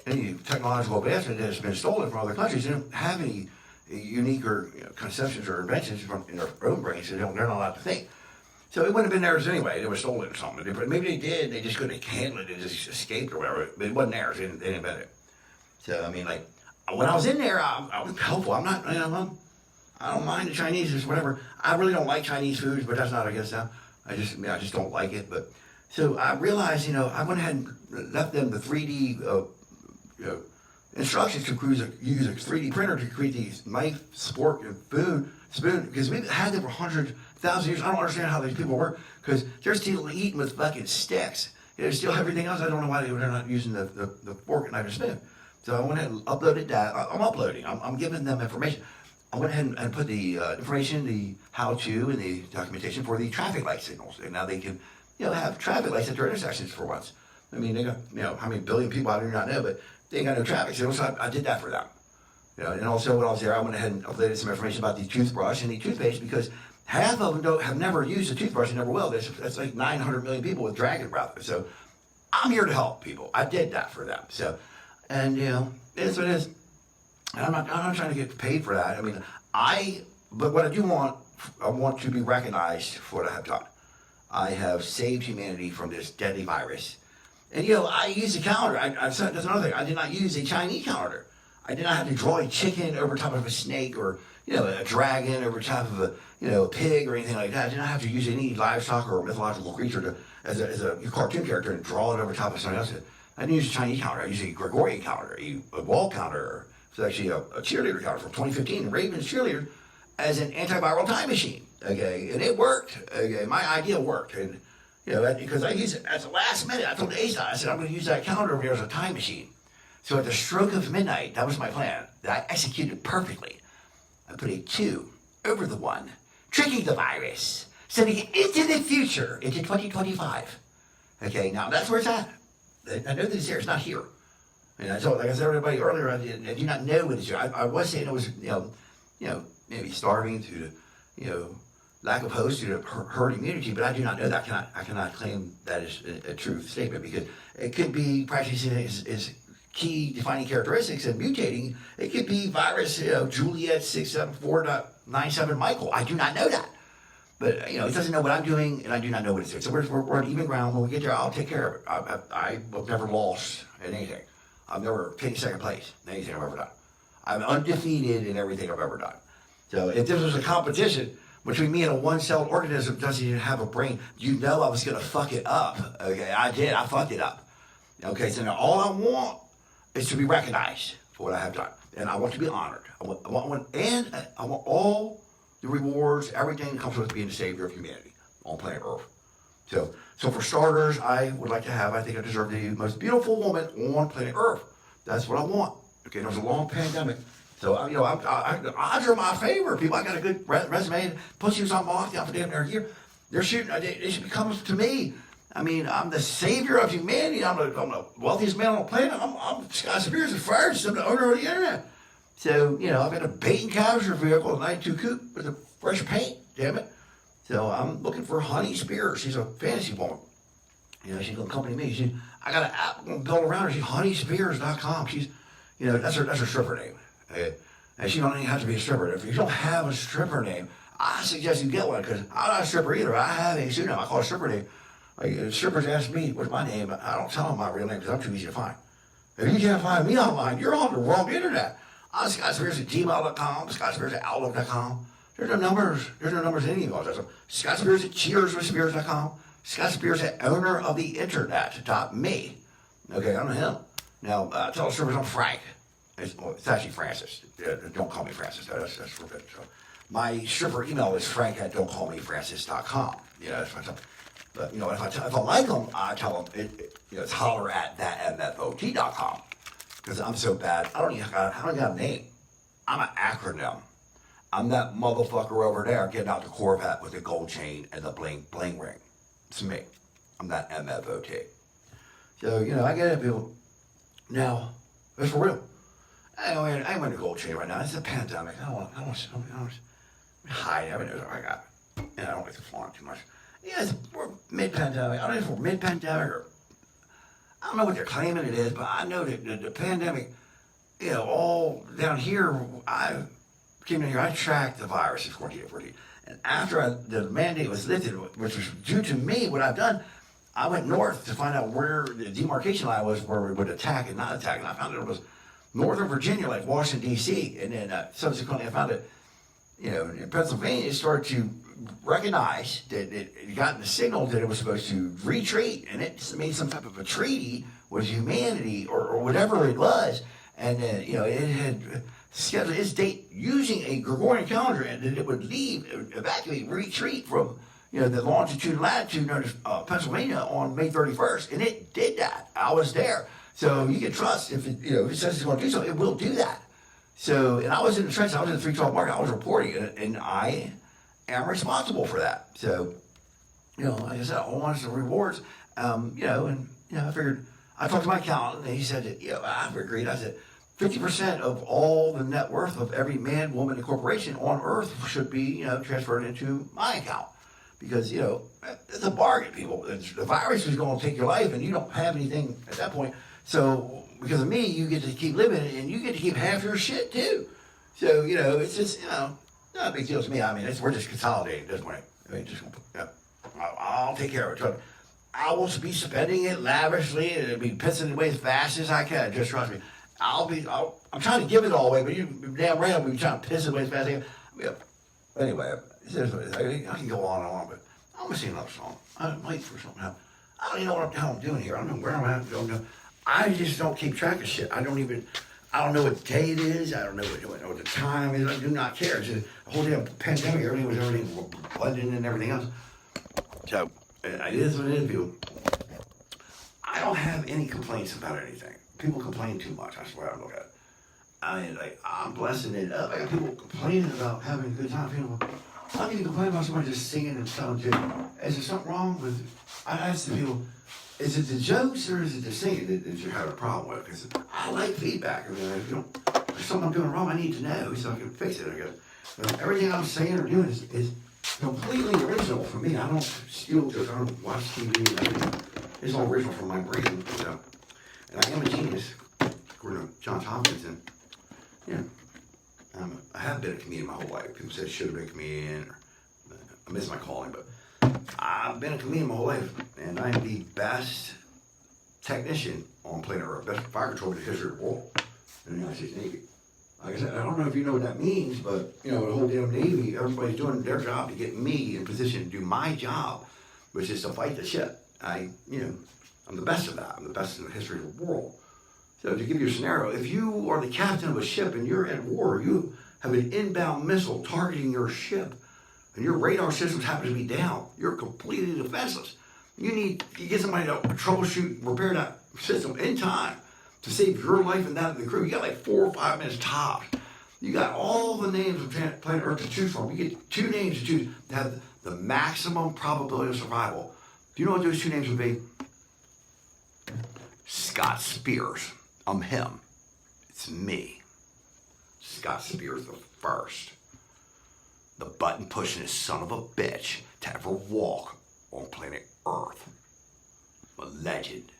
any technological advancement that has been stolen from other countries. They don't have any unique or conceptions or inventions in their own brains. They're not allowed to think. So it wouldn't have been theirs anyway. It was stolen or something. But maybe they did. They just couldn't handle it. It just escaped or whatever. But it wasn't theirs. They didn't invent it. So, I mean, like, when I was in there, I was helpful. I'm not, I don't mind the Chinese, it's whatever. I really don't like Chinese foods, but that's not against them. I just don't like it. But so I realized, I went ahead and left them the 3D instructions to use a 3D printer to create these knife, fork, and spoon, because we've had them for 100,000 years. I don't understand how these people work, because they're still eating with fucking sticks. There's still everything else. I don't know why they're not using the fork and knife and spoon. So I went ahead and uploaded that. I'm uploading. I'm giving them information. I went ahead and put the information, the how-to, and the documentation for the traffic light signals. And now they can, have traffic lights at their intersections for once. I mean, they got, how many billion people I do not know, but they ain't got no traffic signals, so I did that for them. And also when I was there, I went ahead and uploaded some information about the toothbrush and the toothpaste, because half of them have never used a toothbrush and never will. That's like 900 million people with dragon breath. So I'm here to help people. I did that for them. So, and it is what it is. And I'm not trying to get paid for that. I mean, but what I do want, I want to be recognized for what I have done. I have saved humanity from this deadly virus. And I use a calendar. That's another thing. I did not use a Chinese calendar. I did not have to draw a chicken over top of a snake, or a dragon over top of a pig or anything like that. I did not have to use any livestock or mythological creature as a cartoon character and draw it over top of something else. I didn't use a Chinese calendar. I used a Gregorian calendar, a wall calendar. It's actually a cheerleader calendar from 2015, Ravens Cheerleader, as an antiviral time machine. Okay, and it worked. Okay, my idea worked, and because I used it at the last minute. I told Ace, I said I'm going to use that calendar over there as a time machine. So at the stroke of midnight, that was my plan. That I executed perfectly. I put a 2 over the 1, tricking the virus, sending it into the future, into 2025. Okay, now that's where it's at. I know that it's there. It's not here. And I told, like I said to everybody earlier, I do not know what it's here. I was saying it was, maybe starving due to, lack of host due to herd immunity, but I do not know that. I cannot claim that is a true statement, because it could be practicing its key defining characteristics and mutating. It could be virus, Juliet 674.97 Michael. I do not know that. But, it doesn't know what I'm doing, and I do not know what it's doing. So we're on even ground. When we get there, I'll take care of it. I've never lost in anything. I've never taken second place in anything I've ever done. I'm undefeated in everything I've ever done. So if this was a competition between me and a one-celled organism that doesn't even have a brain, I was going to fuck it up. Okay, I did. I fucked it up. Okay, so now all I want is to be recognized for what I have done. And I want to be honored. I want all the rewards, everything that comes with being the savior of humanity on planet Earth. So for starters, I would like to I think I deserve the most beautiful woman on planet Earth. That's what I want. Okay, there was a long pandemic. So, odds are my favor. People, I got a good resume. Pussy was on my off the damn near year. They should be coming to me. I mean, I'm the savior of humanity. I'm the wealthiest man on the planet. I'm Scott Spears the first. I'm the owner of the internet. So, I've got a bait and capture vehicle, a 92 coupe with a fresh paint, damn it. So I'm looking for Honey Spears. She's a fantasy woman. She's going to accompany me. I got an app I'm going to build around her. She's honeyspears.com. She's, that's her stripper name. Okay? And she don't even have to be a stripper. If you don't have a stripper name, I suggest you get one, because I'm not a stripper either. I have a pseudonym. I call it a stripper name. Like, strippers ask me, what's my name? I don't tell them my real name, because I'm too easy to find. If you can't find me online, you're on the wrong internet. I'm Scott Spears at gmail.com, Scott Spears at outlook.com. There's no numbers in any of those. Scott Spears at cheerswithspears.com. Scott Spears at owneroftheinternet.me. Okay, I'm him. Now, tell the strippers I'm Frank. It's actually Francis. Don't call me Francis. That's forbidden. So my stripper email is frank@don'tcallmefrancis.com. That's my stuff. But, if I like them, I tell them, it's holler at thatmfot.com. Because I'm so bad. I don't got a name. I'm an acronym. I'm that motherfucker over there getting out the Corvette with the gold chain and the bling bling ring. It's me. I'm that MFOT. So, I get it, people. Now, it's for real. I ain't wearing a gold chain right now. It's a pandemic. I don't want hide everything I got. And I don't like to flaunt too much. We're mid-pandemic. I don't know if we're mid-pandemic or... I don't know what they're claiming it is, but I know that the pandemic, all down here, I came in here, I tracked the virus in 14. And after the mandate was lifted, which was due to me, what I've done, I went north to find out where the demarcation line was, where we would attack and not attack. And I found it was northern Virginia, like Washington, D.C. And then subsequently I found it, in Pennsylvania started to recognize that it got the signal that it was supposed to retreat, and it made some type of a treaty with humanity or whatever it was, and it had scheduled its date using a Gregorian calendar, and that it would evacuate, retreat from the longitude and latitude known as Pennsylvania on May 31st, and it did that. I was there, so you can trust if it says it's going to do something, it will do that. So, and I was in the trenches, I was in the 312 market, I was reporting it, and I am responsible for that. So, like I said, all wants the rewards, I figured, I talked to my accountant, and he said that, I've agreed. I said, 50% of all the net worth of every man, woman, and corporation on earth should be, transferred into my account. Because, it's a bargain, people. The virus is going to take your life, and you don't have anything at that point. So, because of me, you get to keep living, and you get to keep half your shit, too. So, it's just, not a big deal to me. I mean, we're just consolidating at this point. I mean, I'll take care of it. Trust me. I will be spending it lavishly, and be pissing it away as fast as I can. Just trust me. I'm trying to give it all away, but you damn right I'll be trying to piss it away as fast as I can. Anyway, I can go on and on, but I'm going to sing another song. I'm waiting for something to happen. I don't even know what the hell I'm doing here. I don't know where I'm at. I just don't keep track of shit. I don't know what day it is. I don't know what the time is. I do not care. It's just a whole damn pandemic. Everything was blending and everything else. So, it is what it is, people. I don't have any complaints about anything. People complain too much. That's the way I look at it. I mean, I'm blessing it up. I got people complaining about having a good time. People, how can you complain about somebody just singing and telling jokes? Is there something wrong with? I ask the people, is it the jokes or is it the singing that you're having a problem with? Because I like feedback. I mean, if there's something I'm doing wrong, I need to know so I can fix it. I guess. But everything I'm saying or doing is completely original for me. I don't steal jokes. I don't watch TV and everything. It's all original from my brain. So, and I am a genius, according to Johns Hopkins. And I have been a comedian my whole life. People say I should have been a comedian, or I miss my calling, but I've been a comedian my whole life, and I'm the best technician on planet Earth, best fire control in the history of the world in the United States Navy. Like I said, I don't know if you know what that means, but the whole damn Navy, everybody's doing their job to get me in position to do my job, which is to fight the shit. I'm the best of that. I'm the best in the history of the world. So to give you a scenario, if you are the captain of a ship and you're at war, you have an inbound missile targeting your ship, and your radar systems happen to be down, you're completely defenseless. You get somebody to troubleshoot, repair that system in time to save your life and that of the crew. You got like 4 or 5 minutes tops. You got all the names of planet Earth to choose from. You get 2 names to choose to have the maximum probability of survival. Do you know what those 2 names would be? Scott Spears. I'm him. It's me. Scott Spears the first. The button pushing son of a bitch to ever walk on planet Earth. A legend.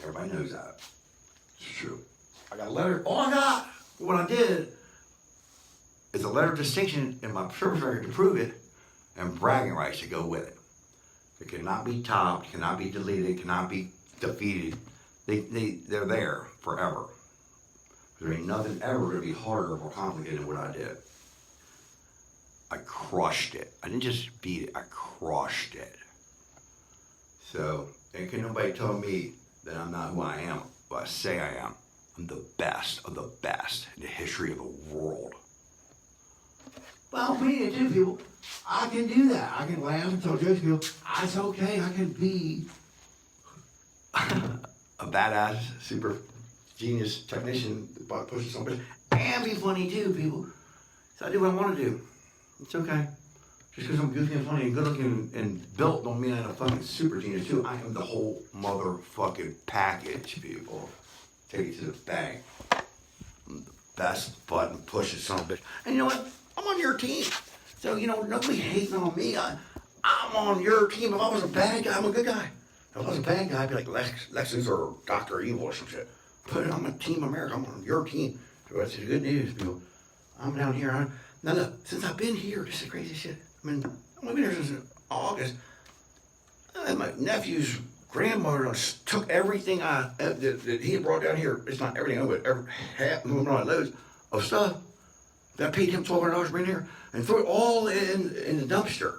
Everybody knows that. It's true. I got a letter. All I got, what I did, is a letter of distinction in my service record to prove it, and bragging rights to go with it. It cannot be topped, cannot be deleted, cannot be defeated. They're there forever. There ain't nothing ever going to be harder or more complicated than what I did. I crushed it. I didn't just beat it, I crushed it. So, ain't can nobody tell me that I'm not who I am, who I say I am. I'm the best of the best in the history of the world. Well, me and 2 people, I can do that. I can laugh and tell jokes to people. It's okay, I can be a badass, super genius technician that pushes somebody, and be funny too, people. So I do what I want to do. It's okay. Just because I'm goofy and funny and good looking and built don't mean I'm a fucking super genius too. I am the whole motherfucking package, people. Take it to the bank. I'm the best button pushing son of a bitch. And you know what? I'm on your team. So, nobody hating on me. I'm on your team. If I was a bad guy, I'm a good guy. If I was a bad guy, I'd be like Lexus or Dr. Evil or some shit. But I'm a Team America. I'm on your team. So that's the good news, people. I'm down here. Now look, since I've been here, this is crazy shit. I've only been here since August. And my nephew's grandmother took everything that he had brought down here. It's not everything, but half, loads of stuff. I paid him $1,200 to bring here and threw it all in the dumpster.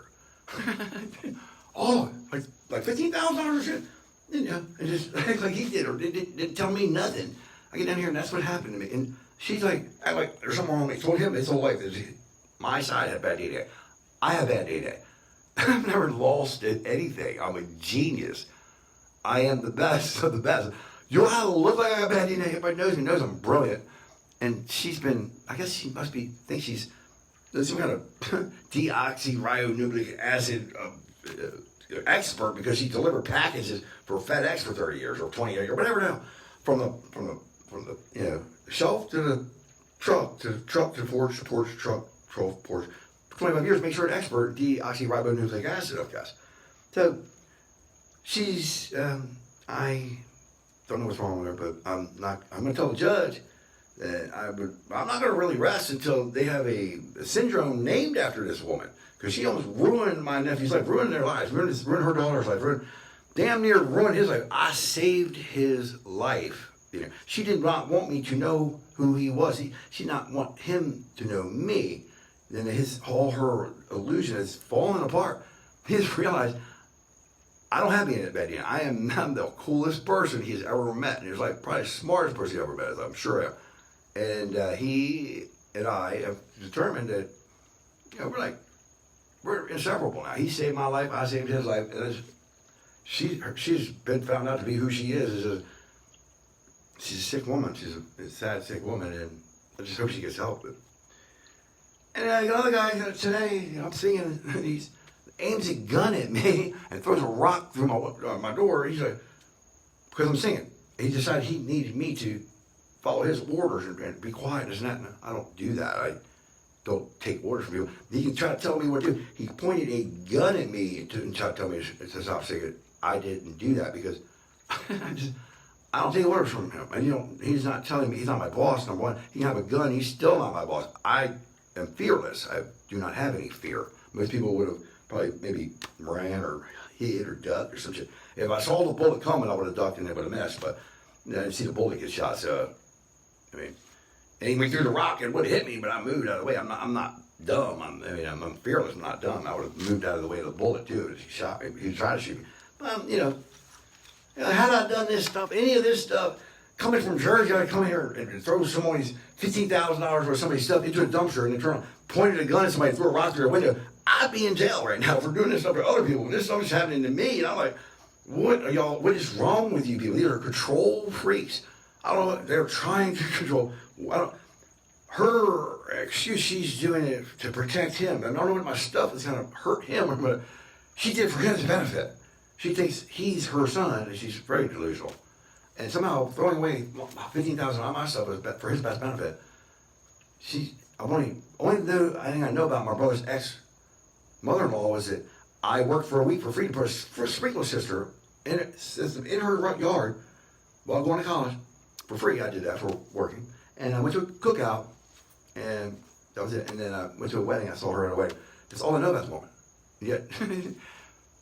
All like $15,000 or shit. You know, and just like he did, or didn't tell me nothing. I get down here and that's what happened to me. And she's like, there's something wrong with me. Told him his whole life that my side had bad day. I have bad day. I've never lost at anything. I'm a genius. I am the best of the best. You'll have to look like I got bad DNA. Everybody knows me, knows I'm brilliant. And she's been, I guess she must be, think she's some kind of deoxyribonucleic acid expert because she delivered packages for FedEx for 30 years or 20 years or whatever now. From the shelf to the truck to the porch, truck, porch. For 25 years, make sure an expert deoxyribonucleic acid, I guess. So she's, I don't know what's wrong with her, but I'm going to tell the judge that I'm not going to really rest until they have a syndrome named after this woman. Because she almost ruined my nephew's life, ruined their lives, ruined her daughter's life, damn near ruined his life. I saved his life. You know, she did not want me to know who he was. She did not want him to know me. Then all her illusion is falling apart. He just realized I don't have any of that bad DNA. I'm the coolest person he's ever met. And he was like probably the smartest person he ever met, I'm sure I am. And he and I have determined that, you know, we're inseparable now. He saved my life, I saved his life. And she's been found out to be who she is. She's a sick woman. She's a sad, sick woman. And I just hope she gets help. And another guy today, I'm seeing, he aims a gun at me and throws a rock through my door. He's like, because I'm singing. He decided he needed me to follow his orders and be quiet. And that. And I don't do that. I don't take orders from people. He can try to tell me what to do. He pointed a gun at me and tried to tell me to stop singing. I didn't do that because I don't take orders from him. And he's not telling me, he's not my boss, number one. He can have a gun, he's still not my boss. I am fearless. I do not have any fear. Most people would have probably maybe ran or hid or ducked or some shit. If I saw the bullet coming, I would have ducked and it would have missed. But I didn't see the bullet get shot, so and he went through the rock and would have hit me, but I moved out of the way. I'm not dumb. I'm fearless. I'm not dumb. I would have moved out of the way of the bullet too. If he shot me, he was trying to shoot me. But had I done this stuff, any of this stuff, coming from Jersey, I'd come here and throw somebody's $15,000 worth of somebody's stuff into a dumpster and then turn around, pointed a gun at somebody, threw a rock through a window. I'd be in jail right now for doing this stuff to other people. This stuff is happening to me, and I'm like, what is wrong with you people? These are control freaks. I don't know, they're trying to control. Her excuse, she's doing it to protect him. And I don't know what my stuff is going to hurt him, but she did it for his benefit. She thinks he's her son, and she's very delusional. And somehow throwing away $15,000 on my stuff is for his best benefit. Only thing I know about my brother's ex-mother-in-law was that I worked for a week for free to put a sprinkler system in her yard while going to college. For free, I did that for working. And I went to a cookout, and that was it. And then I went to a wedding. I saw her at a wedding. That's all I know about this woman. Yet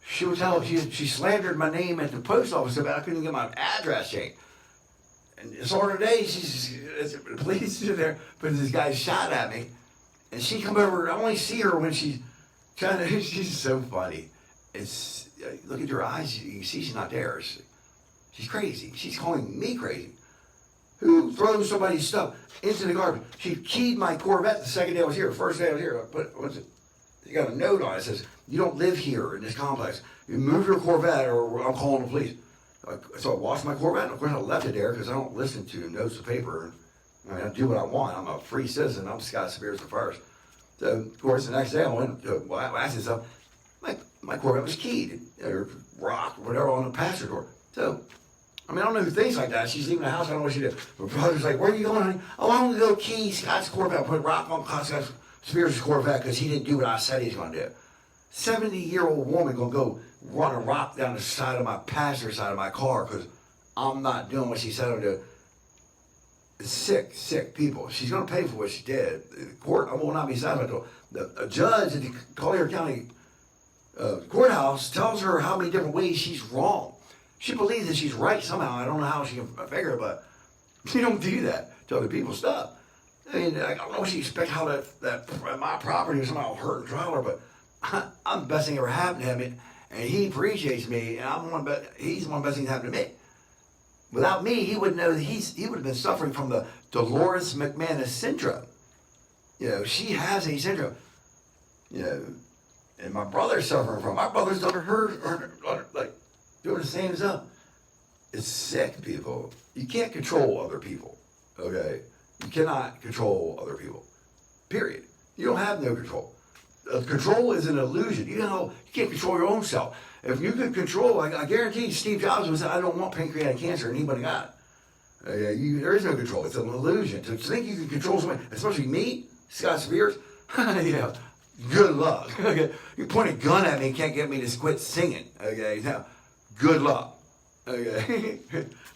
she would tell she slandered my name at the post office about I couldn't get my address changed. And so today, the police are there, but this guy shot at me, and she come over. I only see her when she's trying to. She's so funny. Look at her eyes. You can see she's not there. She's crazy. She's calling me crazy. Who throws somebody's stuff into the garbage? She keyed my Corvette the second day I was here. The first day I was here, you got a note on it that says, you don't live here in this complex. You move your Corvette or I'm calling the police. So I washed my Corvette, and of course I left it there because I don't listen to notes of paper. I do what I want. I'm a free citizen. I'm Scott Spears the first. So, of course, the next day I went to ask stuff. My Corvette was keyed, or rocked, or whatever, on the passenger door. So, I don't know who thinks like that. She's leaving the house. I don't know what she did. My brother's like, where are you going, honey? Oh, I'm going to go key Scott's Corvette. Put rock on Scott Spears' Corvette because he didn't do what I said he was going to do. 70-year-old woman going to go run a rock down the side of my passenger side of my car because I'm not doing what she said I'm going to do. Sick people. She's going to pay for what she did. The court, I will not be satisfied. The judge at the Collier County courthouse tells her how many different ways she's wrong. She believes that she's right somehow. I don't know how she can figure it, but you don't do that to other people's stuff. I mean, I don't know what you expect how that my property was somehow hurt and trouble her, but I'm the best thing ever happened to him, and he appreciates me, and he's one of the best things that happened to me. Without me, he wouldn't know that he would have been suffering from the Dolores McManus syndrome. You know, she has a syndrome. You know, and my brother's suffering from. My brother's under her like doing the same stuff. It's sick, people. You can't control other people. Okay, you cannot control other people. Period. You don't have no control. Control is an illusion. You can't control your own self. If you could control, I guarantee you, Steve Jobs would say, I don't want pancreatic cancer, and anybody got it. There is no control. It's an illusion. To think you can control someone, especially me, Scott Spears, good luck. Okay? You point a gun at me and can't get me to quit singing. Okay, now, good luck. Okay,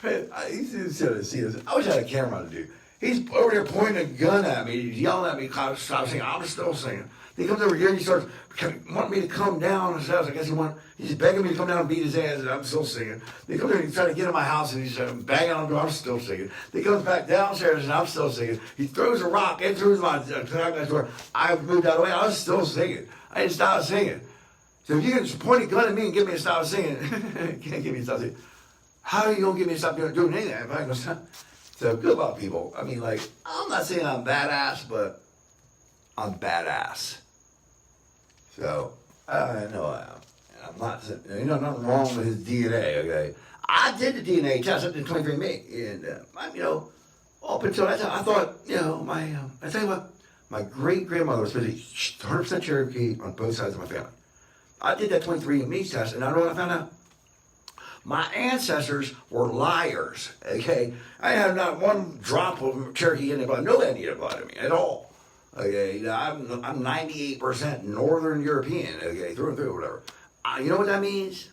I wish I had a camera to do. He's over there pointing a gun at me, he's yelling at me, stop singing. I'm still singing. He comes over here and he starts wanting me to come down. And I guess he's begging me to come down and beat his ass, and I'm still singing. He comes over and he's trying to get in my house, and he's banging on the door. I'm still singing. He comes back downstairs, and I'm still singing. He throws a rock in through my door. I moved out of the way. I was still singing. I didn't stop singing. So if you can just point a gun at me and get me to stop singing, can't get me to stop singing. How are you going to get me to stop doing anything if I can stop? So good luck, people. I mean, like, I'm not saying I'm badass, but I'm badass. So, I know I am. And I'm not, nothing wrong with his DNA, okay? I did the DNA test. I did 23andMe. And, up until that time, I thought, I tell you what, my great-grandmother was 100% Cherokee on both sides of my family. I did that 23andMe test, and I know what I found out. My ancestors were liars, okay? I had not one drop of Cherokee in the blood. No Indian blood in me at all. Okay, I'm 98% Northern European, okay, through and through, whatever. You know what that means?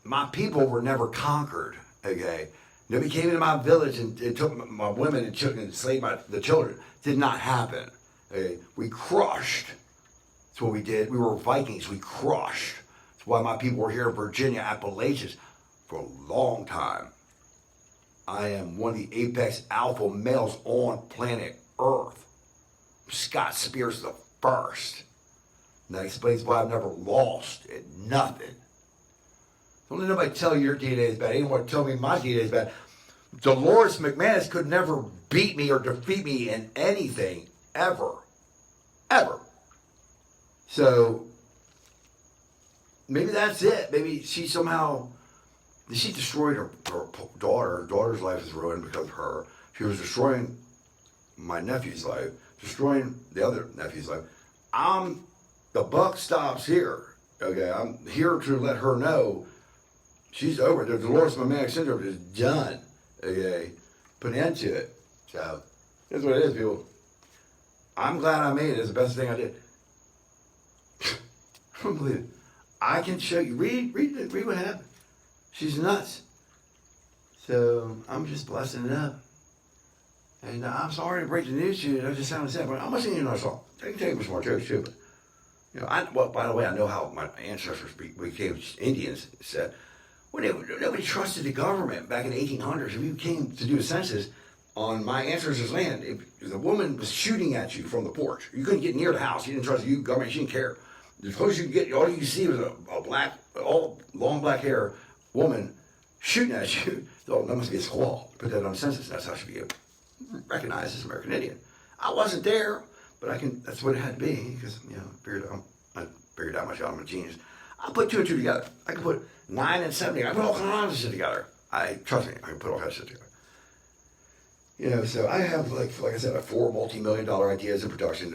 My people were never conquered, okay? Nobody came into my village and took my women and children and enslaved the children. Did not happen, okay? We crushed. That's what we did. We were Vikings. We crushed. That's why my people were here in Virginia, Appalachians, for a long time. I am one of the apex alpha males on planet Earth. Scott Spears the first. And that explains why I've never lost at nothing. Don't let nobody tell you your DNA is bad. Anyone tell me my DNA is bad. Dolores McManus could never beat me or defeat me in anything, ever. Ever. So, maybe that's it. Maybe she somehow, she destroyed her daughter. Her daughter's life is ruined because of her. She was destroying my nephew's life, destroying the other nephew's life. The buck stops here. Okay, I'm here to let her know she's over. The Dolores McManus syndrome is done. Okay, put an end to it. So that's what it is, people. I'm glad I made it. It's the best thing I did. I don't believe it. I can show you. Read what happened. She's nuts. So I'm just blessing it up. And I'm sorry to break the news to you. I just sounded sad, but I'm not saying you know song. I can tell you much more jokes too. But by the way, I know how my ancestors became Indians. Said when nobody trusted the government back in the 1800s. If you came to do a census on my ancestors' land, if the woman was shooting at you from the porch, you couldn't get near the house. You didn't trust the government. She didn't care. The closest you could get, all you could see was a long black hair woman shooting at you. So that must be a squaw. Put that on the census. That's how she became recognized as American Indian. I wasn't there, but that's what it had to be, because, I figured out myself, I'm a genius. I put two and two together. I can put 9 and 7 together. I put all kinds of shit together. Trust me, I can put all kinds of shit together. So I have, like I said, 4 multi-million-dollar ideas in production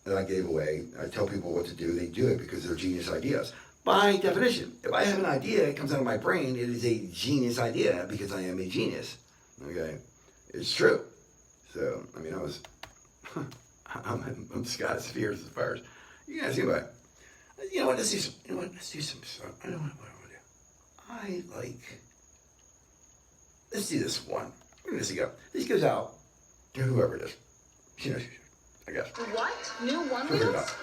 that I gave away. I tell people what to do. They do it because they're genius ideas. By definition, if I have an idea, it comes out of my brain, it is a genius idea because I am a genius. Okay? It's true. So, I'm Scott Spears as far as, you guys see what? Let's do some stuff. I don't know what I want to do. Let's do this one. Where does it go? This goes out to whoever it is. She knows, I guess. What? New one wheels?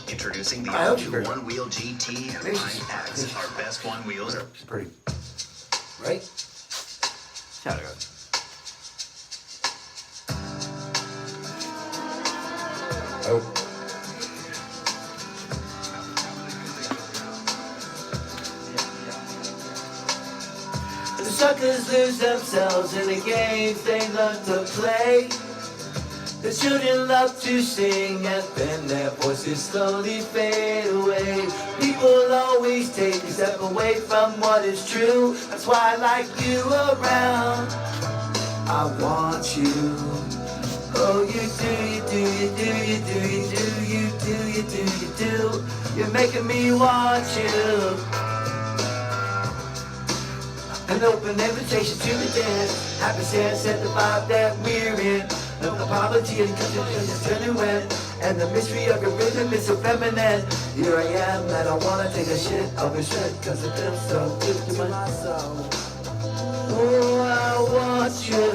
Introducing the all-new one-wheel GT and Line X, our best one wheels. It's pretty. Right? How it goes. hope. The suckers lose themselves in the games they love to play. The children love to sing and then their voices slowly fade away. People always take a step away from what is true. That's why I like you around. I want you. Oh, you do, you do, you do, you do, you do, you do, you do, you do. You're making me want you. An open invitation to the dance. Happy sense at the vibe that we're in. No apology and just genuine. And the mystery of your rhythm is so feminine. Here I am, I don't wanna take a shit of a shit, cause it feels so good to my soul. Oh, I want you.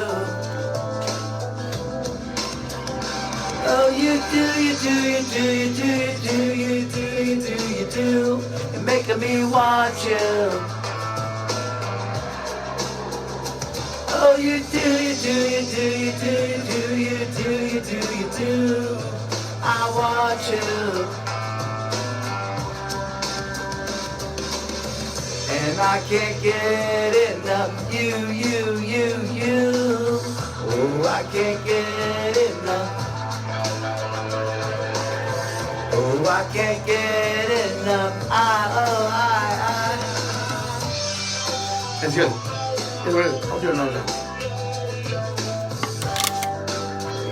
Oh, you do, you do, you do, you do, you do, you do, you do, you do. You're making me want you. Oh, you do, you do, you do, you do, you do, you do, you do, you do. I want you. And I can't get enough. You. Oh, I can't get enough. Oh, I can't get enough. That's good. Here's what it is. I'll do another time.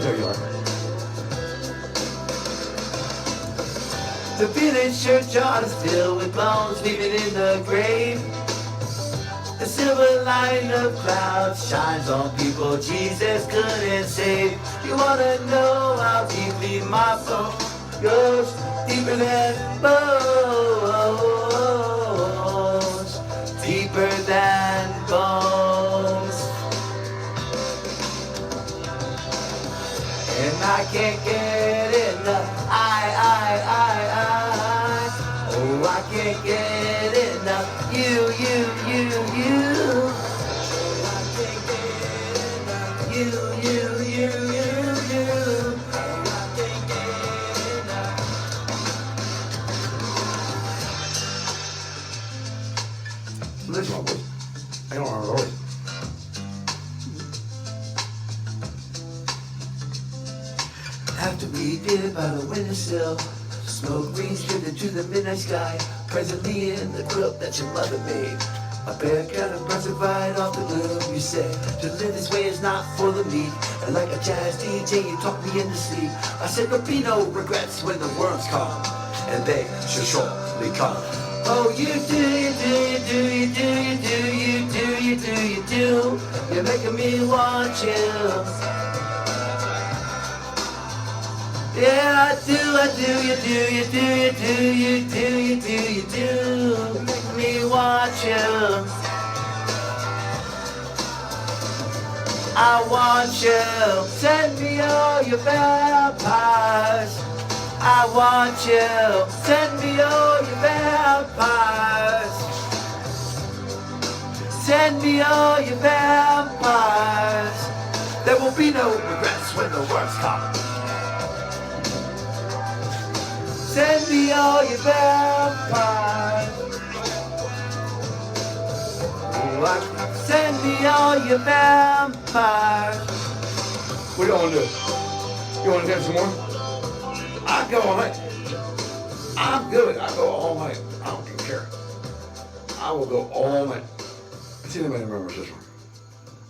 There you are. The village churchyard is filled with bones leaving in the grave. The silver line of clouds shines on people Jesus couldn't save. You wanna know how deeply my soul goes? Deeper than bones. Deeper than bones. And I can't get enough. Oh, I can't get enough. You. I can't get enough. You. I can't get enough. Listen, my boy. I don't want to always. After we did by the windowsill, smoke rings drifted to the midnight sky. Presently in the quilt that your mother made, a bear kind of burns it right off the gloom. You said to live this way is not for the meek, and like a jazz DJ you talked me into sleep. I said there'll be no regrets when the worms come, and they should surely come. Oh, you do, you do, you do, you do, you do, you do, you do, you do. You're making me want you. Yeah, I do, you do, you do, you do, you do, you do, you do. Make me want you. I want you. Send me all your vampires. I want you. Send me all your vampires. Send me all your vampires. There will be no regrets when the worms come. Send me all your vampires. Send me all your vampires. What do you want to do? You want to dance some more? I go all night. I'm good. I go all night. I don't even care. I will go all night. Does anybody remembers this one?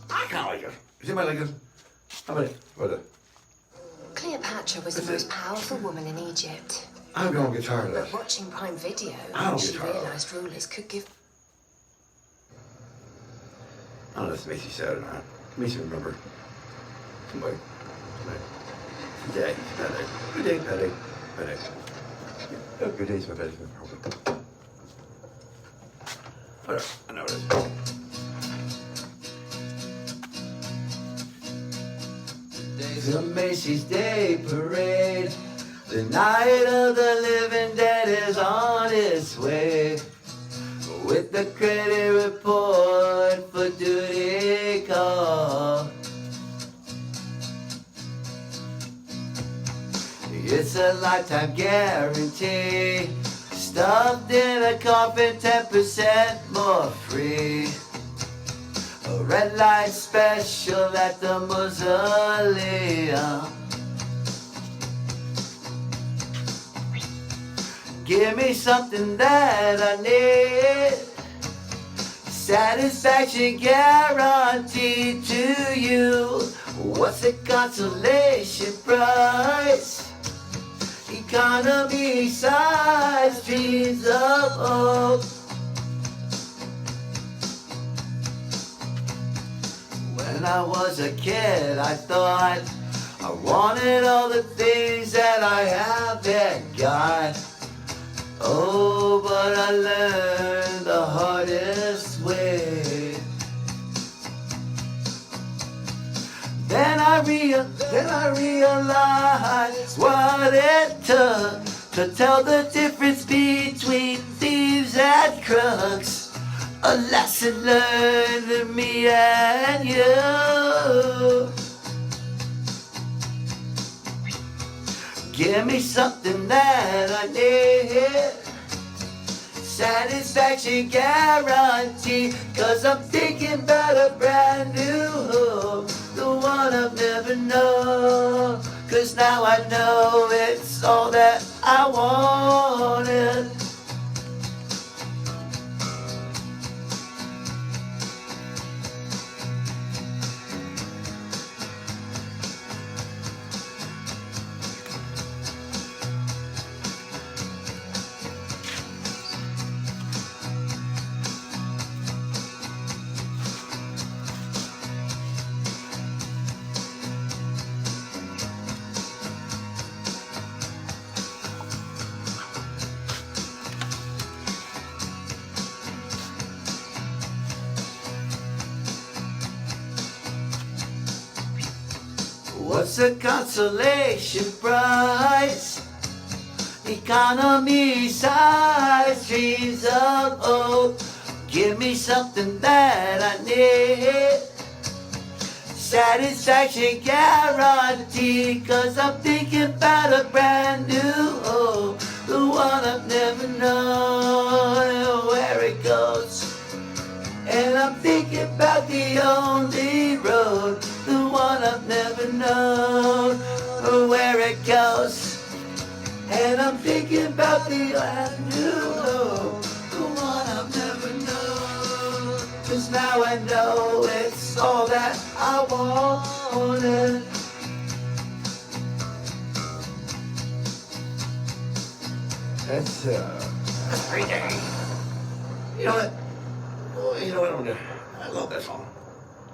I kind of like it. Does anybody like this? How about it? What is it? Cleopatra was the most powerful woman in Egypt. I don't get tired of But this. watching Prime Video, I don't she get tired of realised rulers could give... I don't know if this makes you sad or not. It makes you remember somebody. Good day. Good day, Patty. Patty. Yeah, good day's my Patty. Whatever. I know what it is. Today's a Macy's Day Parade. The night of the living dead is on its way. With the credit report for duty call. It's a a lifetime guarantee. Stuffed in a coffin, 10% more free. A red light special at the mausoleum. Give me something that I need. Satisfaction guaranteed to you. What's the consolation price? Economy size, dreams of hope. When I was a kid, I thought I wanted all the things that I haven't got. Oh, but I learned the hardest way. Then I realized what it took to tell the difference between thieves and crooks. A lesson learned to me and you. Give me something that I need. Satisfaction guarantee. Cause I'm thinking about a brand new home. The one I've never known. Cause now I know it's all that I wanted. What's the consolation prize? Economy size, dreams of hope. Give me something that I need. Satisfaction guaranteed. Cause I'm thinking about a brand new home. The one I've never known where it goes. And I'm thinking about the only road. The one I've never known where it goes. And I'm thinking about the new road. The one I've never known. Cause now I know it's all that I wanted. That's great day. You know what? Oh, you know what I'm gonna do? I love that song.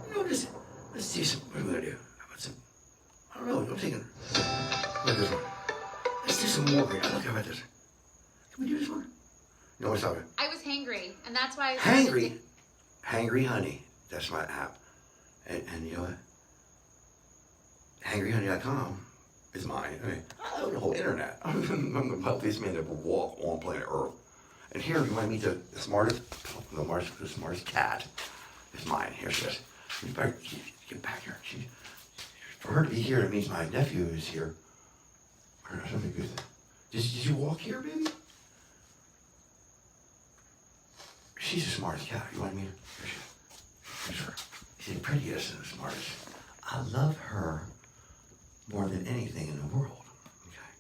You know, let's do some, what are we gonna do? How about some, I don't know, I'm thinking, this one. Let's do some more green. I look how about this. Can we do this one? No, what's up? I was hangry, and that's why I Hangry? Hangry Honey. That's my app. And you know what? HangryHoney.com is mine. I mean, I own the whole internet. I'm the wealthiest man that ever walk on planet Earth. And here, you want to meet the smartest cat is mine. Here she is. You better get back here. For her to be here, it means my nephew is here. Or something good. Did you walk here, baby? She's the smartest cat. You want to meet her? Here she is. Here's her. She's the prettiest and the smartest. I love her more than anything in the world. Okay.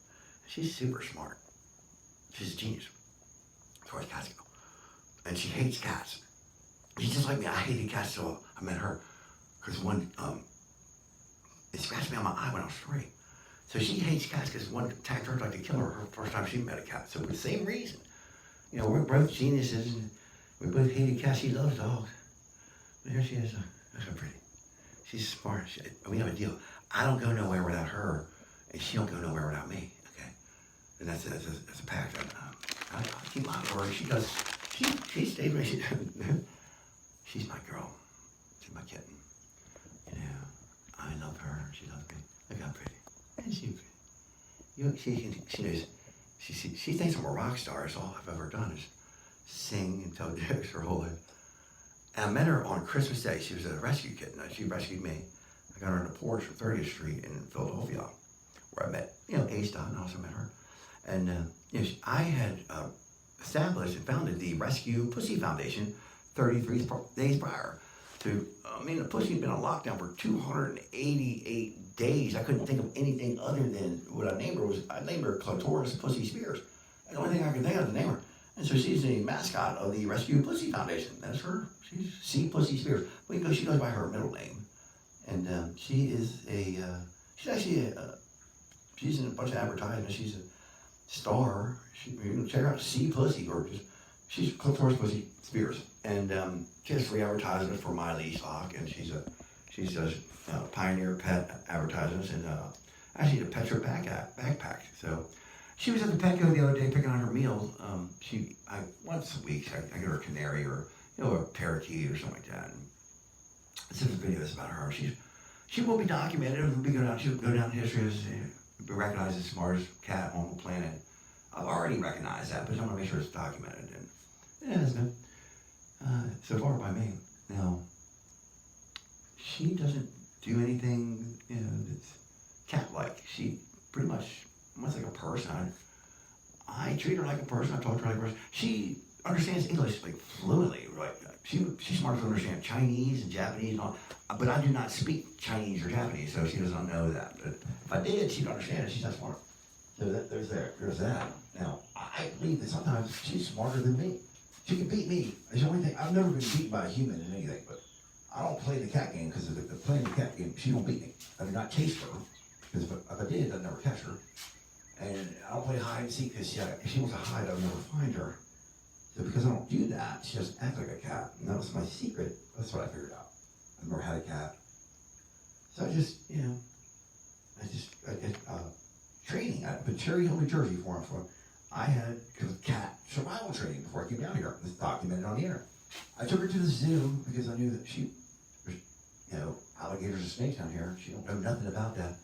She's super smart. She's a genius. As far as cats go. And she hates cats. She's just like me. I hated cats till I met her. Because one, it scratched me on my eye when I was 3. So she hates cats because one attacked her like to kill her first time she met a cat. So for the same reason. You know, we're both geniuses and we both hated cats. She loves dogs. But here she is. That's so pretty. She's smart. We have a deal. I don't go nowhere without her, and she don't go nowhere without me. Okay, and that's a pact. I keep my word. She does. She stays with me. She's my girl. She's my kitten. You know, I love her. She loves me. Look how pretty. And she's pretty. You know, she knows. She thinks I'm a rock star. It's all I've ever done is sing and tell jokes her whole life. And I met her on Christmas Day. She was a rescue kitten. She rescued me. I got her on the porch from 30th Street in Philadelphia, where I met, A-Star, and also met her. And, I had established and founded the Rescue Pussy Foundation 33 days prior to, the pussy had been on lockdown for 288 days. I couldn't think of anything other than what I named her I named her Clitoris Pussy Spears. And the only thing I could think of to name her. And so she's the mascot of the Rescue Pussy Foundation. That's her. She's C. Pussy Spears. She goes by her middle name. And she is she's in a bunch of advertisements. She's a star. You can check her out, C. Pussy, or she's Clitoris Pussy Spears. And she has free advertisements for Miley stock, and she does Pioneer Pet advertisements, and actually the Petra backpack. So she was at the Petco the other day picking on her meals. Once a week I get her a canary or a parakeet or something like that. And it's just a video that's about her. She will be documented. She'll go down in history as be recognized as the smartest cat on the planet. I've already recognized that, but I want to make sure it's documented. And it has been so far by me. Now, she doesn't do anything that's cat-like. She pretty much almost like a person. I treat her like a person. I talk to her like a person. She understands English like fluently. Like she's smart to understand Chinese and Japanese and all. But I do not speak Chinese or Japanese, so she doesn't know that. But if I did, she'd understand it. She's not smart. So there's that. Now, I believe that sometimes she's smarter than me. She can beat me. It's the only thing. I've never been beaten by a human in anything, but I don't play the cat game because if playing the cat game, she don't beat me. I do not chase her, because if I did, I'd never catch her. And I don't play hide and seek because if she wants to hide, I'll never find her. So because I don't do that, she doesn't act like a cat. And that was my secret. That's what I figured out. I've never had a cat. So I get training. I've been Cherry Hill, New Jersey for I had cat survival training before I came down here. It's documented on the internet. I took her to the zoo because I knew that there's alligators and snakes down here. She don't know nothing about that.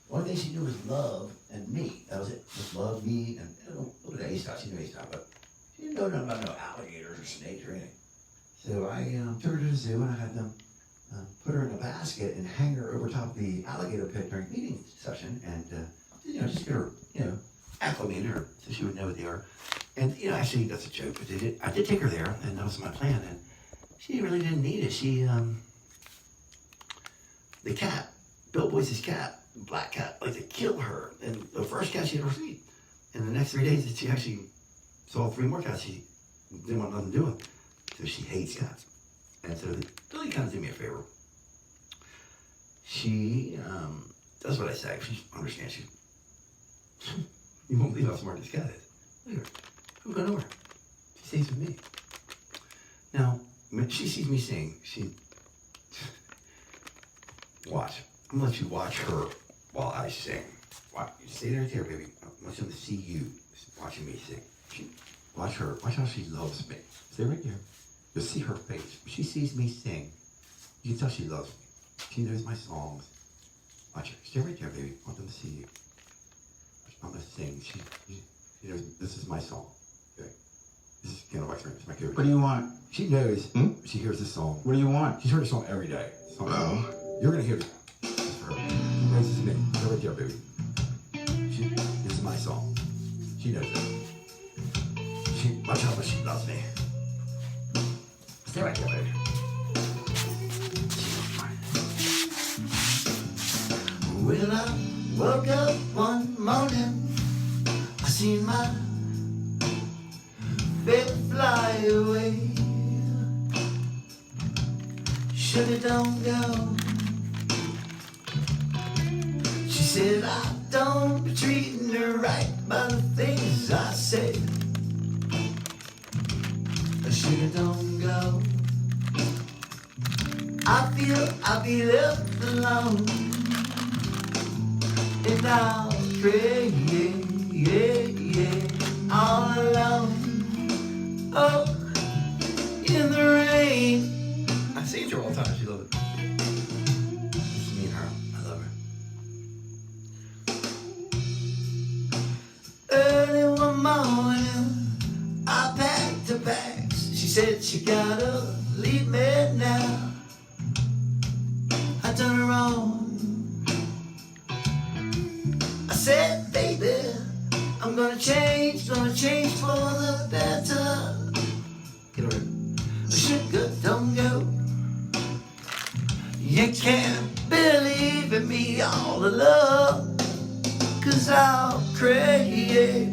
The only thing she knew was love and meat. That was it. Just love, meat, and a little bit of A-Stop. She knew A-Stop, but she didn't know nothing about no alligators or snakes or anything. So I took her to the zoo and I had them put her in a basket and hang her over top of the alligator pit during meeting session, and just get her, acclimate her so she would know what they are. And actually that's a joke, but I did take her there, and that was my plan. And she really didn't need it. She, the cat, Bill Boyce's cat, black cat, like to kill her. And the first cat she ever seen. And the next 3 days, she actually saw 3 more cats she didn't want nothing to do with. So she hates cats. And so Billy kind of did me a favor. She does what I say. She understands. You won't believe how smart this cat is. Look at her. I'm going over. She stays with me. Now, when she sees me sing, watch. I'm going to let you watch her while I sing. Watch. You stay right there, baby. I want them to see you watching me sing. Watch her. Watch how she loves me. Stay right there. You'll see her face. When she sees me sing, you can tell she loves me. She knows my songs. Watch her. Stay right there, baby. I want them to see you. I'm going to sing. She knows this is my song. Okay? This is Candlebox. It's my favorite. What do you want? She knows. She hears this song. What do you want? She's heard this song every day. You're going to hear this. This is for her. She knows this is me. Stay right there, baby. This is my song. She knows it. Watch how much she loves me. Stay right there, baby. Well, I woke up one morning, I seen my baby fly away. Sugar, don't go. She said I don't be treating her right by the things I say. Sugar, don't go. I feel I'll be left alone, and I'll pray, all alone. Oh, in the rain. I sing it to her all the time. She loves it. It's me and her. I love her. Early one morning, I packed her bags. She said she gotta leave me now. I turned her on. I said, baby, I'm gonna change for the better. Get over it. Sugar, don't go. You can't believe in me all alone, 'cause I'll create,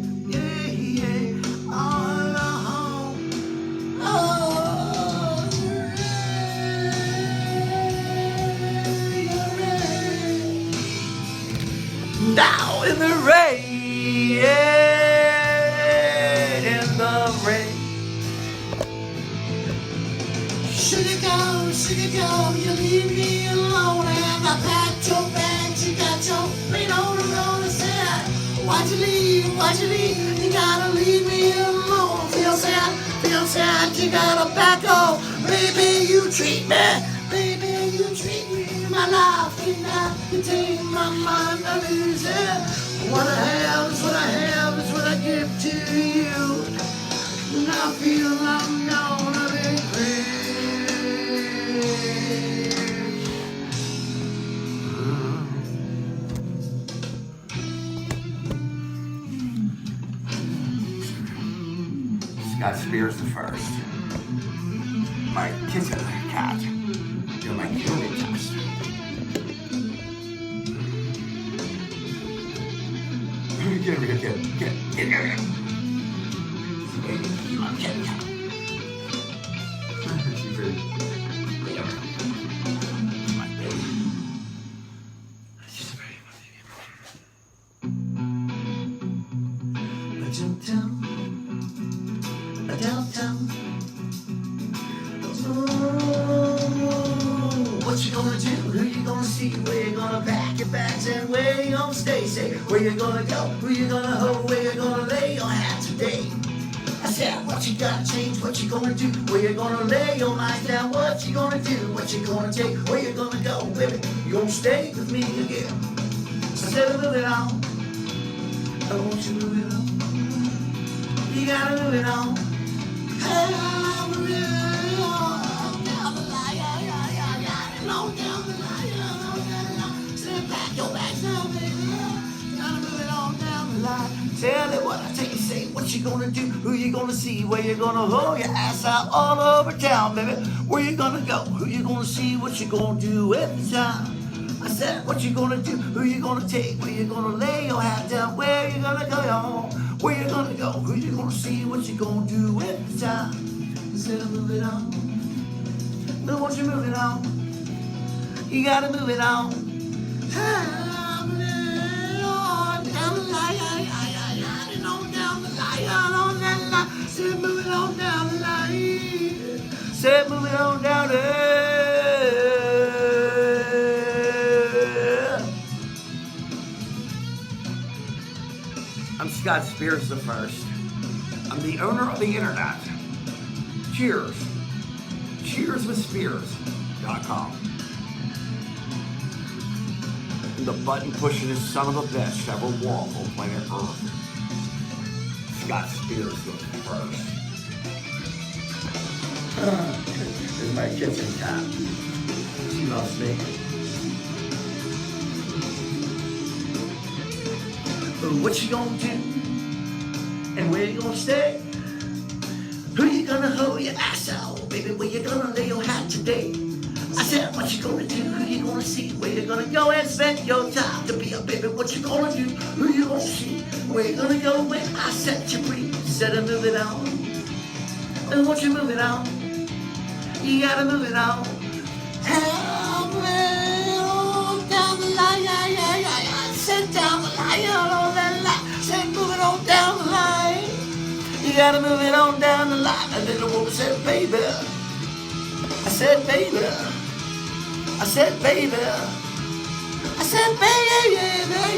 all alone. Oh, now in the rain, in the rain. Sugar go, you leave me alone. And I packed your bags, you got your feet on the road. I said, why'd you leave, you gotta leave me alone. Feel sad, you gotta back off. Baby, you treat me, my life cannot contain my mind, I lose it. What I have is what I give to you. And I feel I'm gonna be free. Scott Spears the first. My kitchen cat. You're my curing test. Get over here, get over here. You love kitty cat. She's very... Get over here. My baby. She's very... Downtown. What you gonna do? Who you gonna see? Where you gonna pack your bags and where you gonna stay? Say where you gonna go? Who you gonna hold? Where you gonna lay your hat today? I said, what you gotta change? What you gonna do? Where you gonna lay your life down? What you gonna do? What you gonna take? Where you gonna go, baby? You gonna stay with me again? I said, move it on. I want you to move it on. You gotta move it on. Tell it what I tell you, say what you gonna do, who you gonna see, where you gonna hold your ass out all over town, baby. Where you gonna go, who you gonna see, what you gonna do every time. I said, what you gonna do, who you gonna take, where you gonna lay your hat down, where you gonna go, y'all. Where you gonna go, who you gonna see, what you gonna do every time. I said, move it on. But won't you move it on? You gotta move it on. Down the line, down the line, on that line. Said, move it on down the line. Said, move it on down there. I'm Scott Spears the first. I'm the owner of the internet. Cheers. Cheerswithspears.com. The button pushing this son of a bitch ever walk on planet Earth. Scott Spears goes first. This is my kitchen cat. She loves me. What you gonna do? And where you gonna stay? Who you gonna hold your ass out, baby? Where you gonna lay your hat today? I said, what you gonna do? Who you gonna see? Where you gonna go and spend your time to be a baby? What you gonna do? Who you gonna see? Where you gonna go when I set you free? Said I move it on. And won't you move it on? You gotta move it on. Down the line, said down the line, on that line. Said move it on down the line. You gotta move it on down the line. And then the woman said, baby. I said, baby. I said, baby. I said, baby,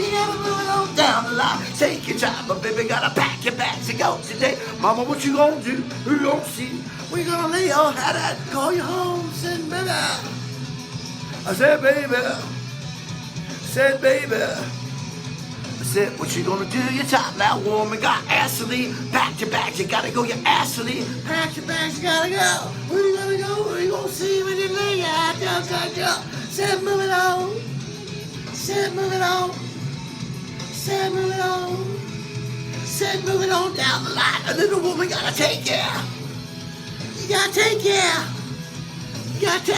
you gotta move it on down the line. Take your time, but baby, gotta pack your bags and go today. Mama, what you gonna do? Who you gonna see? We gonna lay your hat out and call you home. Said, baby. I said, baby. I said, baby. I said, what you gonna do? Your top now warm and got ass to leave. Pack your bags, you gotta go, your ass to leave. Pack your bags, you gotta go. Where you gonna go? Where you gonna see when you lay your hat down? Said, move it on. Said, move it on. Said moving on. Said moving on down the line. A little woman gotta take care. You gotta take care. You gotta take.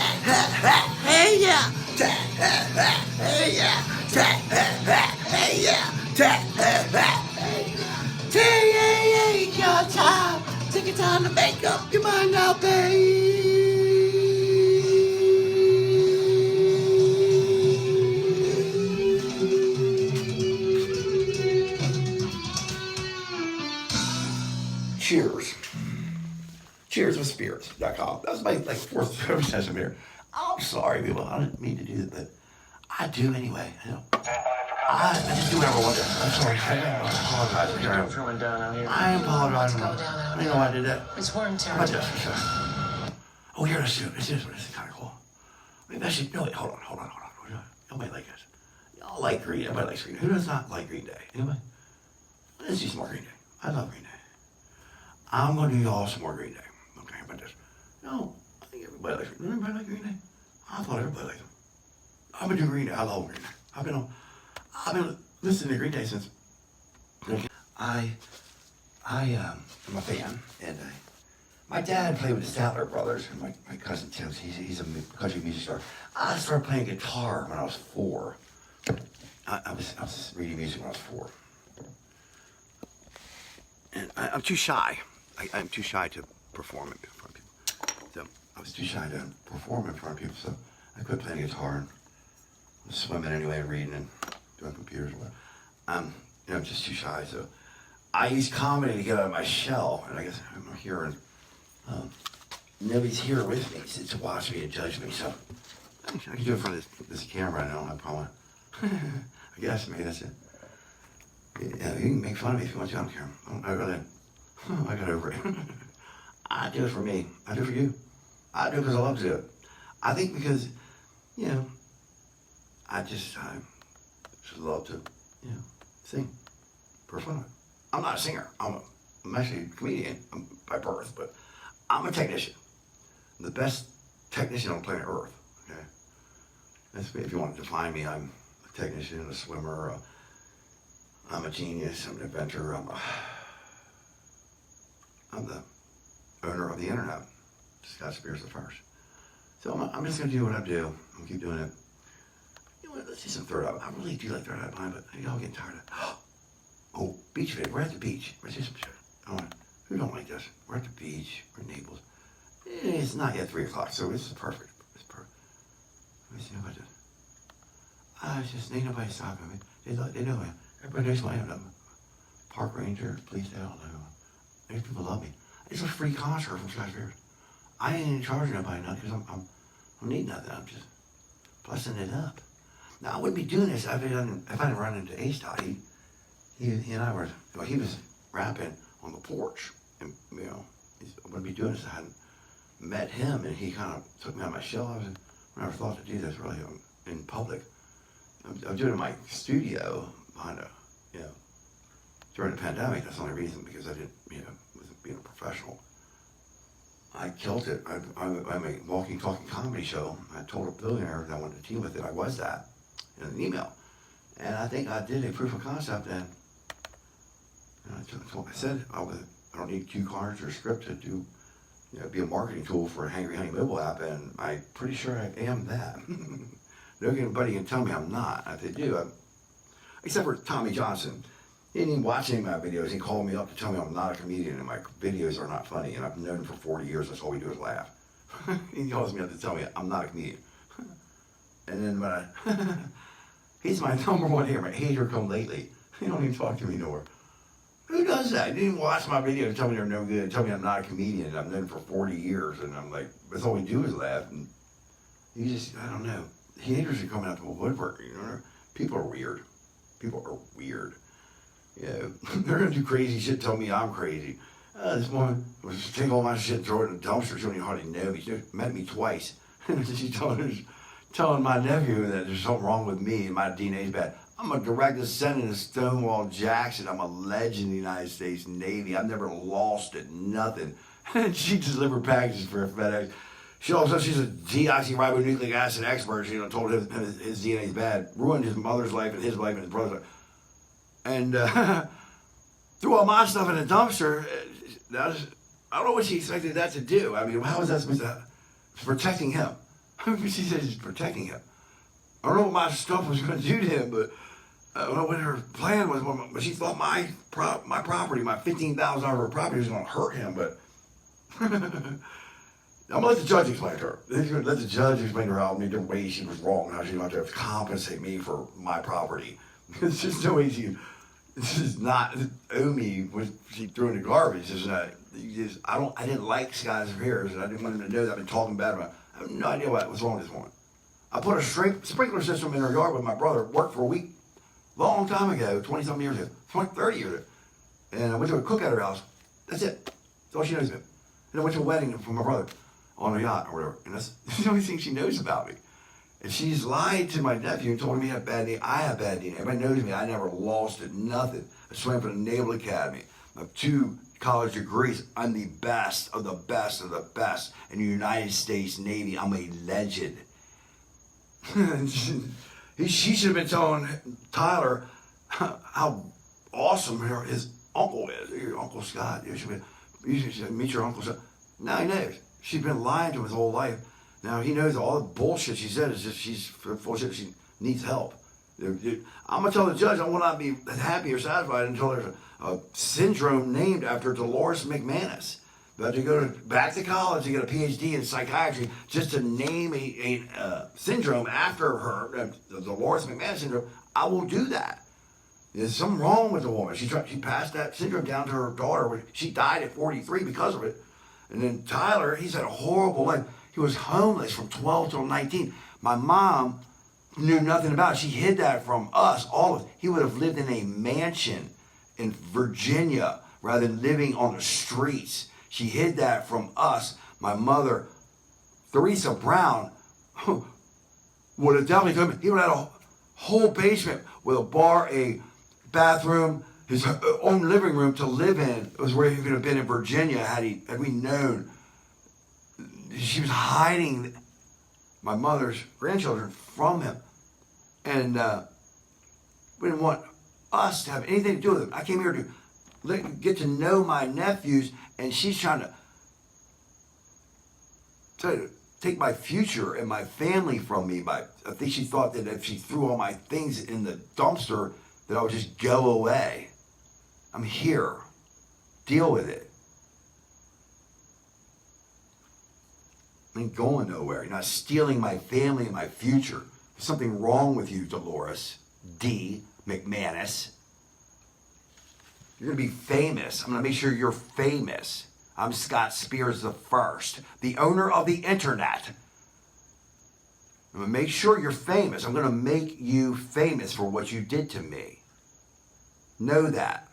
Hey yeah. Hey yeah. Hey yeah. Take your time. Take your time to make up your mind now, babe. Cheers. Cheerswithspirits.com. That was my fourth session here. I'm sorry, people. I didn't mean to do that, but I do anyway. You know. I just do whatever I want to. I'm sorry. I apologize. I apologize. I don't know why I did that. It's horn How about this? Oh, here it is. This is kind of cool. Maybe I should. No, wait. Hold on. Nobody like this. Y'all like Green Day. Everybody likes Green Day. Who does not like Green Day? Anybody? Let's do some more Green Day. I love Green Day. I'm going to do y'all some more Green Day. Okay, how about this? No, I think everybody likes Green Day. Everybody like Green Day? I thought everybody liked them. I'm going to do Green Day. I love Green Day. I've been listening to Green Day since. I'm a fan, and my dad played with the Statler brothers, and my cousin Tim, he's a country music star. I started playing guitar when I was 4. I was reading music when I was 4. And I'm too shy. I'm too shy to perform in front of people. So I was too shy to perform in front of people, so I quit playing guitar and was swimming anyway and reading and doing computers. I'm just too shy, so I use comedy to get out of my shell, and I guess I'm here and nobody's here with me to watch me and judge me, so I can do it in front of this camera. I don't have a problem. I guess maybe that's it. Yeah, you can make fun of me if you want to. I don't care. I got over it. I do it for me. I do it for you. I do it because I love to do it. I think because, I just love to, sing for fun. I'm not a singer. I'm actually a comedian by birth, but I'm a technician. I'm the best technician on planet Earth. Okay, that's me. If you want to define me, I'm a technician, a swimmer. I'm a genius. I'm an inventor. I'm the owner of the internet. Scott Spears the first. So I'm just gonna do what I do. I'm gonna keep doing it. You know what? Let's do some Third Eye. I really do like Third Eye Blind, but y'all getting tired of. Oh, beach video. We're at the beach. Let's do some shit. Who don't like this? We're at the beach. We're in Naples. It's not yet 3 o'clock, so this is perfect. It's perfect. Let me see about this. Just ain't nobody stopping me. They know me. Everybody knows who I am. I'm a park ranger, police. They all know. These people love me. It's a free concert from Scott Spears. I ain't in charge of nobody now because I don't need nothing. I'm just blessing it up. Now I wouldn't be doing this if I didn't run into A-Stot. He and I were. Well, he was rapping on the porch, and I wouldn't be doing this if I hadn't met him. And he kind of took me out of my shell. I never thought to do this really in public. I'm doing it in my studio behind during the pandemic. That's the only reason, because I didn't, wasn't being a professional. I killed it. I'm a walking, talking comedy show. I told a billionaire that I wanted to team with it. I was that in an email. And I think I did a proof of concept, and I said I don't need cue cards or a script to do, be a marketing tool for a Hangry Honey mobile app, and I'm pretty sure I am that. Nobody can tell me I'm not. If they do, except for Tommy Johnson. He didn't even watch any of my videos. He called me up to tell me I'm not a comedian and my videos are not funny. And I've known him for 40 years. That's all we do is laugh. He calls me up to tell me I'm not a comedian. And then when he's my number one hater come lately. He don't even talk to me no more. Who does that? He didn't even watch my videos and tell me they're no good. Tell me I'm not a comedian. And I've known him for 40 years. And I'm like, that's all we do is laugh. And I don't know. Haters are coming out to a woodwork. People are weird. People are weird. They're gonna do crazy shit. Tell me I'm crazy. This woman was take all my shit and throw it in the dumpster. She don't even hardly know me. She met me twice. She's telling my nephew that there's something wrong with me and my DNA's bad. I'm a direct descendant of Stonewall Jackson. I'm a legend in the United States Navy. I've never lost at nothing. She delivered packages for FedEx. She also, she's a deoxyribonucleic acid expert. She told him his DNA's bad. Ruined his mother's life and his life and his brother's life. and threw all my stuff in a dumpster. I don't know what she expected that to do. I mean, how was that supposed to? It's protecting him. She said it's protecting him. I don't know what my stuff was going to do to him, but I don't know what her plan was. But she thought my property, my $15,000 property, was going to hurt him. But I'm going to let the judge explain to her. Let the judge explain to her how many different ways she was wrong and how she's going to have to compensate me for my property. It's just no way this is not owe me what she threw in the garbage. It's not, I didn't like Scott's affairs, and I didn't want him to know that I've been talking bad about him. I have no idea what was wrong with this woman. I put a sprinkler system in her yard with my brother. Worked for a week, long time ago, 20-something years ago, 30 years ago. And I went to a cook at her house. That's it. That's all she knows about. And I went to a wedding for my brother on a yacht or whatever. And that's the only thing she knows about me. And she's lied to my nephew and told him he had bad DNA. I have bad DNA. Everybody knows me. I never lost it. Nothing. I swam for the Naval Academy. I have 2 college degrees. I'm the best of the best of the best in the United States Navy. I'm a legend. She should have been telling Tyler how awesome his uncle is. Your Uncle Scott. You should meet your Uncle Scott. Now he knows. She's been lying to him his whole life. Now he knows all the bullshit she said is just she's full of shit. She needs help. I'm gonna tell the judge I will not be happy or satisfied until there's a syndrome named after Dolores McManus. But to go back to college to get a PhD in psychiatry just to name a syndrome after her, the Dolores McManus syndrome, I will do that. There's something wrong with the woman. She passed that syndrome down to her daughter. She died at 43 because of it. And then Tyler, he's had a horrible life. He was homeless from 12 till 19. My mom knew nothing about it. She hid that from us, all of it. He would have lived in a mansion in Virginia rather than living on the streets. She hid that from us. My mother, Theresa Brown, would have definitely told me. He would have had a whole basement with a bar, a bathroom, his own living room to live in. It was where he could have been in Virginia had we known. She was hiding my mother's grandchildren from him. And we didn't want us to have anything to do with them. I came here to get to know my nephews, and she's trying to take my future and my family from me. I think she thought that if she threw all my things in the dumpster, that I would just go away. I'm here. Deal with it. I ain't going nowhere. You're not stealing my family and my future. There's something wrong with you, Dolores D. McManus. You're going to be famous. I'm going to make sure you're famous. I'm Scott Spears the First, the owner of the internet. I'm going to make sure you're famous. I'm going to make you famous for what you did to me. Know that.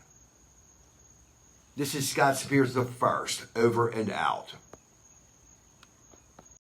This is Scott Spears the First, over and out.